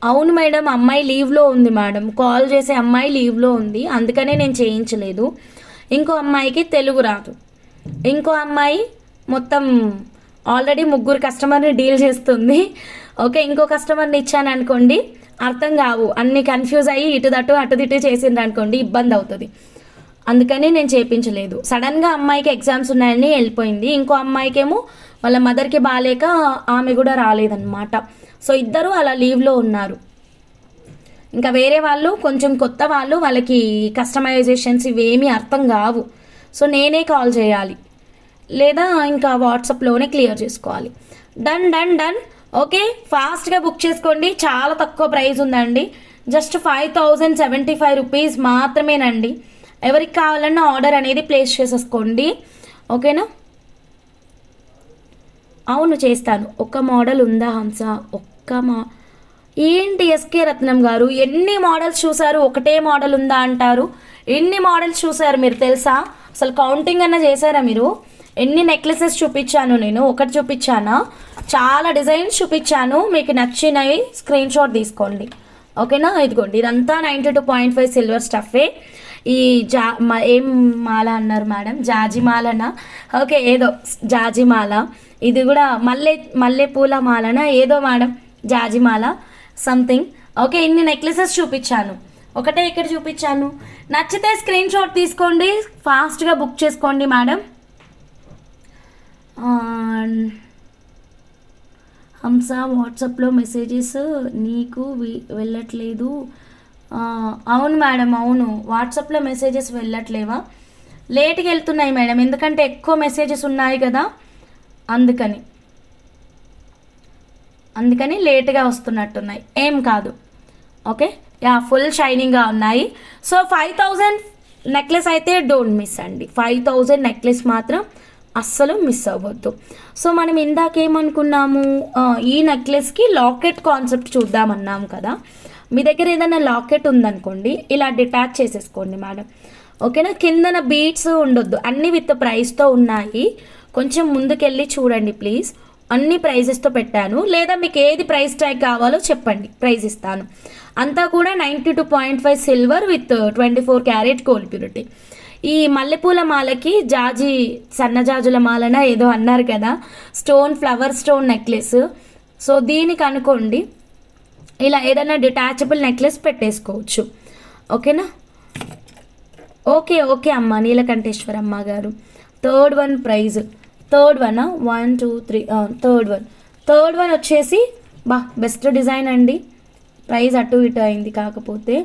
అవును మేడం, అమ్మాయి లీవ్లో ఉంది మేడం, కాల్ చేసే అమ్మాయి లీవ్లో ఉంది, అందుకనే నేను చేయించలేదు. ఇంకో అమ్మాయికి తెలుగు రాదు, ఇంకో అమ్మాయి మొత్తం ఆల్రెడీ 3 కస్టమర్ని డీల్ చేస్తుంది, ఓకే? ఇంకో కస్టమర్ని ఇచ్చాను అనుకోండి, అర్థం కావు, అన్ని కన్ఫ్యూజ్ అయ్యి ఇటు దట్టు అటు దిట్టు చేసిండ్రు అనుకోండి, ఇబ్బంది అవుతుంది. అందుకని నేను చేయించలేదు. సడన్గా అమ్మాయికి ఎగ్జామ్స్ ఉన్నాయని వెళ్ళిపోయింది, ఇంకో అమ్మాయికేమో వాళ్ళ మదర్కి బాగాలేక ఆమె కూడా రాలేదన్నమాట. సో ఇద్దరు అలా లీవ్లో ఉన్నారు. ఇంకా వేరే వాళ్ళు కొంచెం కొత్త వాళ్ళు, వాళ్ళకి కస్టమైజేషన్స్ ఇవేమీ అర్థం కావు. సో నేనే కాల్ చేయాలి, లేదా ఇంకా వాట్సాప్లోనే క్లియర్ చేసుకోవాలి. Done done done, okay? ఫాస్ట్గా బుక్ చేసుకోండి, చాలా తక్కువ ప్రైస్ ఉందండి. జస్ట్ 5075 రూపీస్ మాత్రమేనండి. ఎవరికి కావాలన్నా ఆర్డర్ అనేది ప్లేస్ చేసేసుకోండి, ఓకేనా? అవును చేస్తాను. ఒక మోడల్ ఉందా హంస? ఏంటి ఎస్కే రత్నం గారు, ఎన్ని మోడల్స్ చూసారు, ఒకటే మోడల్ ఉందా అంటారు? ఎన్ని మోడల్స్ చూసారు మీరు తెలుసా? అసలు కౌంటింగ్ అన్న చేశారా మీరు? ఎన్ని నెక్లెసెస్ చూపించాను నేను? ఒకటి చూపించానా? చాలా డిజైన్స్ చూపించాను, మీకు నచ్చినవి స్క్రీన్ షాట్ తీసుకోండి, ఓకేనా? ఇదిగోండి, ఇదంతా 92.5 సిల్వర్ స్టఫే. ఈ ఏం మాల అన్నారు మేడం? జాజిమాలనా? ఓకే, ఏదో జాజిమాల. ఇది కూడా మల్లెపూల మాలనా ఏదో మేడం, జాజిమాల సంథింగ్. ఓకే, ఇన్ని నెక్లెసెస్ చూపించాను, ఒకటే ఇక్కడ చూపించాను. నచ్చితే స్క్రీన్ షాట్ తీసుకోండి, ఫాస్ట్గా బుక్ చేసుకోండి మేడం. హంస వాట్సాప్లో మెసేజెస్ నీకు వెళ్ళట్లేదు. అవును మేడం, అవును, వాట్సాప్లో మెసేజెస్ వెళ్ళట్లేవా? లేట్గా వెళ్తున్నాయి మేడం, ఎందుకంటే ఎక్కువ మెసేజెస్ ఉన్నాయి కదా, అందుకని లేట్గా వస్తున్నట్టున్నాయి, ఏం కాదు, ఓకే? యా, ఫుల్ షైనింగ్గా ఉన్నాయి. సో 5000 నెక్లెస్ అయితే డోంట్ మిస్ అండి, 5000 నెక్లెస్ మాత్రం అస్సలు మిస్ అవ్వద్దు. సో మనం ఇందాకేమనుకున్నాము, ఈ నెక్లెస్కి లాకెట్ కాన్సెప్ట్ చూద్దామన్నాము కదా. మీ దగ్గర ఏదైనా లాకెట్ ఉందనుకోండి, ఇలా డిటాచ్ చేసేసుకోండి మేడం, ఓకేనా? కిందన బీట్స్ ఉండొద్దు, అన్నీ విత్ ప్రైస్తో ఉన్నాయి. కొంచెం ముందుకెళ్ళి చూడండి ప్లీజ్, అన్ని ప్రైజెస్తో పెట్టాను. లేదా మీకు ఏది ప్రైస్ ట్యాగ్ కావాలో చెప్పండి, ప్రైస్ ఇస్తాను. అంతా కూడా 92.5 silver with 24 carat gold purity. ఈ మల్లెపూల మాలకి సన్నజాజుల మాలన ఏదో అన్నారు కదా, ఫ్లవర్ స్టోన్ నెక్లెస్. సో దీనికి అనుకోండి, ఇలా ఏదైనా డిటాచబుల్ నెక్లెస్ పెట్టేసుకోవచ్చు, ఓకేనా? ఓకే ఓకే అమ్మ నీలకంఠేశ్వర అమ్మ గారు. 3rd one prize third one 1 2 3 third one వచ్చేసి బెస్ట్ డిజైన్ అండి. ప్రైస్ అటు ఇటు అయింది, కాకపోతే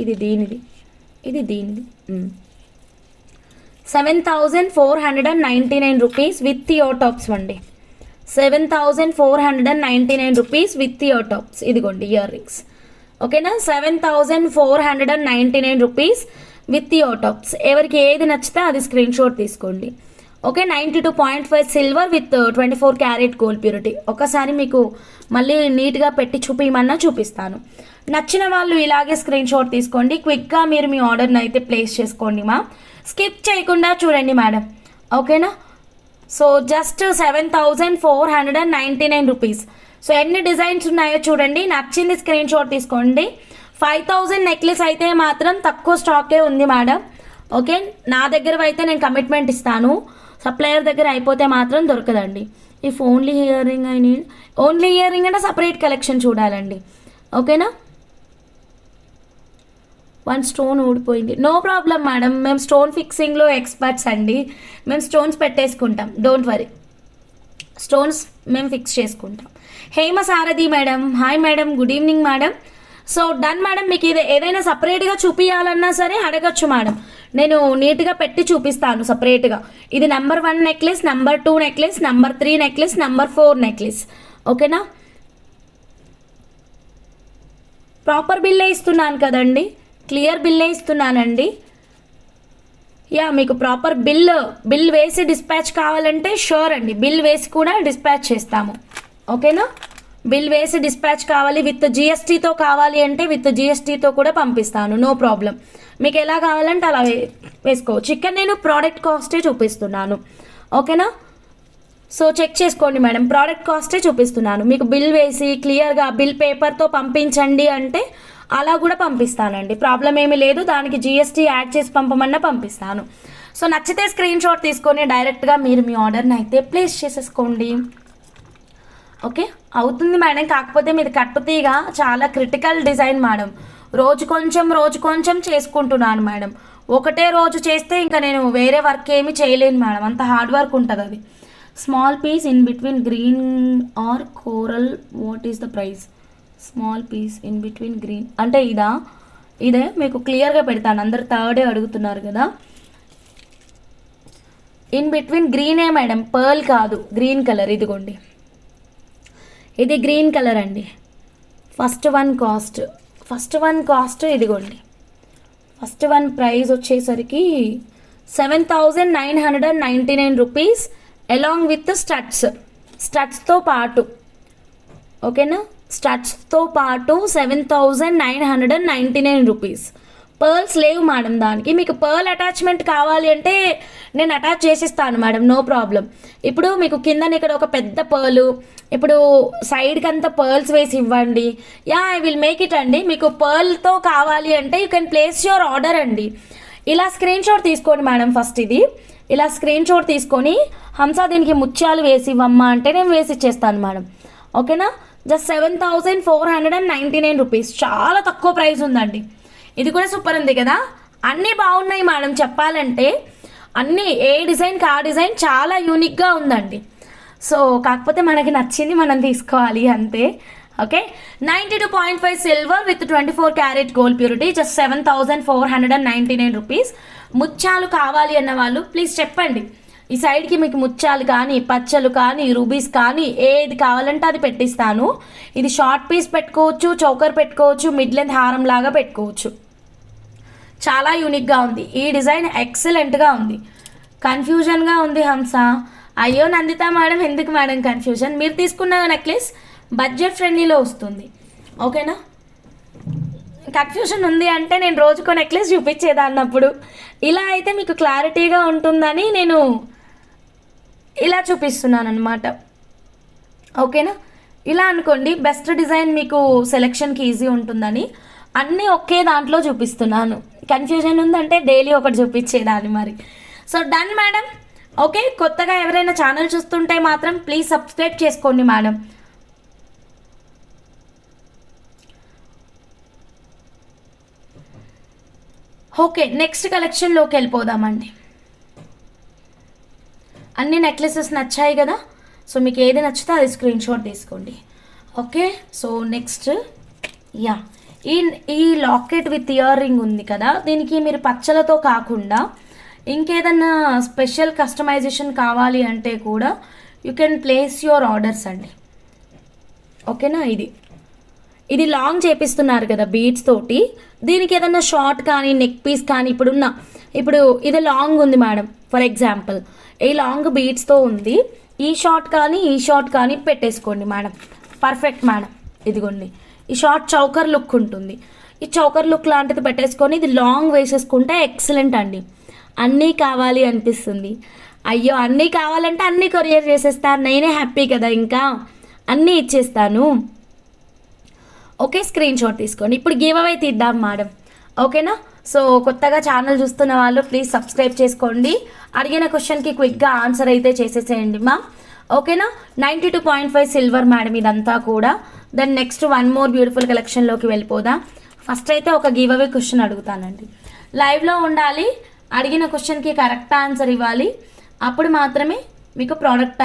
ఇది దీనిది 7,499 రూపీస్ విత్ ఇయర్ టాప్స్ అండి. 7,499 రూపీస్ విత్ ఇయర్ టాప్స్. ఇదిగోండి ఇయర్ రింగ్స్. ఓకేనా, 7,499 రూపీస్ విత్ ఇయర్ టాప్స్. ఎవరికి ఏది నచ్చితే అది స్క్రీన్ షాట్ తీసుకోండి. Okay, 92.5 silver with 24 carat gold purity. ఒకసారి మీకు మళ్ళీ నీట్గా పెట్టి చూపించమన్నా చూపిస్తాను. నచ్చిన వాళ్ళు ఇలాగే స్క్రీన్ షాట్ తీసుకోండి. క్విక్గా మీరు మీ ఆర్డర్ని అయితే ప్లేస్ చేసుకోండి స్కిప్ చేయకుండా చూడండి మేడం. ఓకేనా, సో జస్ట్ 7,499 రూపీస్. సో ఎన్ని డిజైన్స్ ఉన్నాయో చూడండి, నచ్చింది స్క్రీన్ షాట్ తీసుకోండి. 5,000 నెక్లెస్ అయితే మాత్రం తక్కువ స్టాకే ఉంది మేడం. ఓకే, నా దగ్గర అయితే నేను కమిట్మెంట్ ఇస్తాను, సప్లయర్ దగ్గర అయిపోతే మాత్రం దొరకదండి. If only ear ring I need, only ear ring అంటే సపరేట్ కలెక్షన్ చూడాలండి. ఓకేనా, 1 స్టోన్ ఊడిపోయింది, నో ప్రాబ్లం మేడం, మేము స్టోన్ ఫిక్సింగ్లో ఎక్స్పర్ట్స్ అండి. మేము స్టోన్స్ పెట్టేసుకుంటాం, డోంట్ వరీ, స్టోన్స్ మేము ఫిక్స్ చేసుకుంటాం. Hema Sarathi madam, hi madam, good evening madam. So done madam, మీకు ఇది ఏదైనా సపరేట్గా చూపించాలన్నా సరే అడగచ్చు మేడం, నేను నీట్గా పెట్టి చూపిస్తాను సపరేట్గా. ఇది number 1 necklace, number 2 necklace, number 3 necklace, number 4 necklace. ఓకేనా, ప్రాపర్ బిల్లే ఇస్తున్నాను కదండి, క్లియర్ బిల్లే ఇస్తున్నానండి. యా, మీకు ప్రాపర్ బిల్ వేసి డిస్పాచ్ కావాలంటే షూర్ అండి, బిల్ వేసి కూడా డిస్పాచ్ చేస్తాము. ఓకేనా, బిల్ వేసి డిస్పాచ్ కావాలి, విత్ జిఎస్టీతో కావాలి అంటే విత్ జిఎస్టీతో కూడా పంపిస్తాను, నో ప్రాబ్లం. మీకు ఎలా కావాలంటే అలా వేసుకోవచ్చు. ఇక్కడ నేను ప్రోడక్ట్ కాస్టే చూపిస్తున్నాను. ఓకేనా, సో చెక్ చేసుకోండి మేడం, ప్రోడక్ట్ కాస్టే చూపిస్తున్నాను. మీకు బిల్ వేసి క్లియర్గా బిల్ పేపర్తో పంపించండి అంటే అలా కూడా పంపిస్తానండి, ప్రాబ్లం ఏమీ లేదు. దానికి జిఎస్టీ యాడ్ చేసి పంపమన్నా పంపిస్తాను. సో నచ్చితే స్క్రీన్ షాట్ తీసుకొని డైరెక్ట్గా మీరు మీ ఆర్డర్ని అయితే ప్లేస్ చేసేసుకోండి. ఓకే, అవుతుంది మేడం, కాకపోతే మీది కట్టుతీగా చాలా క్రిటికల్ డిజైన్ మేడం. రోజు కొంచెం చేసుకుంటున్నాను మేడం. ఒకటే రోజు చేస్తే ఇంకా నేను వేరే వర్క్ ఏమీ చేయలేను మేడం, అంత హార్డ్ వర్క్ ఉంటుంది అది. Small piece in between green or coral, what is the price? Small piece in between green అంటే ఇదే మీకు క్లియర్గా పెడతాను, అందరు థర్డే అడుగుతున్నారు కదా. ఇన్ బిట్వీన్ గ్రీనే మేడం, పర్ల్ కాదు, గ్రీన్ కలర్. ఇదిగోండి, ఇది గ్రీన్ కలర్ అండి. ఫస్ట్ వన్ కాస్ట్ ఇదిగోండి. ఫస్ట్ వన్ ప్రైస్ వచ్చేసరికి 7,999 రూపీస్ అలాంగ్ విత్ స్టడ్స్తో పాటు. ఓకేనా, స్టడ్స్తో పాటు 7,999 రూపీస్. పర్ల్స్ లేవు మేడం దానికి. మీకు పర్ల్ అటాచ్మెంట్ కావాలి అంటే నేను అటాచ్ చేసిస్తాను మేడం, నో ప్రాబ్లం. ఇప్పుడు మీకు కింద ఇక్కడ ఒక పెద్ద పర్లు, ఇప్పుడు సైడ్కి అంతా పర్ల్స్ వేసి ఇవ్వండి. Yeah, I will make it అండి. మీకు పర్ల్తో కావాలి అంటే you can place your order అండి. ఇలా స్క్రీన్ షాట్ తీసుకోండి మేడం. ఫస్ట్ ఇది ఇలా స్క్రీన్ షాట్ తీసుకొని, హంసా దీనికి ముత్యాలు వేసి ఇవ్వమ్మా అంటే నేను వేసి ఇచ్చేస్తాను మేడం. ఓకేనా, జస్ట్ 7,499 రూపీస్, చాలా తక్కువ ప్రైస్ ఉందండి. ఇది కూడా సూపర్ ఉంది కదా, అన్నీ బాగున్నాయి మేడం. చెప్పాలంటే అన్నీ ఏ డిజైన్కి ఆ డిజైన్ చాలా యూనిక్గా ఉందండి. సో కాకపోతే మనకి నచ్చింది మనం తీసుకోవాలి అంతే. Okay, 92.5 silver with 24 carat gold purity, just 7,499 rupees. ముత్యాలు కావాలి అన్న వాళ్ళు ప్లీజ్ చెప్పండి. ఈ సైడ్కి మీకు ముత్యాలు కానీ, పచ్చలు కానీ, రూబీస్ కానీ ఏది కావాలంటే అది పెట్టిస్తాను. ఇది షార్ట్ పీస్ పెట్టుకోవచ్చు, చౌకర్ పెట్టుకోవచ్చు, మిడ్ లెంత్ హారం లాగా పెట్టుకోవచ్చు. చాలా యూనిక్గా ఉంది ఈ డిజైన్, ఎక్సలెంట్గా ఉంది. కన్ఫ్యూజన్గా ఉంది హంస. అయ్యో నందిత మేడం, ఎందుకు మేడం కన్ఫ్యూజన్? మీరు తీసుకున్న నెక్లెస్ బడ్జెట్ ఫ్రెండ్లీలో వస్తుంది. ఓకేనా, కన్ఫ్యూజన్ ఉంది అంటే నేను రోజుకో నెక్లెస్ చూపించేదాన్నప్పుడు. ఇలా అయితే మీకు క్లారిటీగా ఉంటుందని నేను ఇలా చూపిస్తున్నాను అనమాట. ఓకేనా, ఇలా అనుకోండి, బెస్ట్ డిజైన్ మీకు సెలెక్షన్కి ఈజీ ఉంటుందని అన్నీ ఒకే దాంట్లో చూపిస్తున్నాను. కన్ఫ్యూజన్ ఉందంటే డైలీ ఒకటి చూపించేదాన్ని మరి. So done madam. ఓకే, కొత్తగా ఎవరైనా ఛానల్ చూస్తుంటే మాత్రం ప్లీజ్ సబ్స్క్రైబ్ చేసుకోండి మేడం. ఓకే, నెక్స్ట్ కలెక్షన్లోకి వెళ్ళిపోదామండి. అన్ని నెక్లెసెస్ నచ్చాయి కదా. సో మీకు ఏది నచ్చితే అది స్క్రీన్ షాట్ తీసుకోండి. ఓకే, సో నెక్స్ట్ యా ఈ ఈ లాకెట్ విత్ ఇయర్ రింగ్ ఉంది కదా, దీనికి మీరు పచ్చలతో కాకుండా ఇంకేదన్నా స్పెషల్ కస్టమైజేషన్ కావాలి అంటే కూడా you can place your orders అండి. ఓకేనా, ఇది లాంగ్ చేపిస్తున్నారు కదా బీడ్స్ తోటి, దీనికి ఏదన్నా షార్ట్ కానీ నెక్ పీస్ కానీ ఇప్పుడు ఇది లాంగ్ ఉంది మేడం, ఫర్ ఎగ్జాంపుల్ ఈ లాంగ్ బీడ్స్తో ఉంది, ఈ షార్ట్ కానీ పెట్టేసుకోండి మేడం, పర్ఫెక్ట్ మేడం. ఇదిగోండి ఈ షార్ట్ చౌకర్ లుక్ ఉంటుంది, ఈ చౌకర్ లుక్ లాంటిది పెట్టేసుకొని ఇది లాంగ్ వేసేసుకుంటే ఎక్సలెంట్ అండి. అన్నీ కావాలి అనిపిస్తుంది. అయ్యో అన్నీ కావాలంటే అన్నీ కొరియర్ చేసేస్తాను, నేనే హ్యాపీ కదా, ఇంకా అన్నీ ఇచ్చేస్తాను. ఓకే, స్క్రీన్ షాట్ తీసుకోండి. ఇప్పుడు గివ్ అవే తీద్దాం మేడం. ఓకేనా, సో కొత్తగా ఛానల్ చూస్తున్న వాళ్ళు ప్లీజ్ సబ్స్క్రైబ్ చేసుకోండి. అడిగిన క్వశ్చన్కి క్విక్గా ఆన్సర్ అయితే చేసేసేయండి మా. ఓకేనా, 92.5 సిల్వర్ మేడం ఇదంతా కూడా. Then next one more beautiful కలెక్షన్లోకి వెళ్ళిపోదాం. ఫస్ట్ అయితే ఒక గివ్ అవే క్వశ్చన్ అడుగుతానండి. లైవ్లో ఉండాలి, అడిగిన క్వశ్చన్కి కరెక్ట్ ఆన్సర్ ఇవ్వాలి, అప్పుడు మాత్రమే మీకు ప్రోడక్ట్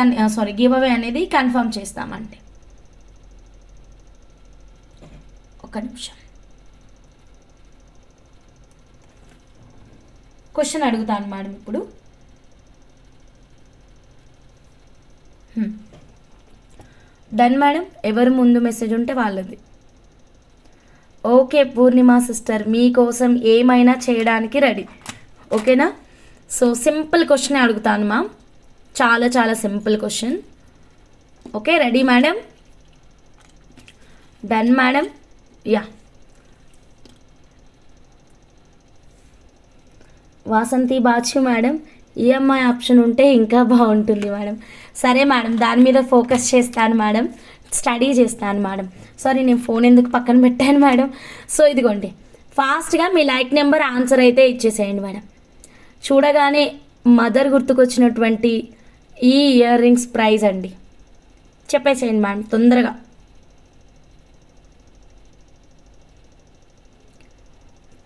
గివ్ అవే అనేది కన్ఫర్మ్ చేస్తామండి. ఒక నిమిషం, క్వశ్చన్ అడుగుతాను మేడం ఇప్పుడు. డన్ మేడం, ఎవరు ముందు మెసేజ్ ఉంటే వాళ్ళది. ఓకే పూర్ణిమ సిస్టర్, మీకోసం ఏమైనా చేయడానికి రెడీ. ఓకేనా, సో సింపుల్ క్వశ్చన్ అడుగుతాను మా, చాలా చాలా simple question. Okay ready madam? Done madam, yeah. Vasanthi Bachu madam, EMI option ఉంటే ఇంకా బాగుంటుంది మేడం. సరే మేడం, దాని మీద ఫోకస్ చేస్తాను మేడం, స్టడీ చేస్తాను మేడం. సారీ, నేను ఫోన్ ఎందుకు పక్కన పెట్టాను మేడం. సో ఇదిగోండి, ఫాస్ట్గా మీ లైక్ నెంబర్ ఆన్సర్ అయితే ఇచ్చేసేయండి మేడం. చూడగానే మదర్ గుర్తుకొచ్చినటువంటి ఈ ఇయర్ రింగ్స్ ప్రైస్ అండి, చెప్పేసేయండి మేడం తొందరగా.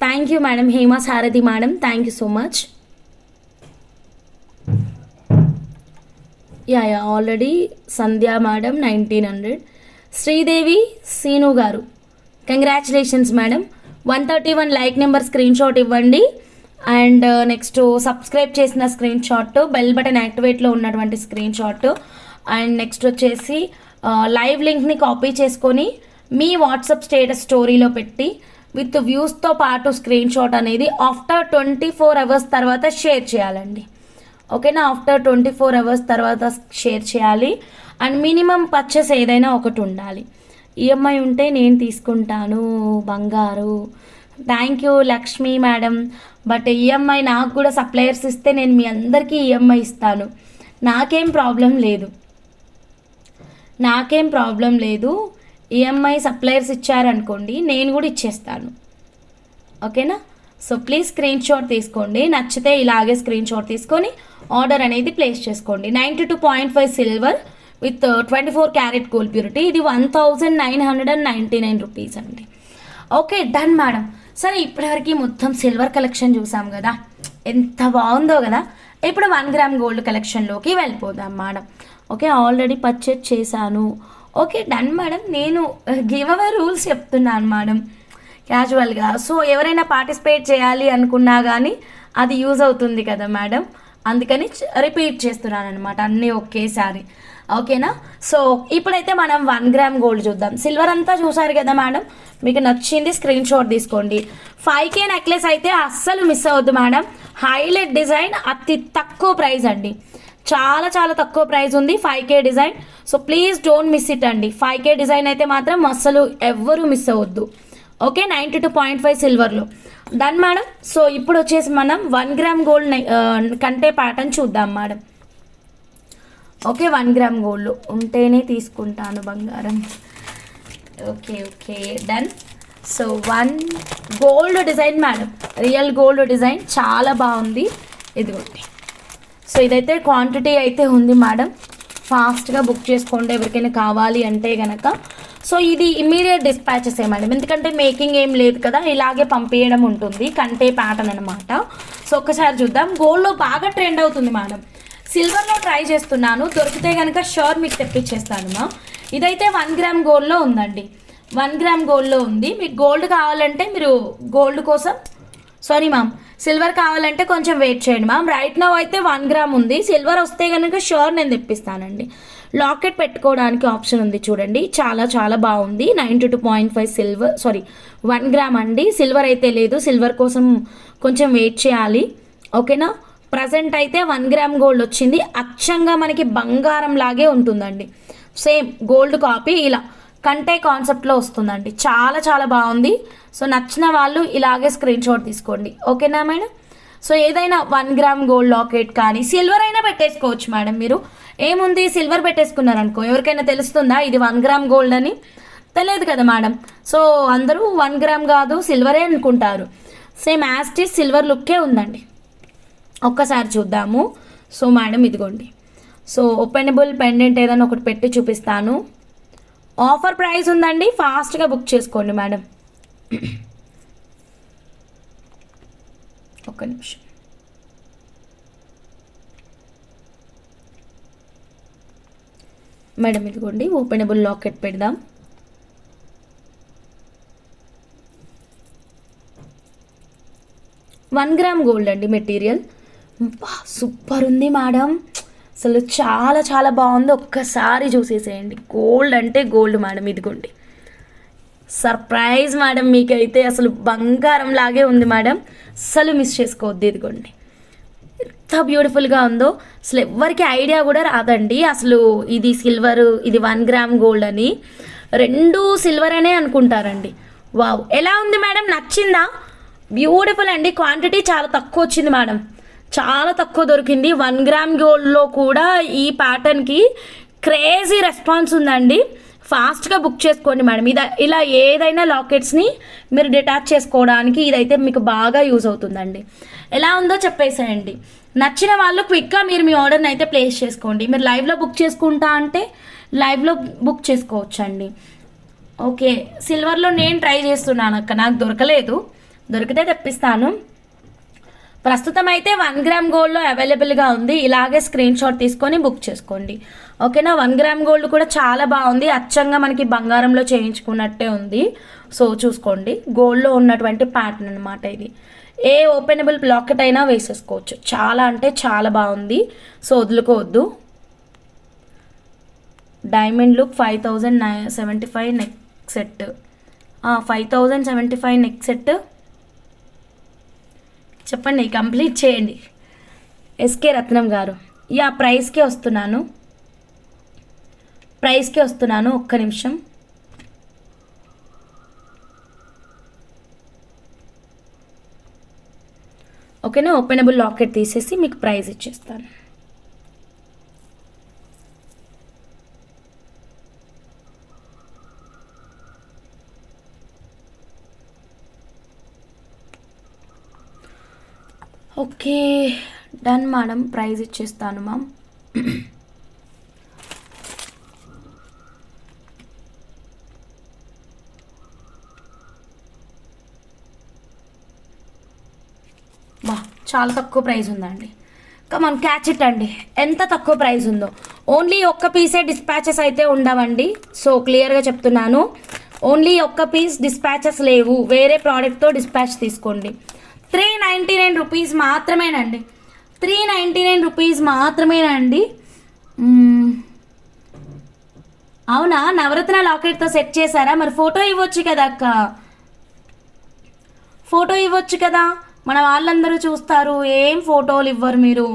Thank you madam, Hema Sarathi madam, thank you so much. Yeah already Sandhya madam 1900. Sridevi Seenu గారు, congratulations madam. 131 like number screen shot ఇవ్వండి. అండ్ నెక్స్ట్ సబ్స్క్రైబ్ చేసిన స్క్రీన్ షాట్, బెల్ బటన్ యాక్టివేట్లో ఉన్నటువంటి స్క్రీన్ షాట్, అండ్ నెక్స్ట్ వచ్చేసి లైవ్ లింక్ని కాపీ చేసుకొని మీ వాట్సాప్ స్టేటస్ స్టోరీలో పెట్టి విత్ వ్యూస్తో పాటు స్క్రీన్ షాట్ అనేది ఆఫ్టర్ 24 అవర్స్ తర్వాత షేర్ చేయాలండి. ఓకేనా, ఆఫ్టర్ 24 అవర్స్ తర్వాత షేర్ చేయాలి. అండ్ మినిమం పర్చేస్ ఏదైనా ఒకటి ఉండాలి. ఈఎంఐ ఉంటే నేను తీసుకుంటాను బంగారు. Thank you Lakshmi madam. But EMI నాకు కూడా సప్లయర్స్ ఇస్తే నేను మీ అందరికీ ఈఎంఐ ఇస్తాను, నాకేం ప్రాబ్లం లేదు. ఈఎంఐ సప్లయర్స్ ఇచ్చారనుకోండి, నేను కూడా ఇచ్చేస్తాను. ఓకేనా, సో ప్లీజ్ స్క్రీన్ షాట్ తీసుకోండి. నచ్చితే ఇలాగే స్క్రీన్ షాట్ తీసుకొని ఆర్డర్ అనేది ప్లేస్ చేసుకోండి. 92.5 silver with 24 carat gold purity. ఇది 1999 రూపీస్ అండి. Okay done madam. సరే, ఇప్పటివరకు మొత్తం సిల్వర్ కలెక్షన్ చూసాం కదా, ఎంత బాగుందో కదా. ఇప్పుడు 1 గ్రామ్ గోల్డ్ కలెక్షన్లోకి వెళ్ళిపోదాం మేడం. ఓకే, ఆల్రెడీ పర్చేజ్ చేశాను. Okay done madam. నేను గివ్ అవే రూల్స్ చెప్తున్నాను మేడం క్యాజువల్గా. సో ఎవరైనా పార్టిసిపేట్ చేయాలి అనుకున్నా కానీ అది యూజ్ అవుతుంది కదా మేడం, అందుకని రిపీట్ చేస్తున్నాను అనమాట అన్నీ ఒకేసారి. ఓకేనా, సో ఇప్పుడైతే మనం 1 గ్రామ్ గోల్డ్ చూద్దాం. సిల్వర్ అంతా చూసారు కదా మేడం, మీకు నచ్చింది స్క్రీన్ షాట్ తీసుకోండి. 5K నెక్లెస్ అయితే అస్సలు మిస్ అవ్వద్దు మేడం. హైలైట్ డిజైన్, అతి తక్కువ ప్రైస్ అండి, చాలా చాలా తక్కువ ప్రైస్ ఉంది 5K design. So please don't miss it అండి. 5K డిజైన్ అయితే మాత్రం అస్సలు ఎవ్వరూ మిస్ అవ్వద్దు. ఓకే, 92.5 సిల్వర్లో డన్ మేడం. సో ఇప్పుడు వచ్చేసి మనం 1 గ్రామ్ గోల్డ్ కంటే ప్యాటర్న్ చూద్దాం మేడం. ఓకే, 1 గ్రామ్ గోల్డ్ ఉంటేనే తీసుకుంటాను బంగారం. Okay done. So 1 gold design madam, real gold design చాలా బాగుంది. ఇదిగోండి, సో ఇదైతే క్వాంటిటీ అయితే ఉంది మేడం, ఫాస్ట్గా బుక్ చేసుకోండి ఎవరికైనా కావాలి అంటే కనుక. సో ఇది ఇమీడియట్ డిస్పాచెస్ మేడం, ఎందుకంటే మేకింగ్ ఏం లేదు కదా, ఇలాగే పంపించడం ఉంటుంది. కంటే ప్యాటర్న్ అనమాట. సో ఒక్కసారి చూద్దాం. గోల్డ్లో బాగా ట్రెండ్ అవుతుంది మేడం సిల్వర్లో ట్రై చేస్తున్నాను, దొరికితే కనుక షూర్ మీకు తెప్పించేస్తాను మా. ఇదైతే 1 గ్రామ్ గోల్డ్లో ఉందండి, 1 గ్రామ్ గోల్డ్లో ఉంది. మీకు గోల్డ్ కావాలంటే మీరు గోల్డ్ కోసం సారీ మ్యామ్, సిల్వర్ కావాలంటే కొంచెం వెయిట్ చేయండి మ్యామ్. రైట్ నౌ అయితే 1 గ్రామ్ ఉంది, సిల్వర్ వస్తే కనుక షూర్ నేను తెప్పిస్తానండి. లాకెట్ పెట్టుకోవడానికి ఆప్షన్ ఉంది చూడండి, చాలా చాలా బాగుంది. 92.5 సిల్వర్ 1 గ్రామ్ అండి. సిల్వర్ అయితే లేదు, సిల్వర్ కోసం కొంచెం వెయిట్ చేయాలి. ఓకేనా, ప్రజెంట్ అయితే 1 గ్రామ్ గోల్డ్ వచ్చింది. అచ్చంగా మనకి బంగారం లాగే ఉంటుందండి, సేమ్ గోల్డ్ కాపీ ఇలా కంటే కాన్సెప్ట్లో వస్తుందండి. చాలా చాలా బాగుంది. సో నచ్చిన వాళ్ళు ఇలాగే స్క్రీన్ షాట్ తీసుకోండి. ఓకేనా మేడం. సో ఏదైనా 1 గ్రామ్ గోల్డ్ లాకెట్ కానీ సిల్వర్ అయినా పెట్టేసుకోవచ్చు మేడం. మీరు ఏముంది సిల్వర్ పెట్టేసుకున్నారనుకో, ఎవరికైనా తెలుస్తుందా ఇది 1 గ్రామ్ గోల్డ్ అని? తెలియదు కదా మేడం. సో అందరూ 1 గ్రామ్ కాదు సిల్వరే అనుకుంటారు. సేమ్ యాస్టిస్ సిల్వర్ లుక్కే ఉందండి. ఒక్కసారి చూద్దాము. సో మేడం ఇదిగోండి, సో ఓపెనబుల్ పెండెంట్ ఏదైనా ఒకటి పెట్టి చూపిస్తాను. ఆఫర్ ప్రైస్ ఉందండి, ఫాస్ట్గా బుక్ చేసుకోండి మేడం. ఒక్క నిమిషం. మేడం ఇదిగోండి, ఓపెనబుల్ లాకెట్ పెడదాం. వన్ గ్రామ్ గోల్డ్ అండి మెటీరియల్. సూపర్ ఉంది మేడం, అసలు చాలా చాలా బాగుంది. ఒక్కసారి చూసేసేయండి. గోల్డ్ అంటే గోల్డ్ మేడం. ఇదిగోండి సర్ప్రైజ్ మేడం, మీకైతే అసలు బంగారం లాగే ఉంది మేడం, అసలు మిస్ చేసుకోవద్దు. ఇదిగోండి ఎంత బ్యూటిఫుల్గా ఉందో, అసలు ఎవరికి ఐడియా కూడా రాదండి అసలు ఇది సిల్వర్ ఇది 1 గ్రామ్ గోల్డ్ అని. రెండు సిల్వర్ అనే అనుకుంటారండి. వావ్, ఎలా ఉంది మేడం, నచ్చిందా? బ్యూటిఫుల్ అండి. క్వాంటిటీ చాలా తక్కువ వచ్చింది మేడం, చాలా తక్కువ దొరికింది. 1 గ్రామ్ గోల్డ్లో కూడా ఈ ప్యాటర్న్కి క్రేజీ రెస్పాన్స్ ఉందండి. ఫాస్ట్గా బుక్ చేసుకోండి మేడం. ఇలా ఏదైనా లాకెట్స్ని మీరు డిటాచ్ చేసుకోవడానికి ఇదైతే మీకు బాగా యూజ్ అవుతుందండి. ఎలా ఉందో చెప్పేసేయండి. నచ్చిన వాళ్ళు క్విక్గా మీరు మీ ఆర్డర్ని అయితే ప్లేస్ చేసుకోండి. మీరు లైవ్లో బుక్ చేసుకుంటా అంటే లైవ్లో బుక్ చేసుకోవచ్చండి. ఓకే, సిల్వర్లో నేను ట్రై చేస్తున్నాను అక్క, నాకు దొరకలేదు, దొరికితే తెప్పిస్తాను. ప్రస్తుతం అయితే 1 గ్రామ్ గోల్డ్లో అవైలబుల్గా ఉంది. ఇలాగే స్క్రీన్ షాట్ తీసుకొని బుక్ చేసుకోండి. ఓకేనా. 1 గ్రామ్ గోల్డ్ కూడా చాలా బాగుంది, అచ్చంగా మనకి బంగారంలో చేయించుకున్నట్టే ఉంది. సో చూసుకోండి, గోల్డ్లో ఉన్నటువంటి ప్యాటర్న్ అనమాట ఇది. ఏ ఓపెనబుల్ లాకెట్ అయినా వేసేసుకోవచ్చు. చాలా అంటే చాలా బాగుంది, సో వదులుకోవద్దు. Diamond look 5075 neck set, 5075 neck set చెప్పండి, కంప్లీట్ చేయండి. ఎస్కే రత్నం గారు, యా ప్రైస్కే వస్తున్నాను, ఒక్క నిమిషం. ఓకేనా, ఓపెనబుల్ లాకెట్ తీసేసి మీకు ప్రైస్ ఇచ్చేస్తాను. ఓకే డన్ మేడం, ప్రైజ్ ఇచ్చేస్తాను మ్యామ్. బా చాలా తక్కువ ప్రైస్ ఉందండి. కమాన్ క్యాచ్ ఇట్ అండి, ఎంత తక్కువ ప్రైస్ ఉందో. ఓన్లీ ఒక్క పీసే డిస్పాచెస్ అయితే ఉండవండి. సో క్లియర్గా చెప్తున్నాను, ఓన్లీ ఒక్క పీస్ డిస్పాచెస్ లేవు. వేరే ప్రోడక్ట్తో డిస్పాచ్ తీసుకోండి. 399 రూపీస్ మాత్రమేనండి, 399 రూపీస్ మాత్రమేనండి. అవునా, నవరత్న లాకెట్తో సెట్ చేశారా? మరి ఫోటో ఇవ్వచ్చు కదా అక్క, ఫోటో ఇవ్వచ్చు కదా, మన వాళ్ళందరూ చూస్తారు. ఏం ఫోటోలు ఇవ్వరు మీరు,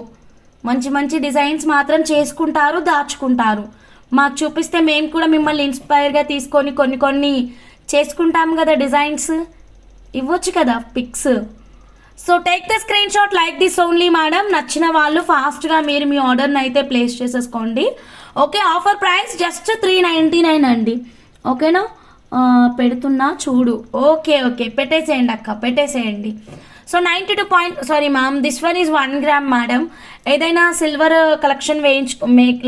మంచి మంచి డిజైన్స్ మాత్రం చేసుకుంటారు, దాచుకుంటారు. మాకు చూపిస్తే మేము కూడా మిమ్మల్ని ఇన్స్పైర్గా తీసుకొని కొన్ని చేసుకుంటాం కదా డిజైన్స్. ఇవ్వచ్చు కదా pics. So take the screen shot like this only madam. నచ్చిన వాళ్ళు ఫాస్ట్గా మీరు మీ ఆర్డర్ని అయితే ప్లేస్ చేసేసుకోండి. ఓకే, ఆఫర్ ప్రైస్ జస్ట్ 399 అండి. ఓకేనా, పెడుతున్నా చూడు. ఓకే ఓకే, పెట్టేసేయండి అక్క, పెట్టేసేయండి. So 92 ma'am, this one is 1 gram madam. ఏదైనా సిల్వర్ కలెక్షన్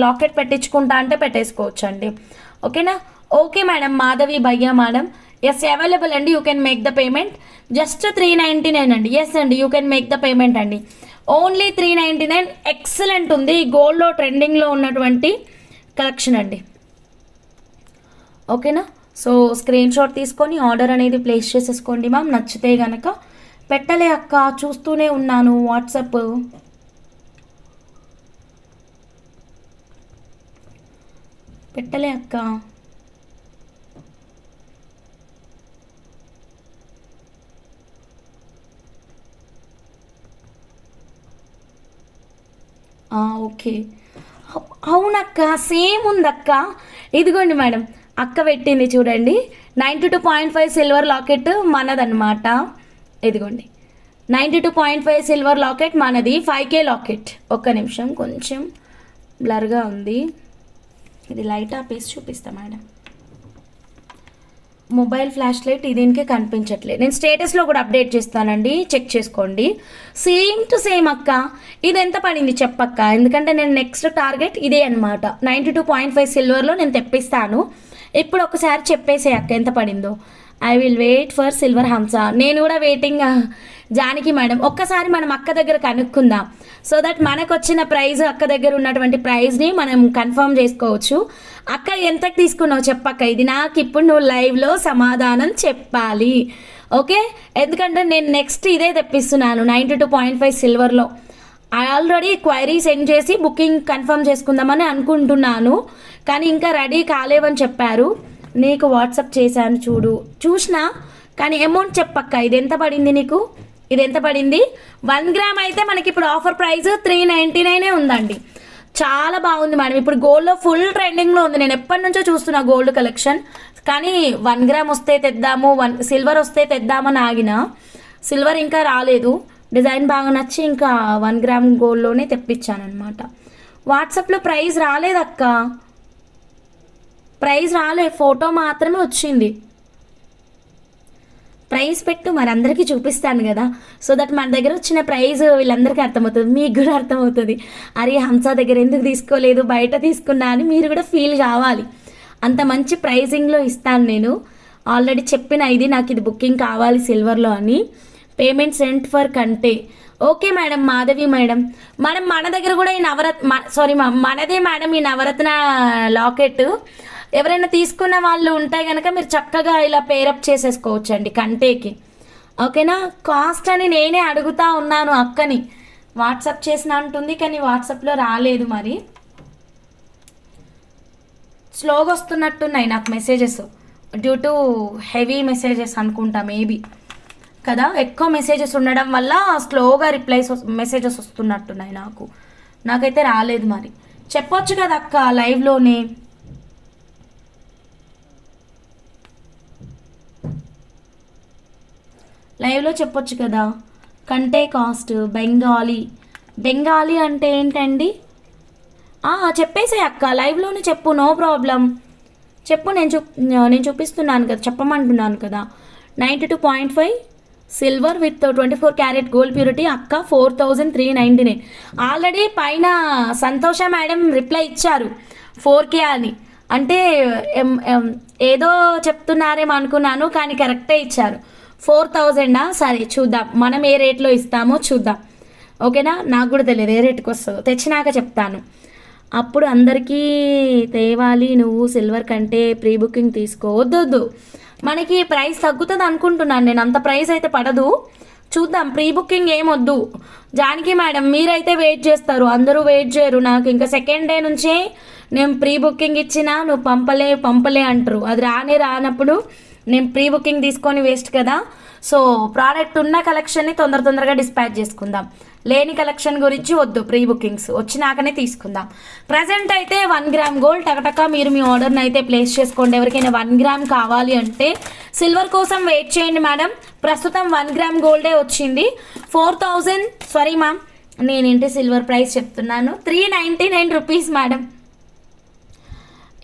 లాకెట్ పెట్టించుకుంటా అంటే పెట్టేసుకోవచ్చు అండి. ఓకేనా. ఓకే మేడం, మాధవి భయ్యా మేడం, ఎస్ అవైలబుల్ అండి. You can make the payment just 399 అండి. ఎస్ అండి, you can make the payment అండి. ఓన్లీ 399. ఎక్సలెంట్ ఉంది. గోల్డ్లో ట్రెండింగ్లో ఉన్నటువంటి కలెక్షన్ అండి. ఓకేనా? సో స్క్రీన్ షాట్ తీసుకొని ఆర్డర్ అనేది ప్లేస్ చేసేసుకోండి మ్యామ్. నచ్చితే కనుక పెట్టలే అక్క చూస్తూనే ఉన్నాను వాట్సాప్. పెట్టలే అక్క. ఓకే, అవునక్క సేమ్ ఉందక్క. ఇదిగోండి మేడం, అక్క పెట్టింది చూడండి. 92.5 సిల్వర్ లాకెట్ మనదన్నమాట. ఇదిగోండి 92.5 సిల్వర్ లాకెట్ మనది. 5K locket. ఒక్క నిమిషం, కొంచెం బ్లర్గా ఉంది. ఇది లైట్ ఆపేసి చూపిస్తా మేడం. మొబైల్ ఫ్లాష్ లైట్ దీనికే కనిపించట్లేదు. నేను స్టేటస్లో కూడా అప్డేట్ చేస్తానండి, చెక్ చేసుకోండి. సేమ్ టు సేమ్ అక్క. ఇది ఎంత పడింది చెప్పక్క, ఎందుకంటే నేను నెక్స్ట్ టార్గెట్ ఇదే అనమాట. 92.5 సిల్వర్లో నేను తెప్పిస్తాను. ఇప్పుడు ఒకసారి చెప్పేసే అక్క ఎంత పడిందో. I will wait for silver hamsa. నేను కూడా వెయిటింగ్ జానకి మేడం. ఒక్కసారి మనం అక్క దగ్గర కనుక్కుందాం, సో దట్ మనకు వచ్చిన ప్రైజ్, అక్క దగ్గర ఉన్నటువంటి ప్రైజ్ని మనం కన్ఫర్మ్ చేసుకోవచ్చు. అక్క ఎంతకు తీసుకున్నావు చెప్పక్క, ఇది నాకు ఇప్పుడు నువ్వు లైవ్లో సమాధానం చెప్పాలి. ఓకే, ఎందుకంటే నేను నెక్స్ట్ ఇదే తెప్పిస్తున్నాను 92.5 సిల్వర్లో. ఆల్రెడీ క్వైరీ సెండ్ చేసి బుకింగ్ కన్ఫర్మ్ చేసుకుందామని అనుకుంటున్నాను, కానీ ఇంకా రెడీ కాలేవని చెప్పారు. నీకు వాట్సాప్ చేశాను చూడు. చూసినా, కానీ అమౌంట్ చెప్పక్క, ఇది ఎంత పడింది నీకు? ఇది ఎంత పడింది? 1 గ్రామ్ అయితే మనకి ఇప్పుడు ఆఫర్ ప్రైస్ 399 ఉందండి. చాలా బాగుంది మేడం. ఇప్పుడు గోల్డ్లో ఫుల్ ట్రెండింగ్లో ఉంది. నేను ఎప్పటి నుంచో చూస్తున్నా గోల్డ్ కలెక్షన్, కానీ 1 గ్రామ్ వస్తే తెద్దాము, సిల్వర్ వస్తే తెద్దామని ఆగిన. సిల్వర్ ఇంకా రాలేదు. డిజైన్ బాగా నచ్చి ఇంకా 1 గ్రామ్ గోల్డ్లోనే తెప్పించాను అనమాట. వాట్సాప్లో ప్రైస్ రాలేదక్క, ప్రైస్ రాలే, ఫోటో మాత్రమే వచ్చింది. ప్రైస్ పెట్టు, మరి అందరికీ చూపిస్తాను కదా, సో దట్ మన దగ్గర వచ్చిన ప్రైస్ వీళ్ళందరికీ అర్థమవుతుంది, మీకు కూడా అర్థమవుతుంది. అరే హంస దగ్గర ఎందుకు తీసుకోలేదు, బయట తీసుకున్నా అని మీరు కూడా ఫీల్ కావాలి. అంత మంచి ప్రైజింగ్లో ఇస్తాను నేను. ఆల్రెడీ చెప్పిన ఇది నాకు ఇది బుకింగ్ కావాలి సిల్వర్లో అని. పేమెంట్ సెంట్ ఫర్ కంటే. Okay madam, Madhavi madam. Madam మన దగ్గర కూడా ఈ మనదే మేడం ఈ నవరత్న లాకెట్. ఎవరైనా తీసుకున్న వాళ్ళు ఉంటే కనుక మీరు చక్కగా ఇలా పేరప్ చేసేసుకోవచ్చు అండి కంటేకి. ఓకేనా? కాస్ట్ అని నేనే అడుగుతా ఉన్నాను అక్కని. వాట్సాప్ చేసిన అంటుంది, కానీ వాట్సాప్లో రాలేదు. మరి స్లోగా వస్తున్నట్టున్నాయి నాకు messages, due to heavy messages అనుకుంటా మేబీ కదా. ఎక్కువ మెసేజెస్ ఉండడం వల్ల స్లోగా మెసేజెస్ వస్తున్నట్టున్నాయి నాకైతే రాలేదు. మరి చెప్పొచ్చు కదా అక్క లైవ్లోనే. లైవ్లో చెప్పొచ్చు కదా. కంటే కాస్ట్ బెంగాలీ అంటే ఏంటండి? చెప్పేసే అక్క, లైవ్లోనే చెప్పు, నో ప్రాబ్లం. చెప్పు, నేను చూపిస్తున్నాను కదా, చెప్పమంటున్నాను కదా. 92.5 silver with 24 carat gold purity అక్క 4399. ఆల్రెడీ పైన సంతోష మేడం రిప్లై ఇచ్చారు 4K అని. అంటే ఏదో చెప్తున్నారేమో అనుకున్నాను, కానీ కరెక్టే ఇచ్చారు. 4000. సరే చూద్దాం మనం ఏ రేట్లో ఇస్తామో చూద్దాం. ఓకేనా? నాకు కూడా తెలియదు ఏ రేటుకి వస్తుందో, తెచ్చినాక చెప్తాను. అప్పుడు అందరికీ తేవాలి. నువ్వు సిల్వర్ కంటే ప్రీ బుకింగ్ తీసుకోవద్దు. మనకి ప్రైస్ తగ్గుతుంది అనుకుంటున్నాను నేను. అంత ప్రైస్ అయితే పడదు, చూద్దాం. ప్రీ బుకింగ్ ఏమొద్దు జానకి మేడం. మీరైతే వెయిట్ చేస్తారు, అందరూ వెయిట్ చేయరు. నాకు ఇంకా సెకండ్ డే నుంచే నేను ప్రీ బుకింగ్ ఇచ్చినా నువ్వు పంపలే అంటారు. అది రానప్పుడు నేను ప్రీ బుకింగ్ తీసుకొని వేస్ట్ కదా. సో ప్రోడక్ట్ ఉన్న కలెక్షన్ని తొందరగా డిస్పాచ్ చేసుకుందాం. లేని కలెక్షన్ గురించి వద్దు, ప్రీ బుకింగ్స్ వచ్చినాకనే తీసుకుందాం. ప్రజెంట్ అయితే 1 గ్రామ్ గోల్డ్ టకటక మీరు మీ ఆర్డర్ని అయితే ప్లేస్ చేసుకోండి. ఎవరికైనా 1 గ్రామ్ కావాలి అంటే సిల్వర్ కోసం వెయిట్ చేయండి మేడం. ప్రస్తుతం 1 గ్రామ్ గోల్డే వచ్చింది. 4000 సారీ మ్యామ్, నేనేంటి సిల్వర్ ప్రైస్ చెప్తున్నాను, 399 రూపీస్ మేడం.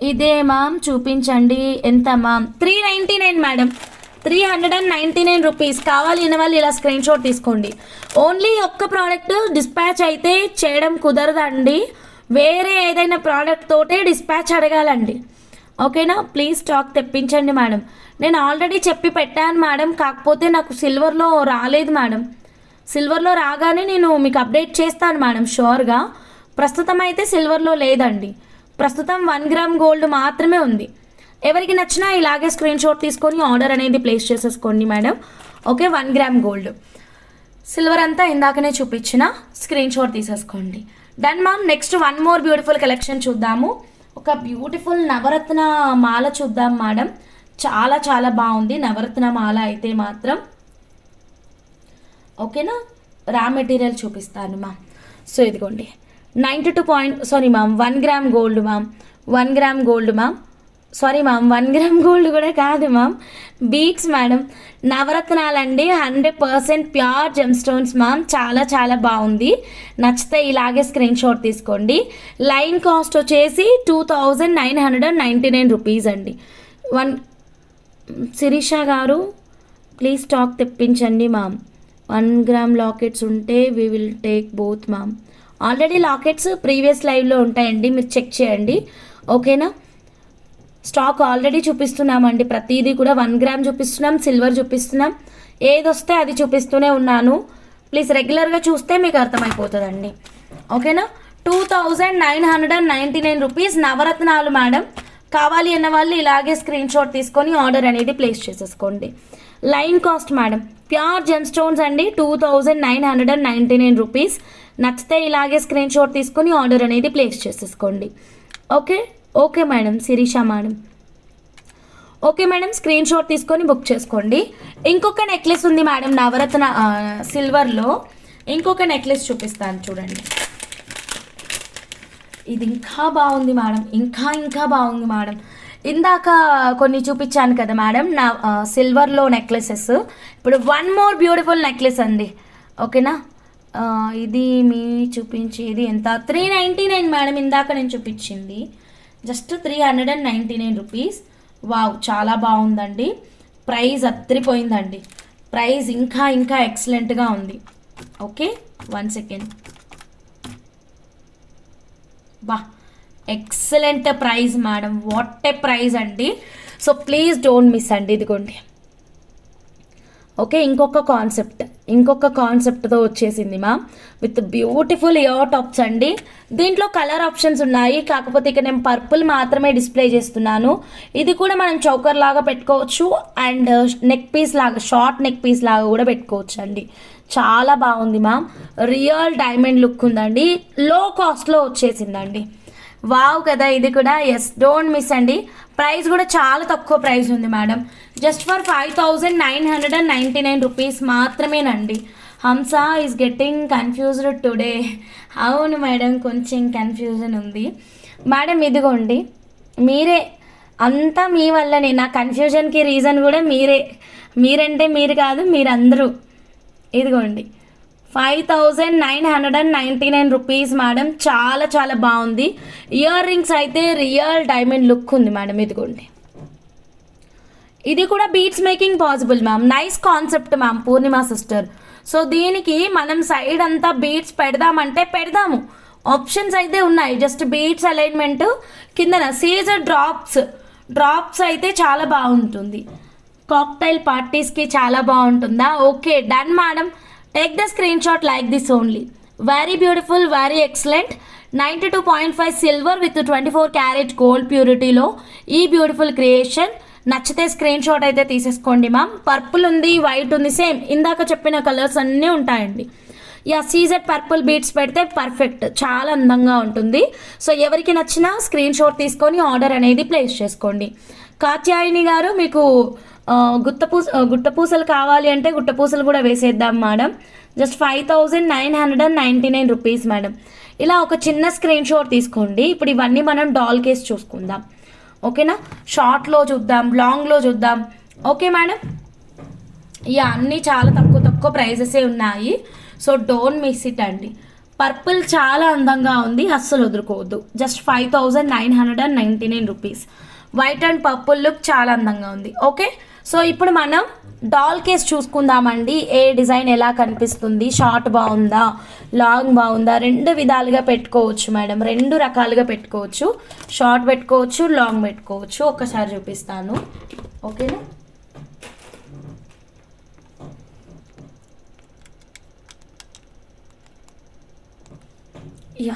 ఇదే మ్యామ్ చూపించండి ఎంత మ్యామ్? 399 madam, 399 rupees. కావాలి అనే వాళ్ళు ఇలా స్క్రీన్ షాట్ తీసుకోండి. ఓన్లీ ఒక్క ప్రోడక్ట్ డిస్పాచ్ అయితే చేయడం కుదరదండి, వేరే ఏదైనా ప్రోడక్ట్ తోటే డిస్పాచ్ అడగాలండి. ఓకేనా? ప్లీజ్ స్టాక్ తెప్పించండి మేడం. నేను ఆల్రెడీ చెప్పి పెట్టాను మేడం, కాకపోతే నాకు సిల్వర్లో రాలేదు మేడం. సిల్వర్లో రాగానే నేను మీకు అప్డేట్ చేస్తాను మేడం షూర్గా. ప్రస్తుతం అయితే సిల్వర్లో లేదండి, ప్రస్తుతం 1 గ్రామ్ గోల్డ్ మాత్రమే ఉంది. ఎవరికి నచ్చినా ఇలాగే స్క్రీన్ షాట్ తీసుకొని ఆర్డర్ అనేది ప్లేస్ చేసేసుకోండి madam. Okay, 1 gram gold. Silver అంతా ఇందాకనే చూపించిన స్క్రీన్ షాట్ తీసేసుకోండి. Done ma'am. Next one more beautiful collection చూద్దాము. ఒక బ్యూటిఫుల్ నవరత్న మాల చూద్దాం మేడం. చాలా చాలా బాగుంది నవరత్న మాల అయితే మాత్రం. ఓకేనా, రా మెటీరియల్ చూపిస్తాను మ్యామ్. సో ఇదిగోండి 1 gram gold ma'am. 1 gram gold ma'am. Sorry ma'am, 1 gram gold కూడా కాదు మ్యామ్, బీట్స్ మేడం. నవరత్నాలండి, 100% ప్యూర్ జెమ్ స్టోన్స్ మ్యామ్. చాలా చాలా బాగుంది. నచ్చితే ఇలాగే స్క్రీన్ షాట్ తీసుకోండి. లైన్ కాస్ట్ వచ్చేసి 2999 రూపీస్ అండి. శిరీష గారు ప్లీజ్ స్టాక్ తెప్పించండి మ్యామ్. 1 గ్రామ్ లాకెట్స్ ఉంటే we will take both ma'am. Already lockets previous లైవ్లో ఉంటాయండి, మీరు చెక్ చేయండి. ఓకేనా, స్టాక్ ఆల్రెడీ చూపిస్తున్నామండి. ప్రతిదీ కూడా 1 గ్రామ్ చూపిస్తున్నాం, సిల్వర్ చూపిస్తున్నాం, ఏది వస్తే అది చూపిస్తూనే ఉన్నాను. ప్లీజ్ రెగ్యులర్గా చూస్తే మీకు అర్థమైపోతుందండి. ఓకేనా, 2999 రూపీస్ నవరత్నాలు మేడం. కావాలి అన్న వాళ్ళు ఇలాగే స్క్రీన్ షాట్ తీసుకొని ఆర్డర్ అనేది ప్లేస్ చేసేసుకోండి. Line cost madam, pure gem stones అండి, 2999 రూపీస్. నచ్చితే ఇలాగే స్క్రీన్ షాట్ తీసుకొని ఆర్డర్ అనేది ప్లేస్ చేసేసుకోండి. Okay okay madam, Sirisha madam. Okay madam, screen shot తీసుకొని బుక్ చేసుకోండి. ఇంకొక నెక్లెస్ ఉంది మేడం నవరత్న సిల్వర్లో. ఇంకొక నెక్లెస్ చూపిస్తాను చూడండి. ఇది ఇంకా బాగుంది మేడం, ఇంకా బాగుంది మేడం. ఇందాక కొన్ని చూపించాను కదా మేడం నా సిల్వర్లో నెక్లెసెస్. ఇప్పుడు వన్ మోర్ బ్యూటిఫుల్ నెక్లెస్ అండి. ఓకేనా, ఇది మీ చూపించేది ఎంత? 399 మేడం. ఇందాక నేను చూపించింది జస్ట్ 399 రూపీస్. వావ్, చాలా బాగుందండి. ప్రైస్ అద్దరిపోయిందండి. ప్రైస్ ఇంకా ఎక్సలెంట్గా ఉంది. Okay, 1 second. బా, excellent price madam, what a price అండి. సో ప్లీజ్ డోంట్ మిస్ అండి. ఇదిగోండి. ఓకే, ఇంకొక కాన్సెప్ట్తో వచ్చేసింది ma'am, with beautiful ear tops అండి. దీంట్లో కలర్ ఆప్షన్స్ ఉన్నాయి, కాకపోతే ఇక నేను పర్పుల్ మాత్రమే డిస్ప్లే చేస్తున్నాను. ఇది కూడా మనం చౌకర్ లాగా పెట్టుకోవచ్చు అండ్ నెక్ పీస్ లాగా, షార్ట్ నెక్ పీస్ లాగా కూడా పెట్టుకోవచ్చు అండి. చాలా బాగుంది మ్యామ్. రియల్ డైమండ్ లుక్ ఉందండి, లో కాస్ట్లో వచ్చేసిందండి. వావ్ కదా ఇది కూడా. ఎస్, డోంట్ మిస్ అండి. ప్రైస్ కూడా చాలా తక్కువ ప్రైస్ ఉంది మేడం, జస్ట్ ఫర్ 5999 రూపీస్ మాత్రమేనండి. హంస ఈజ్ గెట్టింగ్ కన్ఫ్యూజ్డ్ టుడే. అవును మేడం, కొంచెం కన్ఫ్యూజన్ ఉంది మేడం. ఇదిగోండి, మీరే అంతా మీ వల్లనే. నా కన్ఫ్యూజన్కి రీజన్ కూడా మీరంటే మీరు కాదు, మీరందరూ. ఇదిగోండి 5999 రూపీస్ మేడం. చాలా చాలా బాగుంది. ఇయర్ రింగ్స్ అయితే రియల్ డైమండ్ లుక్ ఉంది మేడం. ఇదిగోండి, ఇది కూడా beads making possible ma'am. Nice concept ma'am, Purnima sister. So దీనికి మనం సైడ్ అంతా బీట్స్ పెడదామంటే పెడదాము, ఆప్షన్స్ అయితే ఉన్నాయి. జస్ట్ బీట్స్ అలైన్మెంట్ కిందన సీజర్ డ్రాప్స్ అయితే చాలా బాగుంటుంది. కాక్టైల్ పార్టీస్కి చాలా బాగుంటుందా? Okay, done madam. Take the screen shot like this only. Very beautiful, very excellent. 92.5 silver with 24 carat gold ప్యూరిటీలో ఈ బ్యూటిఫుల్ క్రియేషన్. నచ్చితే స్క్రీన్ షాట్ అయితే తీసేసుకోండి మ్యామ్. పర్పుల్ ఉంది, వైట్ ఉంది, సేమ్ ఇందాక చెప్పిన కలర్స్ అన్నీ ఉంటాయండి. యా, సీజెడ్ పర్పుల్ బీట్స్ పెడితే పర్ఫెక్ట్, చాలా అందంగా ఉంటుంది. సో ఎవరికి నచ్చినా స్క్రీన్ షాట్ తీసుకొని ఆర్డర్ అనేది ప్లేస్ చేసుకోండి. కాత్యాయని గారు, మీకు గుట్టపూసలు కావాలి అంటే గుట్టపూసలు కూడా వేసేద్దాం మేడం. Just 5999 rupees madam. ఇలా ఒక చిన్న స్క్రీన్ షాట్ తీసుకోండి. ఇప్పుడు ఇవన్నీ మనం డాల్ కేస్ చూసుకుందాం. ఓకేనా, షార్ట్లో చూద్దాం, లాంగ్లో చూద్దాం. Okay madam. ఇక అన్నీ చాలా తక్కువ ప్రైజెసే ఉన్నాయి. సో డోంట్ మిస్ ఇట్ అండి. పర్పుల్ చాలా అందంగా ఉంది, అస్సలు వదులుకోవద్దు. Just 5999 rupees. White and purple look చాలా అందంగా ఉంది. ఓకే, సో ఇప్పుడు మనం డాల్ కేస్ చూసుకుందామండి. ఏ డిజైన్ ఎలా కనిపిస్తుంది, షార్ట్ బాగుందా, లాంగ్ బాగుందా, రెండు విధాలుగా పెట్టుకోవచ్చు మేడం. రెండు రకాలుగా పెట్టుకోవచ్చు, షార్ట్ పెట్టుకోవచ్చు, లాంగ్ పెట్టుకోవచ్చు. ఒక్కసారి చూపిస్తాను. ఓకేనా, యా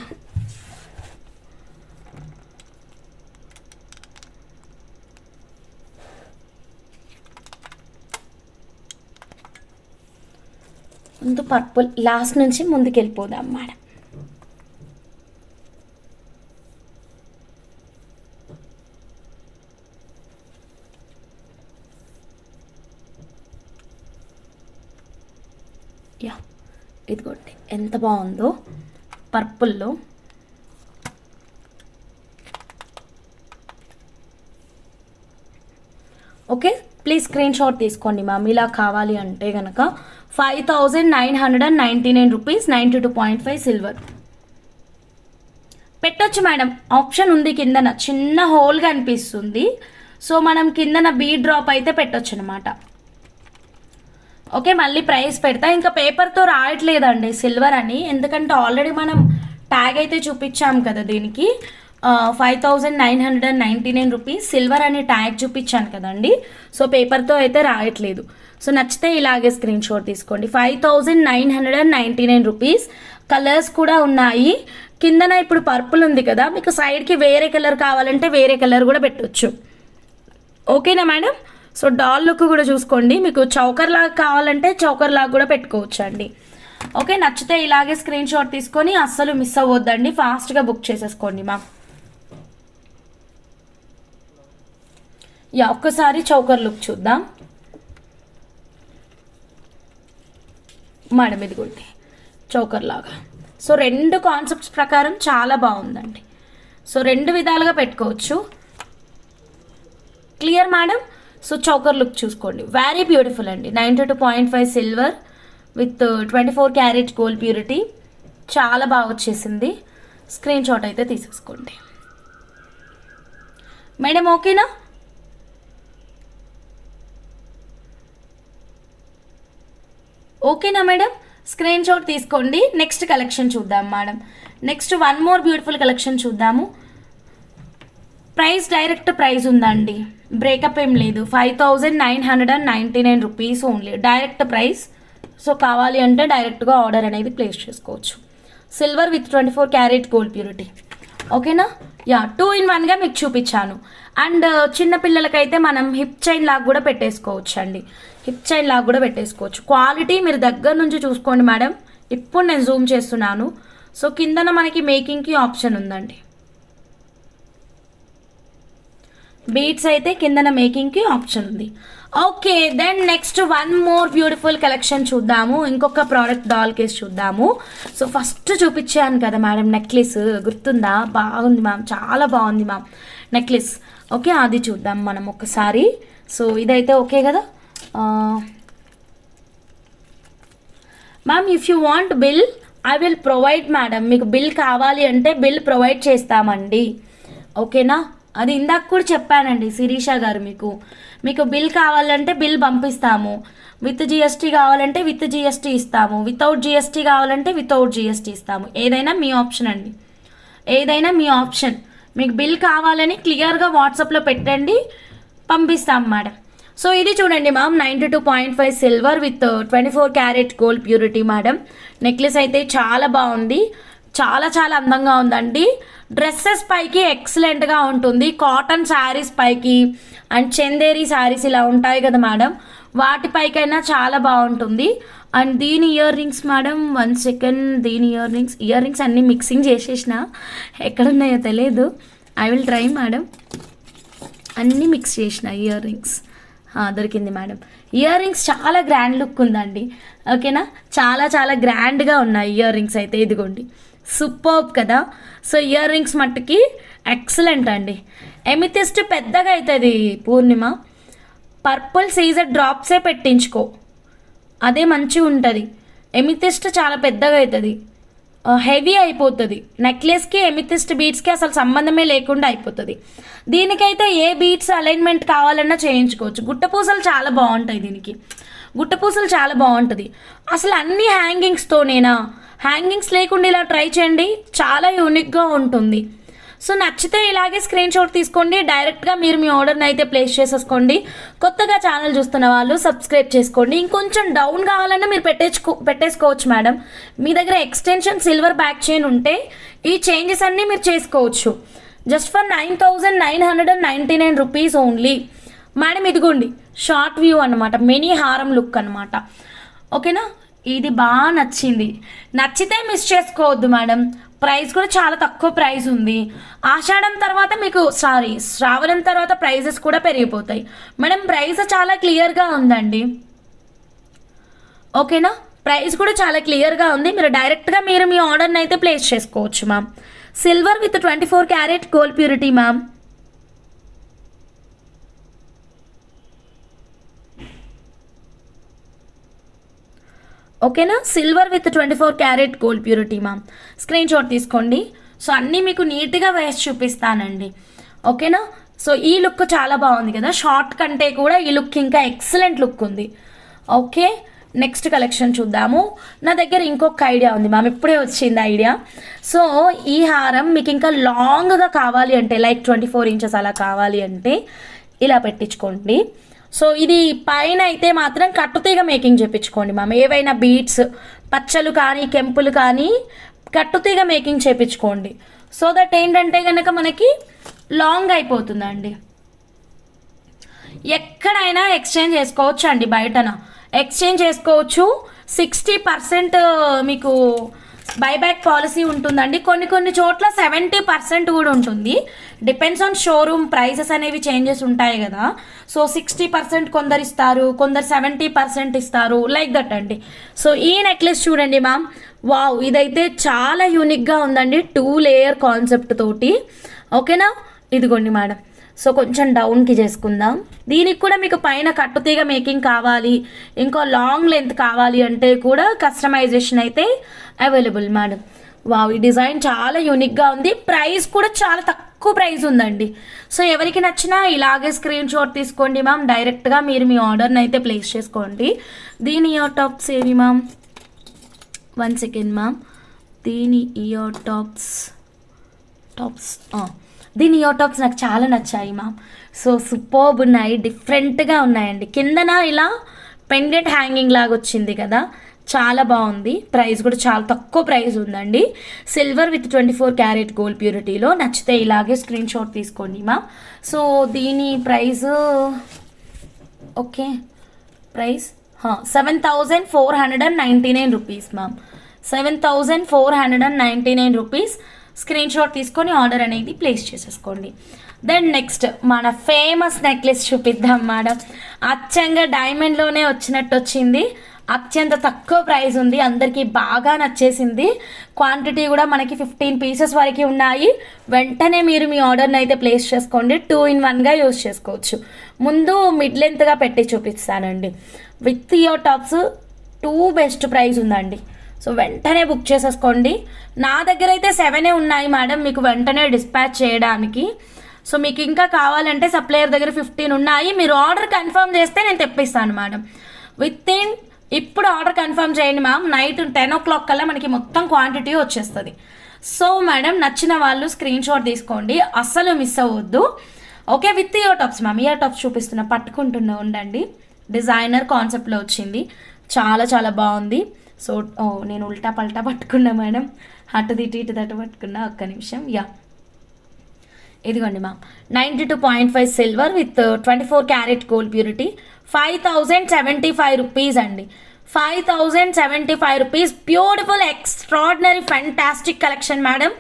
ముందు పర్పుల్, లాస్ట్ నుంచి ముందుకు వెళ్ళిపోదాం మేడం. యా ఇదిగోండి ఎంత బాగుందో పర్పుల్లో. ఓకే, ప్లీజ్ స్క్రీన్ షాట్ తీసుకోండి మ్యామ్. ఇలా కావాలి అంటే కనుక 5999 రూపీస్, 92.5 సిల్వర్ పెట్టొచ్చు మేడం. ఆప్షన్ ఉంది కిందన, చిన్న హోల్గా అనిపిస్తుంది. సో మనం కిందన బీడ్ డ్రాప్ అయితే పెట్టొచ్చు అనమాట. ఓకే, మళ్ళీ ప్రైస్ పెడతా. ఇంకా పేపర్తో రాయట్లేదండి సిల్వర్ అని, ఎందుకంటే ఆల్రెడీ మనం ట్యాగ్ అయితే చూపించాం కదా దీనికి. 5999 రూపీస్ సిల్వర్ అని ట్యాగ్ చూపించాను కదండి. సో పేపర్తో అయితే రాయట్లేదు. సో నచ్చితే ఇలాగే స్క్రీన్ షాట్ తీసుకోండి. 5999 రూపీస్. కలర్స్ కూడా ఉన్నాయి. కిందన ఇప్పుడు పర్పుల్ ఉంది కదా, మీకు సైడ్కి వేరే కలర్ కావాలంటే వేరే కలర్ కూడా పెట్టవచ్చు. ఓకేనా మేడం? సో డాల్ లుక్ కూడా చూసుకోండి. మీకు చౌకర్ లాగా కావాలంటే చౌకర్ లాగా కూడా పెట్టుకోవచ్చు అండి. ఓకే, నచ్చితే ఇలాగే స్క్రీన్ షాట్ తీసుకొని అస్సలు మిస్ అవ్వద్దండి, ఫాస్ట్గా బుక్ చేసేసుకోండి మా. యా ఒక్కసారి చౌకర్ లుక్ చూద్దాం మేడం. ఇదిగోండి చౌకర్ లాగా. సో రెండు కాన్సెప్ట్స్ ప్రకారం చాలా బాగుందండి. సో రెండు విధాలుగా పెట్టుకోవచ్చు. Clear madam? So choker look చూసుకోండి, వెరీ బ్యూటిఫుల్ అండి. 92.5 silver with 24 carat gold purity. చాలా బాగా వచ్చేసింది. స్క్రీన్ షాట్ అయితే తీసేసుకోండి మేడం. ఓకేనా? ఓకేనా మేడం? స్క్రీన్ షాట్ తీసుకోండి. నెక్స్ట్ కలెక్షన్ చూద్దాం madam. Next one more beautiful collection చూద్దాము. ప్రైస్ డైరెక్ట్ ప్రైస్ ఉందండి, బ్రేకప్ ఏం లేదు. 5999 rupees only, direct price. So కావాలి అంటే డైరెక్ట్గా ఆర్డర్ అనేది ప్లేస్ చేసుకోవచ్చు. Silver with 24 carat gold purity. ఓకేనా? యా 2 in 1గా మీకు చూపించాను. అండ్ చిన్నపిల్లలకైతే మనం హిప్ చైన్ లాగా కూడా పెట్టేసుకోవచ్చు అండి. హిప్ చైన్ లాగా కూడా పెట్టేసుకోవచ్చు. క్వాలిటీ మీరు దగ్గర నుంచి చూసుకోండి మేడం. ఇప్పుడు నేను జూమ్ చేస్తున్నాను. సో కిందన మనకి మేకింగ్కి ఆప్షన్ ఉందండి. బీట్స్ అయితే కిందన మేకింగ్కి ఆప్షన్ ఉంది. Okay, then next one more beautiful collection చూద్దాము. ఇంకొక ప్రోడక్ట్ డాల్ కేస్ చూద్దాము. సో ఫస్ట్ చూపించాను కదా మేడం నెక్లెస్, గుర్తుందా? బాగుంది మ్యామ్, చాలా బాగుంది మ్యామ్ నెక్లెస్. ఓకే, అది చూద్దాం మనం ఒకసారి. సో ఇదైతే ఓకే కదా ma'am? If you want bill I will provide madam. మీకు బిల్ కావాలి అంటే బిల్ ప్రొవైడ్ చేస్తామండి. ఓకేనా? అది ఇందాక కూడా చెప్పానండి శిరీష గారు. మీకు బిల్ కావాలంటే బిల్ పంపిస్తాము. విత్ జిఎస్టీ కావాలంటే విత్ జిఎస్టీ ఇస్తాము. వితౌట్ జిఎస్టీ కావాలంటే వితౌట్ జిఎస్టీ ఇస్తాము. ఏదైనా మీ ఆప్షన్ అండి, ఏదైనా మీ ఆప్షన్. మీకు బిల్ కావాలని క్లియర్గా వాట్సాప్లో పెట్టండి, పంపిస్తాం మేడం. సో ఇది చూడండి ma'am, 92.5 silver with 24 carat gold purity madam. Necklace అయితే చాలా బాగుంది, చాలా చాలా అందంగా ఉందండి. డ్రెస్సెస్ పైకి ఎక్సలెంట్గా ఉంటుంది. కాటన్ శారీస్ పైకి అండ్ చందేరి శారీస్ ఇలా ఉంటాయి కదా మేడం, వాటిపైకైనా చాలా బాగుంటుంది. అండ్ దీని ఇయర్ రింగ్స్ మేడం, 1 సెకండ్. దీని ఇయర్ రింగ్స్ అన్నీ మిక్సింగ్ చేసేసిన, ఎక్కడున్నాయో తెలియదు. I will try madam. అన్నీ మిక్స్ చేసిన ఇయర్ రింగ్స్. దొరికింది మేడం. ఇయర్ రింగ్స్ చాలా గ్రాండ్ లుక్ ఉందండి. ఓకేనా? చాలా చాలా గ్రాండ్గా ఉన్నాయి ఇయర్ రింగ్స్ అయితే. ఇదిగోండి, సూపర్బ్ కదా. సో ఇయర్ రింగ్స్ మట్టుకి ఎక్సలెంట్ అండి. ఎమిథిస్ట్ పెద్దగా అవుతుంది పూర్ణిమ. పర్పుల్ సీజర్ డ్రాప్సే పెట్టించుకో, అదే మంచిగా ఉంటుంది. ఎమిథిస్ట్ చాలా పెద్దగా అవుతుంది, హెవీ అయిపోతుంది. నెక్లెస్కి ఎమిథిస్ట్ బీట్స్కి అసలు సంబంధమే లేకుండా అయిపోతుంది. దీనికైతే ఏ బీట్స్ అలైన్మెంట్ కావాలన్నా చేయించుకోవచ్చు. గుట్టపూసలు చాలా బాగుంటాయి దీనికి, గుట్టపూసలు చాలా బాగుంటుంది. అసలు అన్ని హ్యాంగింగ్స్తోనేనా? హ్యాంగింగ్స్ లేకుండా ఇలా ట్రై చేయండి, చాలా యూనిక్గా ఉంటుంది. సో నచ్చితే ఇలాగే స్క్రీన్ షాట్ తీసుకోండి, డైరెక్ట్గా మీరు మీ ఆర్డర్ని అయితే ప్లేస్ చేసేసుకోండి. కొత్తగా ఛానల్ చూస్తున్న వాళ్ళు సబ్స్క్రైబ్ చేసుకోండి. ఇంకొంచెం డౌన్ కావాలన్నా మీరు పెట్టేసుకోవచ్చు మేడం. మీ దగ్గర ఎక్స్టెన్షన్ సిల్వర్ బ్యాక్ చైన్ ఉంటే ఈ చేంజెస్ అన్నీ మీరు చేసుకోవచ్చు. Just for 9,999 rupees only madam. ఇదిగోండి షార్ట్ వ్యూ అనమాట, మినీ హారం లుక్ అనమాట. ఓకేనా, ఇది బాగా నచ్చింది. నచ్చితే మిస్ చేసుకోవద్దు మేడం. ప్రైస్ కూడా చాలా తక్కువ ప్రైస్ ఉంది. ఆషాఢం తర్వాత మీకు శ్రావణం తర్వాత ప్రైజెస్ కూడా పెరిగిపోతాయి మేడం. ప్రైస్ చాలా క్లియర్గా ఉందండి. ఓకేనా, ప్రైస్ కూడా చాలా క్లియర్గా ఉంది. మీరు డైరెక్ట్గా మీరు మీ ఆర్డర్ని అయితే ప్లేస్ చేసుకోవచ్చు ma'am. Silver with 24 carat gold purity ma'am. ఓకేనా, silver with 24 carat gold purity ma'am. Screen shot తీసుకోండి. సో అన్నీ మీకు నీట్గా వేసి చూపిస్తానండి. ఓకేనా, సో ఈ లుక్ చాలా బాగుంది కదా, షార్ట్ కంటే కూడా ఈ లుక్ ఇంకా ఎక్సలెంట్ లుక్ ఉంది. ఓకే, నెక్స్ట్ కలెక్షన్ చూద్దాము. నా దగ్గర ఇంకొక ఐడియా ఉంది మ్యామ్, ఇప్పుడే వచ్చింది ఐడియా. సో ఈ హారం మీకు ఇంకా లాంగ్గా కావాలి అంటే, లైక్ 24 ఇంచెస్ అలా కావాలి అంటే ఇలా పెట్టించుకోండి. సో ఇది పైన అయితే మాత్రం కట్టుతీగ మేకింగ్ చేయించుకోండి మ్యామ్. ఏవైనా బీట్స్, పచ్చలు కానీ కెంపులు కానీ కట్టుతీగ మేకింగ్ చేయించుకోండి. సో దట్ ఏంటంటే కనుక మనకి లాంగ్ అయిపోతుందండి. ఎక్కడైనా ఎక్స్చేంజ్ చేసుకోవచ్చు అండి, బయటన ఎక్స్చేంజ్ చేసుకోవచ్చు. 60% మీకు బైబ్యాక్ పాలసీ ఉంటుందండి. కొన్ని చోట్ల 70% కూడా ఉంటుంది. డిపెండ్స్ ఆన్ షోరూమ్, ప్రైసెస్ అనేవి చేంజెస్ ఉంటాయి కదా. సో 60% కొందరు ఇస్తారు, కొందరు 70% ఇస్తారు, లైక్ దట్ అండి. సో ఈ నెక్లెస్ చూడండి మ్యామ్, వావ్, ఇదైతే చాలా యూనిక్గా ఉందండి, 2 లేయర్ కాన్సెప్ట్ తోటి. ఓకేనా, ఇదిగోండి మేడం. సో కొంచెం డౌన్కి చేసుకుందాం. దీనికి కూడా మీకు పైన కట్టుతీగ మేకింగ్ కావాలి, ఇంకో లాంగ్ లెంత్ కావాలి అంటే కూడా కస్టమైజేషన్ అయితే అవైలబుల్ మేడం. వావ్, ఈ డిజైన్ చాలా యూనిక్గా ఉంది. ప్రైస్ కూడా చాలా తక్కువ ప్రైస్ ఉందండి. సో ఎవరికి నచ్చినా ఇలాగే స్క్రీన్ షాట్ తీసుకోండి మ్యామ్. డైరెక్ట్గా మీరు మీ ఆర్డర్ని అయితే ప్లేస్ చేసుకోండి. దీని ఇయర్ టాప్స్ ఏవి మ్యామ్? 1 second ma'am. దీని ఇయర్ టాప్స్ దీని ఇయర్ టాప్స్ నాకు చాలా నచ్చాయి మ్యామ్. సో సూపర్బ్ ఉన్నాయి, డిఫరెంట్గా ఉన్నాయండి. కిందన ఇలా పెండెంట్ హ్యాంగింగ్ లాగా వచ్చింది కదా, చాలా బాగుంది. ప్రైస్ కూడా చాలా తక్కువ ప్రైస్ ఉందండి. సిల్వర్ విత్ 24 క్యారెట్ గోల్డ్ ప్యూరిటీలో. నచ్చితే ఇలాగే స్క్రీన్ షాట్ తీసుకోండి మ్యామ్. సో దీని price okay, price 7,499 rupees ma'am. 7,499 rupees. Screen shot తీసుకొని ఆర్డర్ అనేది ప్లేస్ చేసేసుకోండి. దెన్ నెక్స్ట్ మన ఫేమస్ నెక్లెస్ చూపిద్దాం మేడం. అచ్చంగా డైమండ్లోనే వచ్చినట్టు వచ్చింది, అత్యంత తక్కువ ప్రైస్ ఉంది, అందరికీ బాగా నచ్చేసింది. క్వాంటిటీ కూడా మనకి 15 పీసెస్ వరకు ఉన్నాయి. వెంటనే మీరు మీ ఆర్డర్ని అయితే ప్లేస్ చేసుకోండి. 2 in 1గా యూజ్ చేసుకోవచ్చు. ముందు మిడ్ లెంత్గా పెట్టి చూపిస్తానండి. With ear tops 2 best price ఉందండి. సో వెంటనే బుక్ చేసేసుకోండి. నా దగ్గర అయితే 7 ఉన్నాయి మేడం, మీకు వెంటనే డిస్పాచ్ చేయడానికి. సో మీకు ఇంకా కావాలంటే సప్లయర్ దగ్గర 15 ఉన్నాయి. మీరు ఆర్డర్ కన్ఫర్మ్ చేస్తే నేను తెప్పిస్తాను మేడం. ఇప్పుడు ఆర్డర్ కన్ఫర్మ్ చేయండి మ్యామ్. నైట్ 10 o'clock కల్లా మనకి మొత్తం క్వాంటిటీ వచ్చేస్తుంది. సో మేడం, నచ్చిన వాళ్ళు స్క్రీన్ షాట్ తీసుకోండి, అస్సలు మిస్ అవ్వద్దు. Okay, with ear tops ma'am. Ear tops చూపిస్తున్నా, పట్టుకుంటున్నా ఉండండి. డిజైనర్ కాన్సెప్ట్లో వచ్చింది, చాలా చాలా బాగుంది. సో నేను ఉల్టా పల్టా పట్టుకున్నా మేడం, అటు ఇటు దట్టు పట్టుకున్నా. ఒక్క నిమిషం. ఇదిగోండి ma'am, 92.5 silver with 24 carat gold purity. 5,075 rupees అండి. 5,075 rupees. Beautiful, extraordinary, fantastic collection madam.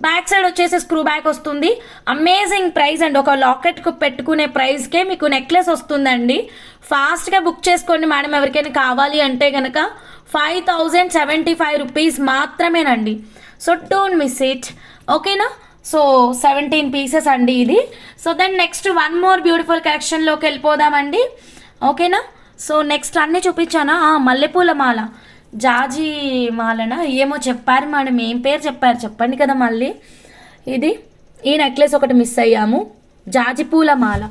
Back side వచ్చేసి స్క్రూ బ్యాక్ వస్తుంది. అమేజింగ్ ప్రైస్ అండి. ఒక లాకెట్కు పెట్టుకునే ప్రైస్కే మీకు నెక్లెస్ వస్తుందండి. ఫాస్ట్గా బుక్ చేసుకోండి మేడం, ఎవరికైనా కావాలి అంటే కనుక. 5,075 రూపీస్ మాత్రమేనండి. So don't miss it. ఓకేనా, సో 17 పీసెస్ అండి ఇది. So then next one more beautiful కలెక్షన్లోకి వెళ్ళిపోదామండి. ఓకేనా, సో నెక్స్ట్ అన్నీ చూపించానా? మల్లెపూల మాల, జాజి మాలనా ఏమో చెప్పారు మేడం, ఏం పేరు చెప్పారు చెప్పండి కదా మళ్ళీ. ఇది ఈ నెక్లెస్ ఒకటి మిస్ అయ్యాము, జాజి పూల మాల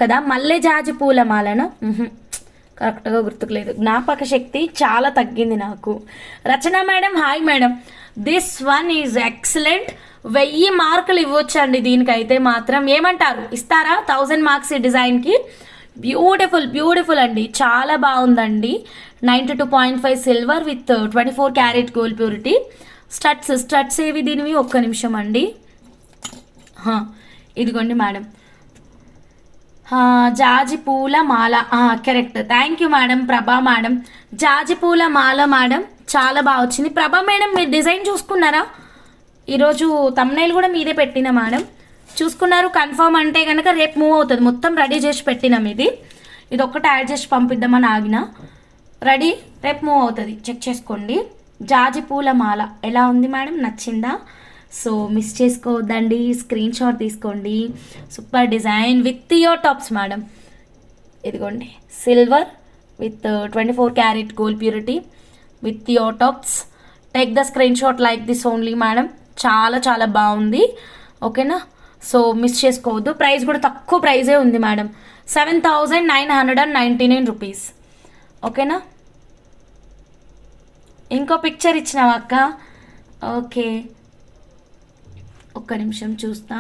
కదా, మల్లె జాజి పూల మాలనా? కరెక్ట్గా గుర్తుకులేదు, జ్ఞాపక శక్తి చాలా తగ్గింది నాకు. Rachana madam hi madam, this one is excellent. 1000 మార్కులు ఇవ్వచ్చండి దీనికైతే మాత్రం. ఏమంటారు, ఇస్తారా? 1000 మార్క్స్ ఈ డిజైన్కి. బ్యూటిఫుల్ బ్యూటిఫుల్ అండి, చాలా బాగుందండి. 92.5 silver with 24 carat gold purity. Studs ఏవి దీనివి? ఒక్క నిమిషం అండి. ఇదిగోండి మేడం, జాజి పూల మాల. కరెక్ట్, థ్యాంక్ యూ మేడం, ప్రభా మేడం. జాజి పూల మాల మేడం, చాలా బాగా వచ్చింది. ప్రభా మేడం మీరు డిజైన్ చూసుకున్నారా? ఈరోజు తమ్నైల్ కూడా మీదే పెట్టిన మేడం, చూసుకున్నారు? కన్ఫర్మ్ అంటే కనుక రేపు మూవ్ అవుతుంది. మొత్తం రెడీ చేసి పెట్టినాం. ఇది ఒక్కటి యాడ్ చేసి పంపిద్దామని ఆగిన. రెడీ, రేపు మూవ్ అవుతుంది, చెక్ చేసుకోండి. జాజి పూల మాల ఎలా ఉంది మేడం, నచ్చిందా? సో మిస్ చేసుకోవద్దండి, స్క్రీన్ షాట్ తీసుకోండి. Super design with ear tops madam. ఇదిగోండి, silver with 24 carat gold purity with ear tops. Take the screen shot like this only madam. చాలా చాలా బాగుంది, ఓకేనా? సో మిస్ చేసుకోవద్దు. ప్రైస్ కూడా తక్కువ ప్రైజే ఉంది మేడం, 7999 రూపీస్, ఓకేనా? ఇంకో పిక్చర్ ఇచ్చినావా అక్క? ఓకే, ఒక్క నిమిషం చూస్తా.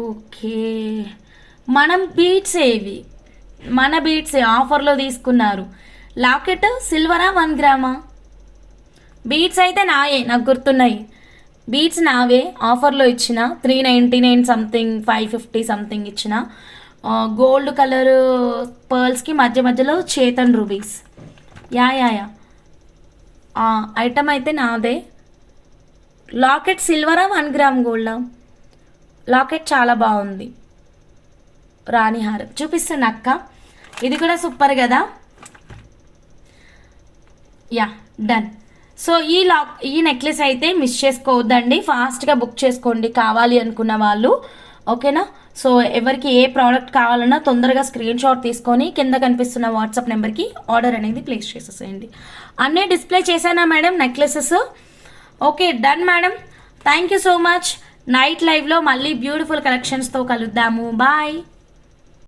ఓకే, మనం బీట్స్ ఏవి, మన బీట్సే ఆఫర్లో తీసుకున్నారు. లాకెట్ సిల్వరా 1 గ్రామా? బీట్స్ అయితే నాయే, నాకు గుర్తున్నాయి. బీట్స్ నావే, ఆఫర్లో ఇచ్చిన 399 సంథింగ్, 550 సంథింగ్ ఇచ్చిన. గోల్డ్ కలర్ పర్ల్స్కి మధ్యలో చేతన్ రూబీస్. యా ఐటమ్ అయితే నాదే. లాకెట్ సిల్వరా 1 గ్రామ్ గోల్డా? లాకెట్ చాలా బాగుంది, రాణిహారం చూపిస్తాను అక్క. ఇది కూడా సూపర్ కదా. Yeah done. సో ఈ నెక్లెస్ అయితే మిస్ చేసుకోవద్దండి, ఫాస్ట్గా బుక్ చేసుకోండి కావాలి అనుకున్న వాళ్ళు, ఓకేనా? సో ఎవరికి ఏ ప్రోడక్ట్ కావాలన్నా తొందరగా స్క్రీన్ షాట్ తీసుకొని కింద కనిపిస్తున్న వాట్సాప్ నెంబర్కి ఆర్డర్ అనేది ప్లేస్ చేసేసేయండి. అన్నీ డిస్ప్లే చేశానా madam necklaces? Okay done madam, thank you so much. Night లైవ్లో మళ్ళీ బ్యూటిఫుల్ కలెక్షన్స్తో కలుద్దాము. బాయ్.